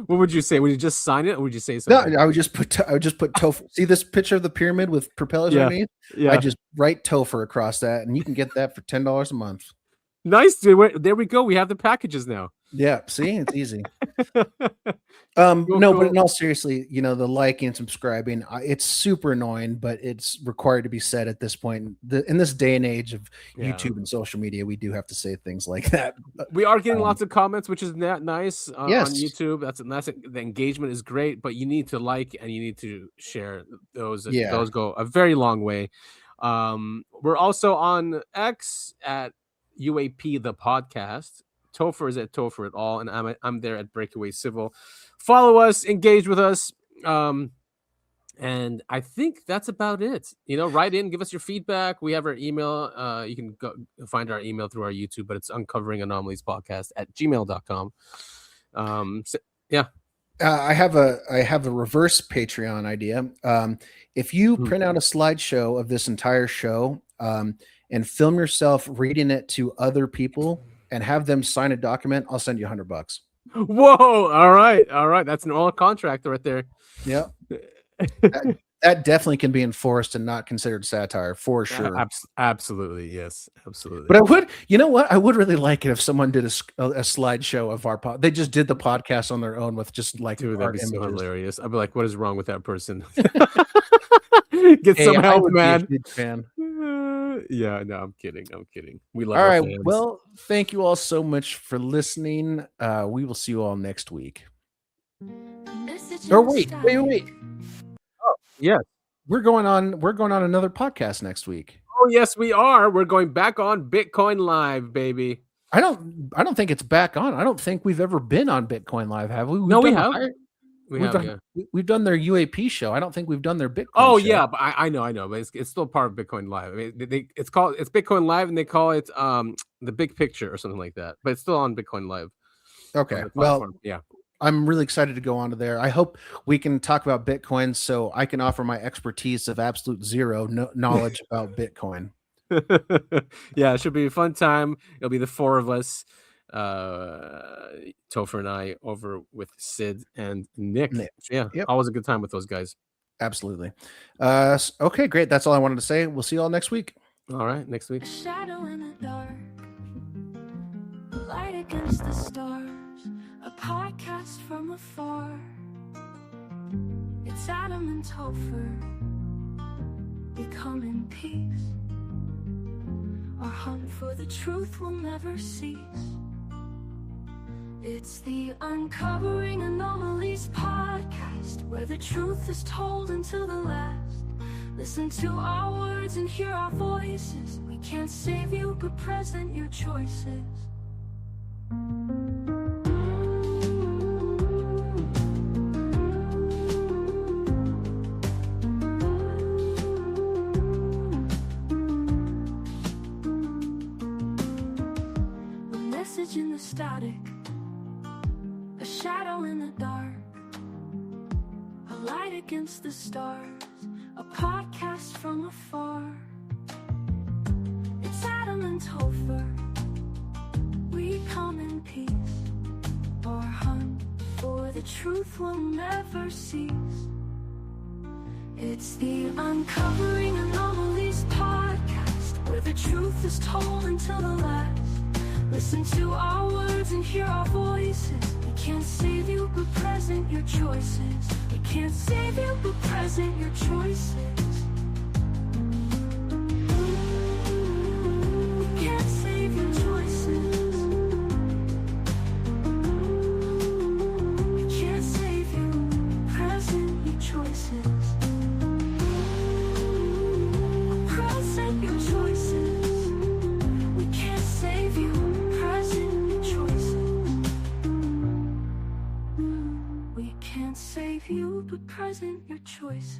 What would you say? Would you just sign it, or would you say No, something? I would just put Topher. See this picture of the pyramid with propellers Yeah. underneath? Yeah, I just write Topher across that, and you can get that for $10 a month. nice, dude. There we go. We have the packages now. Yeah, see, it's easy. Cool, No, but cool. in all seriously, the liking and subscribing, it's super annoying, but it's required to be said at this point. In this day and age of Yeah. YouTube and social media, we do have to say things like that. We are getting lots of comments, which is nice on Yes. YouTube. That's the engagement is great, but you need to like and you need to share those. Yeah. Those go a very long way. We're also on X at UAP the podcast. Topher is at Topher at all, and I'm there at Breakaway Civil. Follow us, engage with us, and I think that's about it. Write in, give us your feedback. We have our email. You can go find our email through our YouTube, but it's Uncovering Anomalies podcast at gmail.com. I have a reverse Patreon idea. If you print out a slideshow of this entire show and film yourself reading it to other people and have them sign a document, I'll send you $100. Whoa! All right. That's an oral contract right there. Yeah, that definitely can be enforced and not considered satire for sure. Absolutely, yes, absolutely. But I would, I would really like it if someone did a slideshow of our pod. They just did the podcast on their own with just like Dude, that'd art be so images. hilarious. I'd be like, what is wrong with that person? Get Hey, some I help, would be a man. huge fan. Yeah, no, I'm kidding. We love All our right. fans. Well, thank you all so much for listening. We will see you all next week. Or wait. Oh, yes. We're going on another podcast next week. Oh, yes, we are. We're going back on Bitcoin Live, baby. I don't think it's back on. I don't think we've ever been on Bitcoin Live, have we? No, we have. We've done their UAP show. I don't think we've done their Bitcoin Oh show. yeah, but I know, but it's still part of Bitcoin Live. I mean, it's Bitcoin Live, and they call it the Big Picture or something like that. But it's still on Bitcoin Live. Okay. Well, Well, yeah. I'm really excited to go on to there. I hope we can talk about Bitcoin so I can offer my expertise of absolute zero knowledge about Bitcoin. Yeah, it should be a fun time. It'll be the four of us, Topher and I, over with Sid and Nick. Yeah, Yep. always a good time with those guys. Absolutely. Okay, great. That's all I wanted to say. We'll see you all next week. All right, next week. Shadow in the dark, light against the stars, a podcast from afar. It's Adam and Topher, we come in peace. Our hunt for the truth will never cease. It's the Uncovering Anomalies podcast, where the truth is told until the last. Listen to our words and hear our voices. We can't save you, but present your choices. A message in the static, a shadow in the dark, a light against the stars, a podcast from afar. It's Adam and Topher, we come in peace. Our hunt for the truth will never cease. It's the Uncovering Anomalies podcast, where the truth is told until the last. Listen to our words and hear our voices. We can't save you, but present your choices. We can't save you, but present your choices. We can't save your choices. We can't save you, present your choices. Present your choices. We can't save you, present your choices. We can't save you, but present your choices.